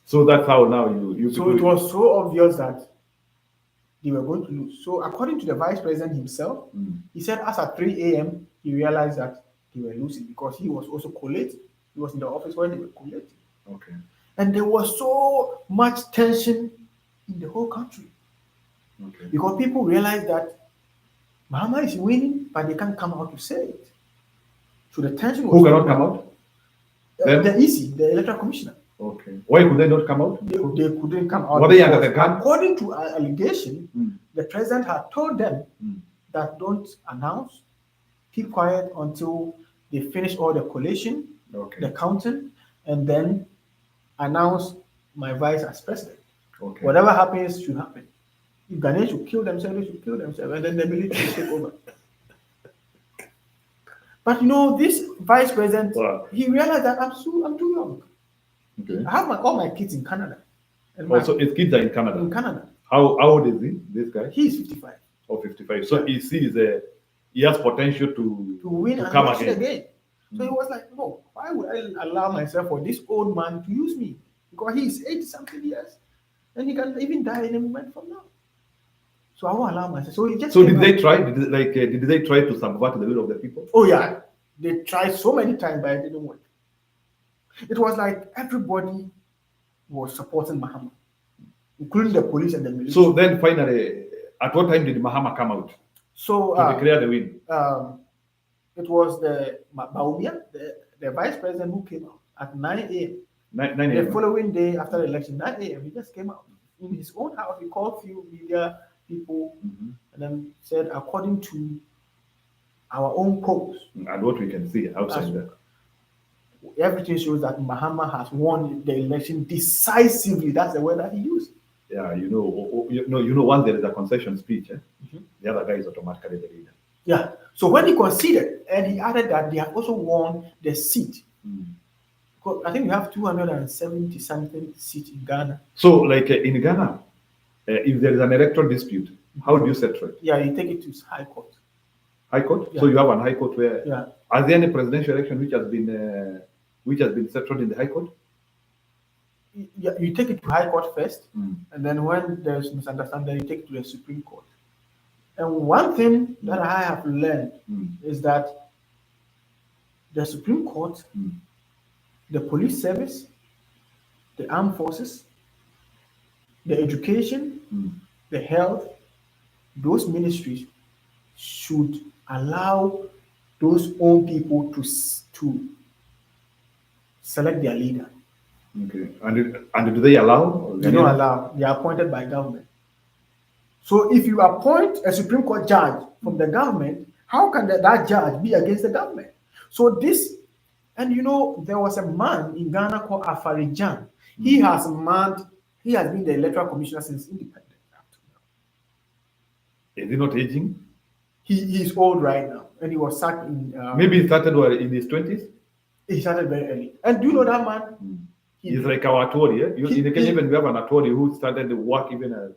[SPEAKER 1] So that's how now you
[SPEAKER 8] So it was so obvious that they were going to lose. So according to the vice president himself, he said as at 3 a.m., he realized that they were losing because he was also collating. He was in the office when they were collating.
[SPEAKER 1] Okay.
[SPEAKER 8] And there was so much tension in the whole country.
[SPEAKER 1] Okay.
[SPEAKER 8] Because people realized that Mahama is winning, but they can't come out to say it. So the tension was...
[SPEAKER 1] Who cannot come out?
[SPEAKER 8] The EC, the electoral commissioner.
[SPEAKER 1] Okay. Why could they not come out?
[SPEAKER 8] They couldn't come out.
[SPEAKER 1] Were they under the gun?
[SPEAKER 8] According to our allegation, the president had told them that don't announce, keep quiet until they finish all the collation, the counting, and then announce my vice as president.
[SPEAKER 1] Okay.
[SPEAKER 8] Whatever happens should happen. If Ghanaians should kill themselves, they should kill themselves, and then the military will take over. But this vice president, he realized that I'm too young.
[SPEAKER 1] Okay.
[SPEAKER 8] I have all my kids in Canada. And
[SPEAKER 1] so his kids are in Canada?
[SPEAKER 8] In Canada.
[SPEAKER 1] How old is he, this guy?
[SPEAKER 8] He's 55.
[SPEAKER 1] Oh, 55. So he sees he has potential to
[SPEAKER 8] win and
[SPEAKER 1] come
[SPEAKER 8] again. So he was like, no, why would I allow myself for this old man to use me? Because he's 80-something years. And he can even die any moment from now. So I won't allow myself. So he just.
[SPEAKER 1] So did they try? Did they try to subvert the will of the people?
[SPEAKER 8] Oh yeah, they tried so many times, but it didn't work. It was like everybody was supporting Mahama, including the police and the military.
[SPEAKER 1] So then, finally, at what time did Mahama come out?
[SPEAKER 8] So
[SPEAKER 1] to declare the win.
[SPEAKER 8] It was the Baumia, the vice president, who came out at 9 a.m.
[SPEAKER 1] 9 a.m.
[SPEAKER 8] The following day after the election, 9 a.m. He just came out in his own house. He called few media people and then said, according to our own polls
[SPEAKER 1] and what we can see outside there,
[SPEAKER 8] everything shows that Mahama has won the election decisively. That's the word that he used.
[SPEAKER 1] Yeah, once there is a concession speech, the other guy is automatically the leader.
[SPEAKER 8] Yeah. So when he conceded, and he added that they have also won the seat. I think we have 270 something seats in Ghana.
[SPEAKER 1] So, like in Ghana, if there is an electoral dispute, how do you settle it?
[SPEAKER 8] Yeah, you take it to High Court.
[SPEAKER 1] High Court.
[SPEAKER 8] Yeah.
[SPEAKER 1] So you have an High Court where.
[SPEAKER 8] Yeah.
[SPEAKER 1] Are there any presidential election which has been settled in the High Court?
[SPEAKER 8] Yeah, you take it to High Court first, and then when there's misunderstanding, you take it to the Supreme Court. And one thing that I have learned is that the Supreme Court, the police service, the armed forces, the education, the health, those ministries should allow those own people to select their leader.
[SPEAKER 1] Okay. And do they allow?
[SPEAKER 8] They don't allow. They are appointed by government. So if you appoint a Supreme Court judge from the government, how can that judge be against the government? So this, and there was a man in Ghana called Afarijan. He has been the electoral commissioner since independence.
[SPEAKER 1] Is he not aging?
[SPEAKER 8] He is old right now, and he was sacked in.
[SPEAKER 1] Maybe he started in his 20s.
[SPEAKER 8] He started very early. And do you know that man?
[SPEAKER 1] He's like our Tory. Yeah? In Kenya, even we have an Tory who started the work even as.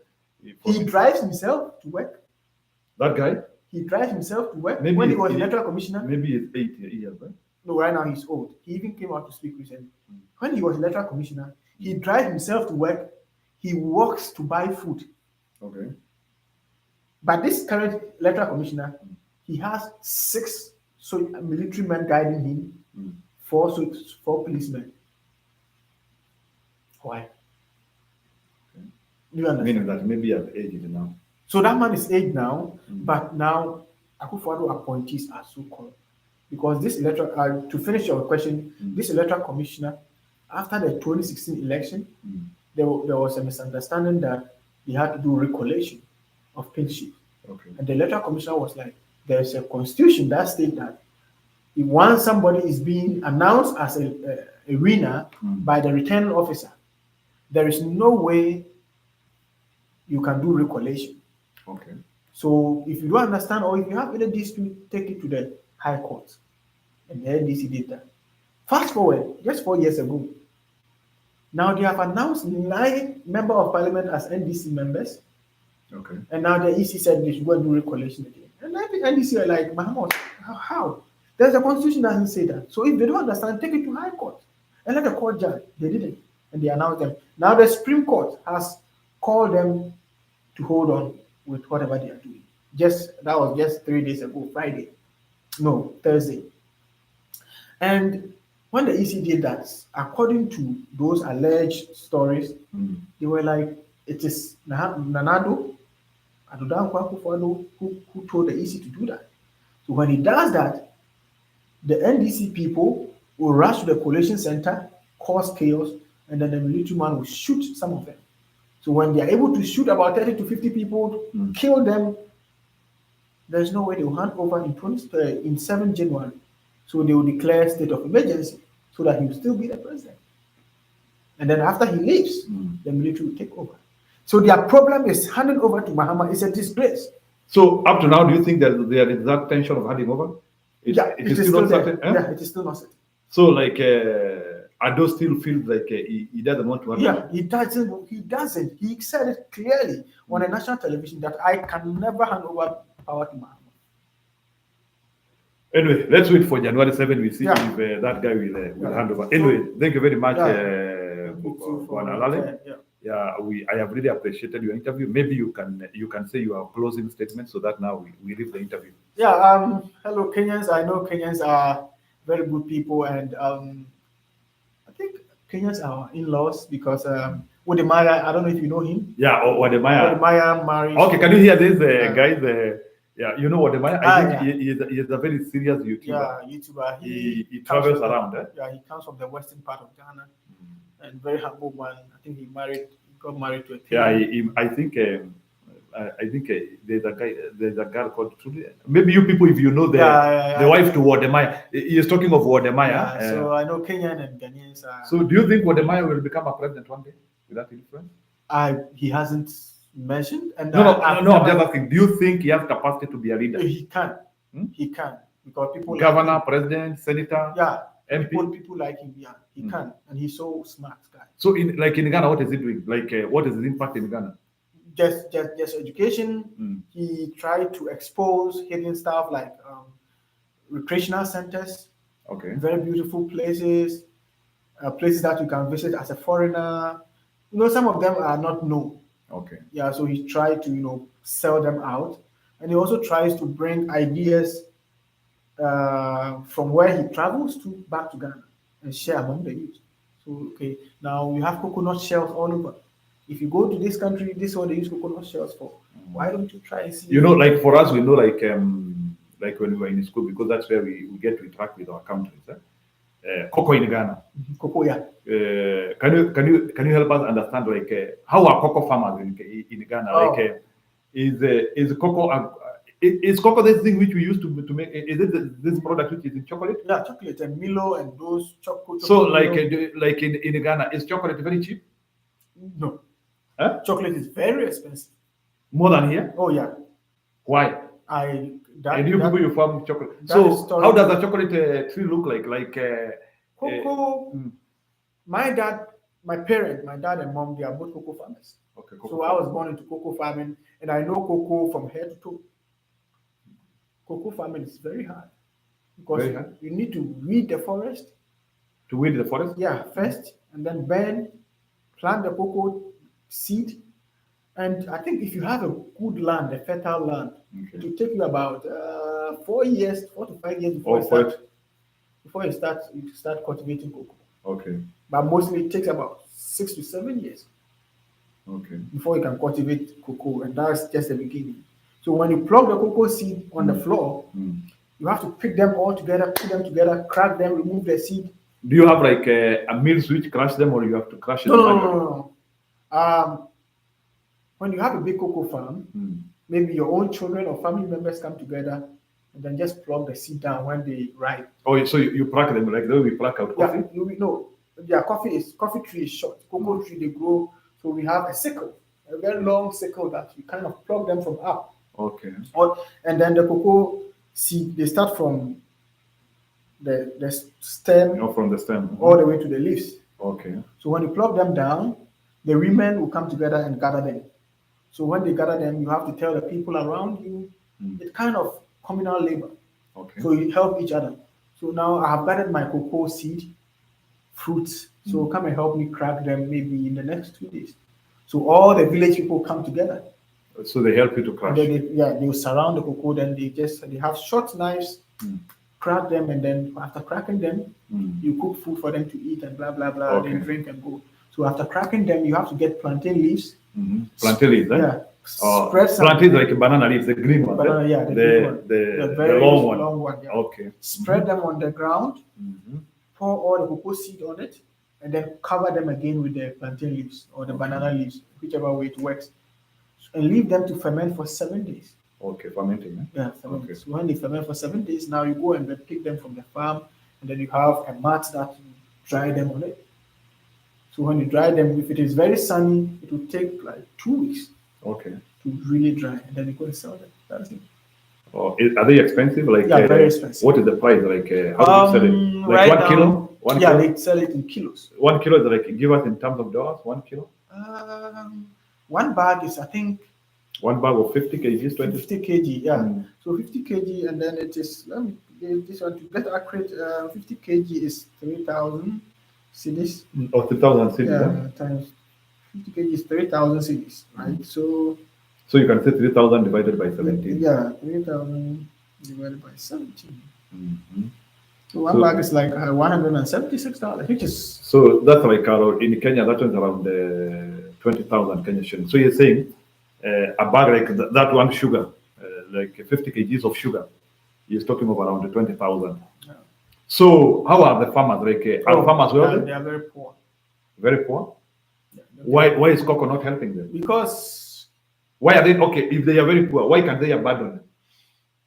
[SPEAKER 8] He drives himself to work.
[SPEAKER 1] That guy?
[SPEAKER 8] He drives himself to work.
[SPEAKER 1] Maybe
[SPEAKER 8] When he was electoral commissioner.
[SPEAKER 1] Maybe it's 8 years, right?
[SPEAKER 8] No, right now he's old. He even came out to speak recently. When he was electoral commissioner, he drives himself to work. He walks to buy food.
[SPEAKER 1] Okay.
[SPEAKER 8] But this current electoral commissioner, he has 6 military men guiding him, 4 policemen. Why?
[SPEAKER 1] Okay.
[SPEAKER 8] Do you understand?
[SPEAKER 1] Meaning that maybe he has aged now.
[SPEAKER 8] So that man is aged now, but now Akufo-Addo appointees are so called. Because this electoral, to finish your question, this electoral commissioner, after the 2016 election, there was a misunderstanding that he had to do recollection of pinship.
[SPEAKER 1] Okay.
[SPEAKER 8] And the electoral commissioner was like, there's a constitution that states that if once somebody is being announced as a winner by the returning officer, there is no way you can do recollection.
[SPEAKER 1] Okay.
[SPEAKER 8] So if you don't understand or if you have any dispute, take it to the High Court. And the NDC did that. Fast forward, just 4 years ago, now they have announced 9 members of parliament as NDC members.
[SPEAKER 1] Okay.
[SPEAKER 8] And now the EC said they should go and do recollection again. And I think NDC are like, Mahamud, how? There's a constitution that doesn't say that. So if they don't understand, take it to High Court. And let the court judge. They didn't. And they announced them. Now the Supreme Court has called them to hold on with whatever they are doing. That was just 3 days ago, Thursday. And when the EC did that, according to those alleged stories, they were like, it is Nanado, Adodan Akufo-Addo, who told the EC to do that. So when he does that, the NDC people will rush to the collation center, cause chaos, and then the military man will shoot some of them. So when they are able to shoot about 30 to 50 people, kill them, there's no way they will hand over in 7 January. So they will declare state of emergency so that he will still be the president. And then after he leaves, the military will take over. So their problem is handing over to Mahama. It's a disgrace.
[SPEAKER 1] So up to now, do you think that there is that tension of handing over?
[SPEAKER 8] It is still not certain. Yeah, it is still not certain.
[SPEAKER 1] So like Addo still feels like he doesn't want to hand over.
[SPEAKER 8] He doesn't. He said it clearly on a national television that I can never hand over power to Mahama.
[SPEAKER 1] Anyway, let's wait for January 7. We see if that guy will hand over. Anyway, thank you very much, ALALE. I have really appreciated your interview. Maybe you can say your closing statement so that now we leave the interview.
[SPEAKER 8] Hello Kenyans. I know Kenyans are very good people, and I think Kenyans are in-laws because Wodemaya, I don't know if you know him.
[SPEAKER 1] Yeah, Wodemaya.
[SPEAKER 8] Wodemaya married.
[SPEAKER 1] Okay, can you hear this guy? You know Wodemaya? I think he is a very serious YouTuber.
[SPEAKER 8] Yeah, YouTuber.
[SPEAKER 1] He travels around.
[SPEAKER 8] Yeah, he comes from the western part of Ghana. And very humble man. I think he got married to a Kenyan.
[SPEAKER 1] I think there's a girl called Trudy. Maybe you people, if you know the wife to Wodemaya, he is talking of Wodemaya.
[SPEAKER 8] So I know Kenyan and Ghanaians are.
[SPEAKER 1] So do you think Wodemaya will become a president one day with that influence?
[SPEAKER 8] He hasn't mentioned. And
[SPEAKER 1] I'm just asking. Do you think he has capacity to be a leader?
[SPEAKER 8] He can. He can because people.
[SPEAKER 1] Governor,
[SPEAKER 8] like
[SPEAKER 1] president, senator.
[SPEAKER 8] Yeah.
[SPEAKER 1] MP?
[SPEAKER 8] People like him, he can, and he's so smart guy.
[SPEAKER 1] So in Ghana, what is he doing? What is his impact in Ghana?
[SPEAKER 8] Just education. He tried to expose hidden stuff like recreational centers.
[SPEAKER 1] Okay.
[SPEAKER 8] Very beautiful places, places that you can visit as a foreigner. Some of them are not known.
[SPEAKER 1] Okay.
[SPEAKER 8] Yeah, so he tried to sell them out, and he also tries to bring ideas from where he travels back to Ghana and share among the youth. So now we have coconut shells all over. If you go to this country, this is what they use coconut shells for. Why don't you try and see?
[SPEAKER 1] For us, we know like when we were in school, because that's where we get to interact with our countries. Cocoa in Ghana.
[SPEAKER 8] Cocoa, yeah.
[SPEAKER 1] Can you help us understand how are cocoa farmers in Ghana? Is cocoa is cocoa this thing which we used to make? Is it this product which is in chocolate?
[SPEAKER 8] Yeah, chocolate and Milo and those chocolate.
[SPEAKER 1] So like in Ghana, is chocolate very cheap?
[SPEAKER 8] No. Chocolate is very expensive.
[SPEAKER 1] More than here?
[SPEAKER 8] Oh yeah.
[SPEAKER 1] Why? People you farm chocolate. So how does a chocolate tree look like?
[SPEAKER 8] Cocoa my dad and mom, they are both cocoa farmers.
[SPEAKER 1] Okay.
[SPEAKER 8] So I was born into cocoa farming, and I know cocoa from head to toe. Cocoa farming is very hard because
[SPEAKER 1] Very hard?
[SPEAKER 8] you need to weed the forest.
[SPEAKER 1] To weed the forest?
[SPEAKER 8] Yeah, first, and then plant the cocoa seed. And I think if you have a good land, a fertile land, it will take you about 4 to 5 years before you start cultivating cocoa.
[SPEAKER 1] Okay.
[SPEAKER 8] But mostly it takes about 6 to 7 years.
[SPEAKER 1] Okay.
[SPEAKER 8] Before you can cultivate cocoa, and that's just the beginning. So when you plug the cocoa seed on the floor, you have to pick them all together, put them together, crack them, remove the seed.
[SPEAKER 1] Do you have like a mill switch crush them, or you have to crush it?
[SPEAKER 8] No. When you have a big cocoa farm, maybe your own children or family members come together and then just plug the seed down when they ripe.
[SPEAKER 1] Oh, so you pluck them like the way we pluck out coffee?
[SPEAKER 8] Yeah, coffee tree is short. Cocoa tree, they grow. So we have a sickle, a very long sickle that you kind of plug them from up.
[SPEAKER 1] Okay.
[SPEAKER 8] And then the cocoa seed, they start from the stem.
[SPEAKER 1] From the stem.
[SPEAKER 8] All the way to the leaves.
[SPEAKER 1] Okay.
[SPEAKER 8] So when you plug them down, the women will come together and gather them. So when they gather them, you have to tell the people around you. It's kind of communal labor.
[SPEAKER 1] Okay.
[SPEAKER 8] So you help each other. So now I have gathered my cocoa seed, fruits. So come and help me crack them maybe in the next 2 days. So all the village people come together.
[SPEAKER 1] So they help you to crush.
[SPEAKER 8] And then they will surround the cocoa. Then they have short knives, crack them, and then after cracking them, you cook food for them to eat and blah blah blah.
[SPEAKER 1] Okay.
[SPEAKER 8] Then drink and go. So after cracking them, you have to get plantain leaves.
[SPEAKER 1] Plantain leaves,
[SPEAKER 8] Yeah.
[SPEAKER 1] Spread some. Plantain like banana leaves, the green one.
[SPEAKER 8] Banana, yeah,
[SPEAKER 1] the very long one.
[SPEAKER 8] Yeah.
[SPEAKER 1] Okay.
[SPEAKER 8] Spread them on the ground. Pour all the cocoa seed on it, and then cover them again with the plantain leaves or the banana leaves, whichever way it works, and leave them to ferment for 7 days.
[SPEAKER 1] Okay, fermenting.
[SPEAKER 8] Yeah, ferment. Okay. So when they ferment for 7 days, now you go and then pick them from the farm, and then you have a mat that you dry them on it. So when you dry them, if it is very sunny, it will take like 2 weeks.
[SPEAKER 1] Okay.
[SPEAKER 8] To really dry, and then you go and sell them. That's it.
[SPEAKER 1] Oh, are they expensive? Like
[SPEAKER 8] very expensive.
[SPEAKER 1] What is the price? Like how do you sell it? Like
[SPEAKER 8] right
[SPEAKER 1] 1 kilo?
[SPEAKER 8] Now, yeah, they sell it in kilos.
[SPEAKER 1] 1 kilo is like, give us in terms of dollars. 1 kilo.
[SPEAKER 8] 1 bag is, I think,
[SPEAKER 1] 1 bag of 50 kg,
[SPEAKER 8] 50 kg. Yeah. So 50 kg, and then it is. Let me get this one to get accurate. 50 kg is 3,000 cedis.
[SPEAKER 1] Or 3,000 cedis.
[SPEAKER 8] Yeah, times 50 kg is 3,000 cedis, right?
[SPEAKER 1] So you can say 3,000 divided by 17.
[SPEAKER 8] Yeah, 3,000 divided by 17. So 1 bag is like $176, which is.
[SPEAKER 1] So that's like in Kenya, that one's around 20,000 Kenyan shillings. So you're saying a bag like that one sugar, like 50 kgs of sugar, you're talking of around 20,000.
[SPEAKER 8] Yeah.
[SPEAKER 1] So how are the farmers? Like are farmers wealthy?
[SPEAKER 8] They are very poor.
[SPEAKER 1] Very poor.
[SPEAKER 8] Yeah,
[SPEAKER 1] why is cocoa not helping them?
[SPEAKER 8] Because.
[SPEAKER 1] Why are they okay? If they are very poor, why can they abandon?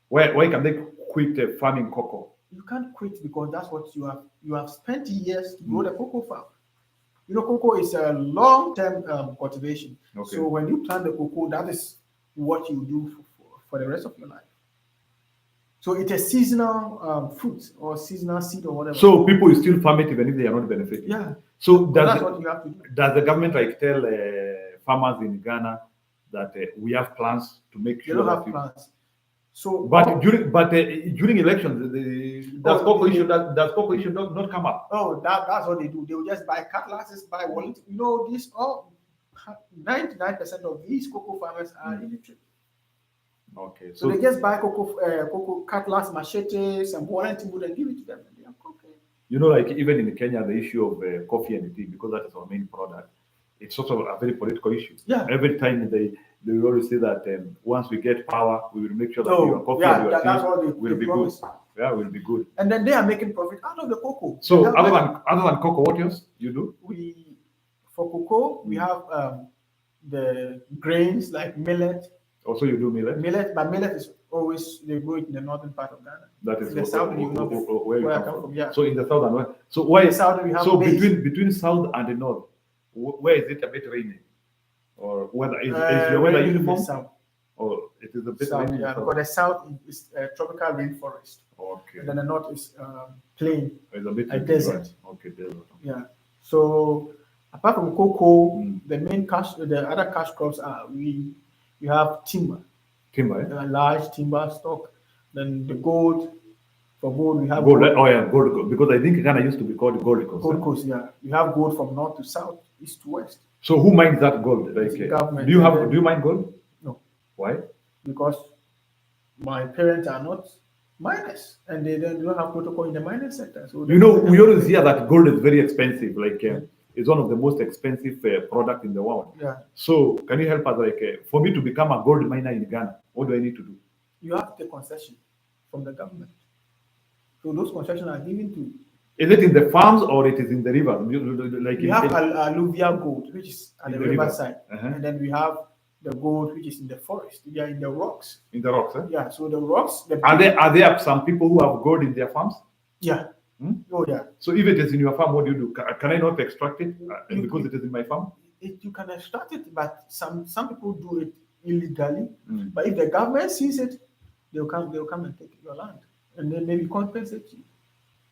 [SPEAKER 1] Why can they quit farming cocoa?
[SPEAKER 8] You can't quit because that's what you have spent years to grow the cocoa farm. You know, cocoa is a long-term cultivation. Okay. So when you plant the cocoa, that is what you do for the rest of your life. So it's a seasonal fruit or seasonal seed or whatever.
[SPEAKER 1] So people will still farm it even if they are not benefiting.
[SPEAKER 8] Yeah.
[SPEAKER 1] So
[SPEAKER 8] that's what you have to do.
[SPEAKER 1] Does the government like tell farmers in Ghana that we have plans to make sure?
[SPEAKER 8] They don't have plans. So,
[SPEAKER 1] during elections, does cocoa issue not come up?
[SPEAKER 8] Oh, that's what they do. They will just buy cutlasses, buy wallet. You know, 99% of these cocoa farmers are illiterate.
[SPEAKER 1] Okay,
[SPEAKER 8] so they just buy cocoa cutlass, machetes, and warranty wood and give it to them, and they are cocoa.
[SPEAKER 1] You know, like even in Kenya, the issue of coffee and tea, because that is our main product, it's also a very political issue.
[SPEAKER 8] Yeah.
[SPEAKER 1] Every time they always say that once we get power, we will make sure that your coffee and your tea will be good. Yeah, will be good.
[SPEAKER 8] And then they are making profit out of the cocoa.
[SPEAKER 1] So other than cocoa, what else you do?
[SPEAKER 8] For cocoa, we have the grains like millet.
[SPEAKER 1] Also, you do millet.
[SPEAKER 8] But millet is always they grow it in the northern part of Ghana.
[SPEAKER 1] That is
[SPEAKER 8] in the south,
[SPEAKER 1] where I come from.
[SPEAKER 8] Yeah.
[SPEAKER 1] So in the south and west. So why?
[SPEAKER 8] In the south we have
[SPEAKER 1] between south and the north, where is it a bit rainy? Or whether is the weather uniform?
[SPEAKER 8] South.
[SPEAKER 1] Or it is a bit
[SPEAKER 8] south,
[SPEAKER 1] rainy.
[SPEAKER 8] Yeah, because the south is tropical rainforest.
[SPEAKER 1] Okay.
[SPEAKER 8] And then the north is plain.
[SPEAKER 1] It's a bit
[SPEAKER 8] desert.
[SPEAKER 1] Okay, desert.
[SPEAKER 8] Yeah. So apart from cocoa, the other cash crops are we have timber,
[SPEAKER 1] Timber.
[SPEAKER 8] large timber stock. Then the gold. For gold, we have
[SPEAKER 1] Gold. Oh yeah, gold. Because I think Ghana used to be called Gold Coast.
[SPEAKER 8] Gold Coast, yeah. We have gold from north to south, east to west.
[SPEAKER 1] So who mines that gold? Like,
[SPEAKER 8] government.
[SPEAKER 1] do you mine gold?
[SPEAKER 8] No.
[SPEAKER 1] Why?
[SPEAKER 8] Because my parents are not miners, and they don't have protocol in the mining sector. So
[SPEAKER 1] we always hear that gold is very expensive. Like, it's one of the most expensive product in the world.
[SPEAKER 8] Yeah.
[SPEAKER 1] So can you help us? Like, for me to become a gold miner in Ghana, what do I need to do?
[SPEAKER 8] You have to take concession from the government. So those concessions are given to.
[SPEAKER 1] Is it in the farms or it is in the river? Like
[SPEAKER 8] we have alluvial gold, which is at the riverside, and then we have the gold, which is in the forest. We are in the rocks.
[SPEAKER 1] In the rocks,
[SPEAKER 8] Yeah. So the rocks.
[SPEAKER 1] Are there some people who have gold in their farms?
[SPEAKER 8] Yeah. Oh yeah.
[SPEAKER 1] So if it is in your farm, what do you do? Can I not extract it because it is in my farm?
[SPEAKER 8] You can extract it, but some people do it illegally. But if the government sees it, they'll come and take your land, and then maybe compensate you.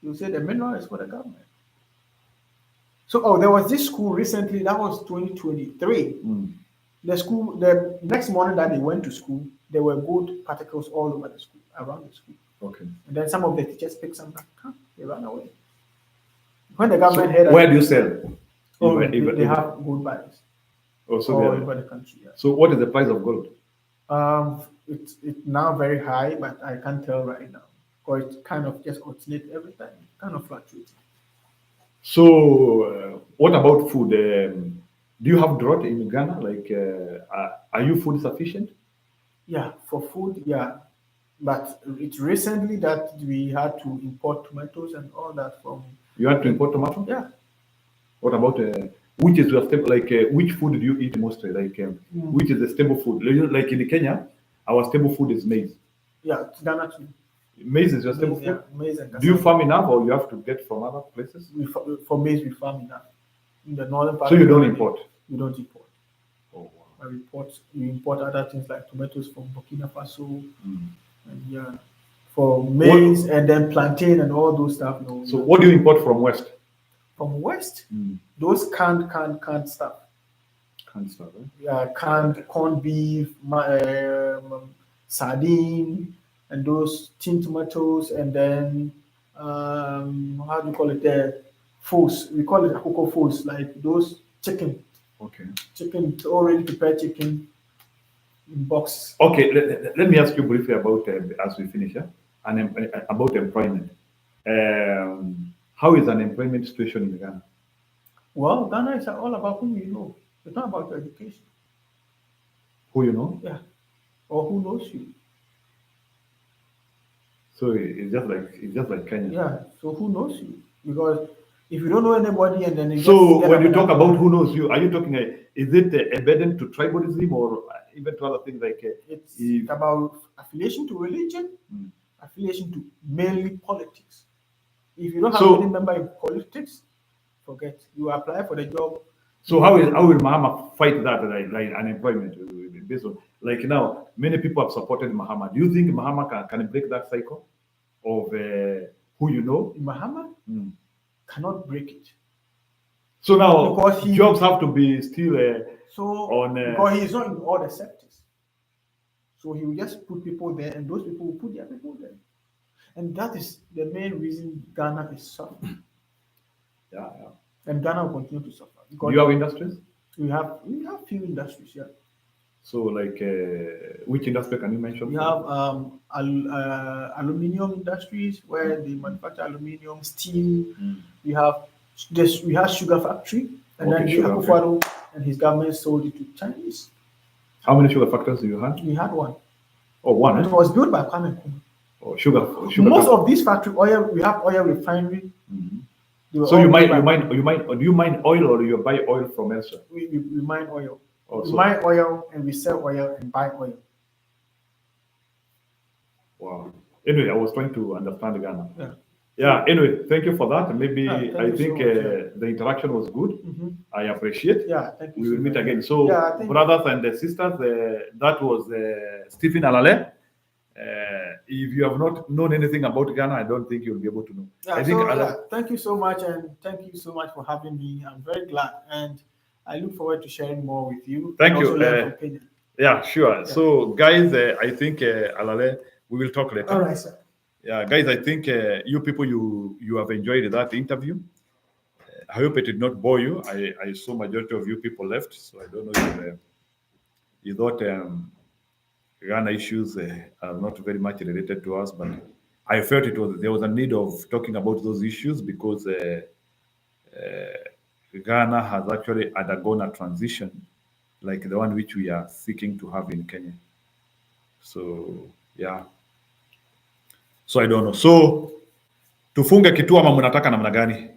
[SPEAKER 8] You'll say the mineral is for the government. So, there was this school recently, that was 2023. The next morning that they went to school, there were gold particles all over the school, around the school.
[SPEAKER 1] Okay.
[SPEAKER 8] And then some of the teachers picked some back, they ran away. When the government heard
[SPEAKER 1] where do you sell?
[SPEAKER 8] They have gold bars.
[SPEAKER 1] Also
[SPEAKER 8] all over the country. Yeah.
[SPEAKER 1] So what is the price of gold?
[SPEAKER 8] It's now very high, but I can't tell right now. Or it kind of just oscillates every time, kind of fluctuates.
[SPEAKER 1] So, what about food? Do you have drought in Ghana? Like, are you food sufficient?
[SPEAKER 8] Yeah, for food, yeah. But it's recently that we had to import tomatoes and all that from.
[SPEAKER 1] You had to import tomatoes?
[SPEAKER 8] Yeah.
[SPEAKER 1] What about which is your staple? Like, which food do you eat mostly? Like, which is the staple food? Like in Kenya, our staple food is maize.
[SPEAKER 8] Yeah, Ghana too.
[SPEAKER 1] Maize is your staple food?
[SPEAKER 8] Yeah, maize and
[SPEAKER 1] do you farm enough or you have to get from other places?
[SPEAKER 8] For maize, we farm enough. In the northern part.
[SPEAKER 1] So you don't import?
[SPEAKER 8] We don't import.
[SPEAKER 1] Oh, wow.
[SPEAKER 8] We import other things like tomatoes from Burkina Faso. And yeah, for maize and then plantain and all those stuff. No,
[SPEAKER 1] so what do you import from West?
[SPEAKER 8] From West? Those canned stuff.
[SPEAKER 1] Canned stuff, eh?
[SPEAKER 8] Yeah, canned corned beef, sardine, and those tin tomatoes, and then how do you call it there? Foods. We call it cocoa foods, like those chicken.
[SPEAKER 1] Okay.
[SPEAKER 8] Chicken, already prepared chicken in boxes.
[SPEAKER 1] Okay, let me ask you briefly about, as we finish, about employment. How is unemployment situation in Ghana?
[SPEAKER 8] Well, Ghana is all about who you know. It's not about your education.
[SPEAKER 1] Who you know?
[SPEAKER 8] Yeah. Or who knows you.
[SPEAKER 1] So it's just like Kenya.
[SPEAKER 8] Yeah. So who knows you? Because if you don't know anybody and then
[SPEAKER 1] so when you talk about who knows you, are you talking? Is it a burden to tribalism or even to other things like?
[SPEAKER 8] It's about affiliation to religion, affiliation to mainly politics. If you don't have any member in politics, forget. You apply for the job.
[SPEAKER 1] So how will Mahama fight that like unemployment? Based on, like now, many people have supported Mahama. Do you think Mahama can break that cycle of who you know?
[SPEAKER 8] Mahama cannot break it.
[SPEAKER 1] So now because jobs have to be still
[SPEAKER 8] because he's not in all the sectors. So he will just put people there, and those people will put their people there. And that is the main reason Ghana is suffering.
[SPEAKER 1] Yeah.
[SPEAKER 8] And Ghana will continue to suffer.
[SPEAKER 1] Do you have industries?
[SPEAKER 8] We have few industries, yeah.
[SPEAKER 1] So, like, which industry can you mention?
[SPEAKER 8] We have aluminium industries where they manufacture aluminium, steel. We have sugar factory, and then Akufo-Addo and his government sold it to Chinese.
[SPEAKER 1] How many sugar factories do you have?
[SPEAKER 8] We had one.
[SPEAKER 1] Oh, one.
[SPEAKER 8] It was built by Kwame Nkrumah.
[SPEAKER 1] Oh, sugar.
[SPEAKER 8] Most of these factories, we have oil refinery.
[SPEAKER 1] So do you mine oil or you buy oil from elsewhere?
[SPEAKER 8] We mine oil.
[SPEAKER 1] Also.
[SPEAKER 8] We mine oil and we sell oil and buy oil.
[SPEAKER 1] Wow. Anyway, I was trying to understand Ghana.
[SPEAKER 8] Yeah.
[SPEAKER 1] Anyway, thank you for that. Maybe I think the interaction was good. I appreciate.
[SPEAKER 8] Yeah, thank you.
[SPEAKER 1] We will meet again. So, brothers and sisters, that was Stephen ALALE. if you have not known anything about Ghana, I don't think you'll be able to know.
[SPEAKER 8] Yeah,
[SPEAKER 1] I think
[SPEAKER 8] thank you so much, and thank you so much for having me. I'm very glad, and I look forward to sharing more with you.
[SPEAKER 1] Thank
[SPEAKER 8] and
[SPEAKER 1] you.
[SPEAKER 8] Also learn from Kenya.
[SPEAKER 1] Yeah, sure. So, guys, I think ALALE, we will talk later.
[SPEAKER 8] All right, sir.
[SPEAKER 1] Yeah, guys, I think you people, you have enjoyed that interview. I hope it did not bore you. I saw majority of you people left, so I don't know if you thought Ghana issues are not very much related to us, but I felt there was a need of talking about those issues because Ghana has actually undergone a transition like the one which we are seeking to have in Kenya. So yeah, so I don't know. So tufunge kituo ama mnataka namna gani?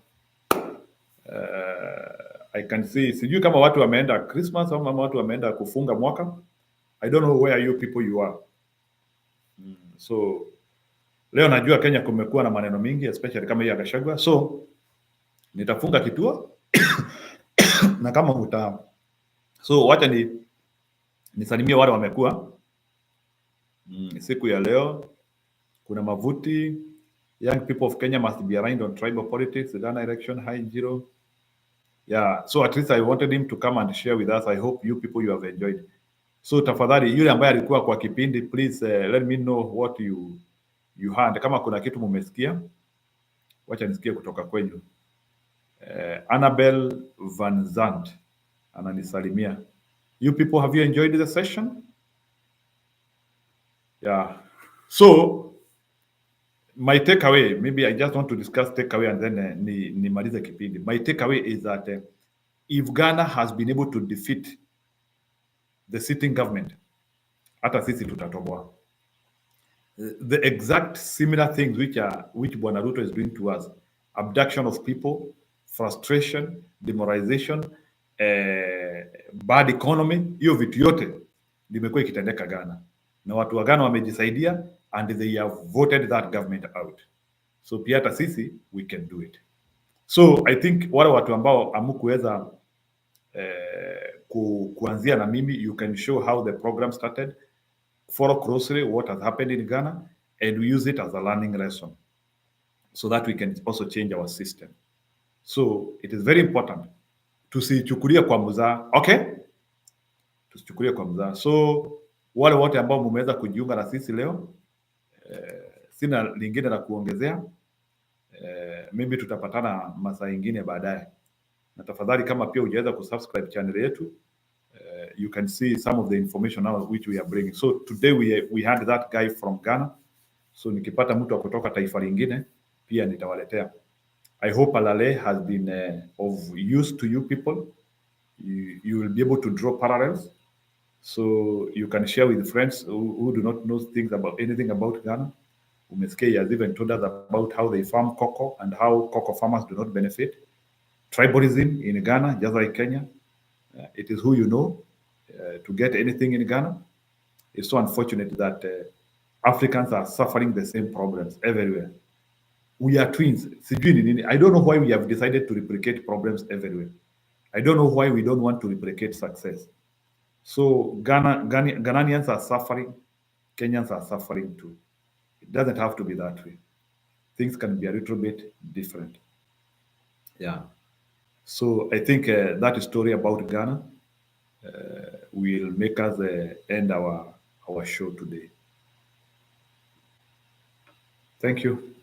[SPEAKER 1] I can see, sijui kama watu wameenda Christmas au kama watu wameenda kufunga mwaka. I don't know where you people you are. So leo najua Kenya kumekuwa na maneno mingi especially kama hii ya Gachagua. So nitafunga kituo na kama so wacha nisalimie wale wamekuwa siku ya leo. Kuna Mavuti, young people of Kenya must be aligned on tribal politics, the Ghana election, high zero. Yeah, so at least I wanted him to come and share with us. I hope you people you have enjoyed. So tafadhali yule ambaye alikuwa kwa kipindi, please let me know what you heard. Kama kuna kitu mumesikia, wacha nisikie kutoka kwenyu. Annabel Van Zandt ananisalimia. You people, have you enjoyed the session? Yeah. So my takeaway, maybe I just want to discuss takeaway and then nimalize kipindi. My takeaway is that if Ghana has been able to defeat the sitting government, hata sisi tutatoboa. The exact similar things which Bwana Ruto is doing to us, abduction of people, frustration, demoralization, bad economy, hiyo vitu yote limekuwa ikitendeka Ghana, na watu wa Ghana wamejisaidia and they have voted that government out. So pia hata sisi we can do it. So I think wale watu ambao amukuweza kuanzia na mimi, you can show how the program started, follow closely what has happened in Ghana, and we use it as a learning lesson so that we can also change our system. So it is very important tusichukulie kwa mzaha, okay? Tusichukulie kwa mzaha. So wale wote ambao mumeweza kujiunga na sisi leo, sina lingine la kuongezea. Maybe tutapatana masaa ingine baadaye. Na tafadhali kama pia hujaweza kusubscribe channel yetu, you can see some of the information now which we are bringing. So today we had that guy from Ghana. So nikipata mtu wa kutoka taifa lingine pia nitawaletea. I hope ALALE has been of use to you people. You will be able to draw parallels. So you can share with friends who do not know anything about Ghana. Umesikia has even told us about how they farm cocoa and how cocoa farmers do not benefit. Tribalism in Ghana, just like Kenya. It is who you know to get anything in Ghana. It's so unfortunate that Africans are suffering the same problems everywhere. We are twins. I don't know why we have decided to replicate problems everywhere. I don't know why we don't want to replicate success. So Ghanaians are suffering, Kenyans are suffering too. It doesn't have to be that way. Things can be a little bit different. Yeah. So I think that story about Ghana will make us end our show today. Thank you.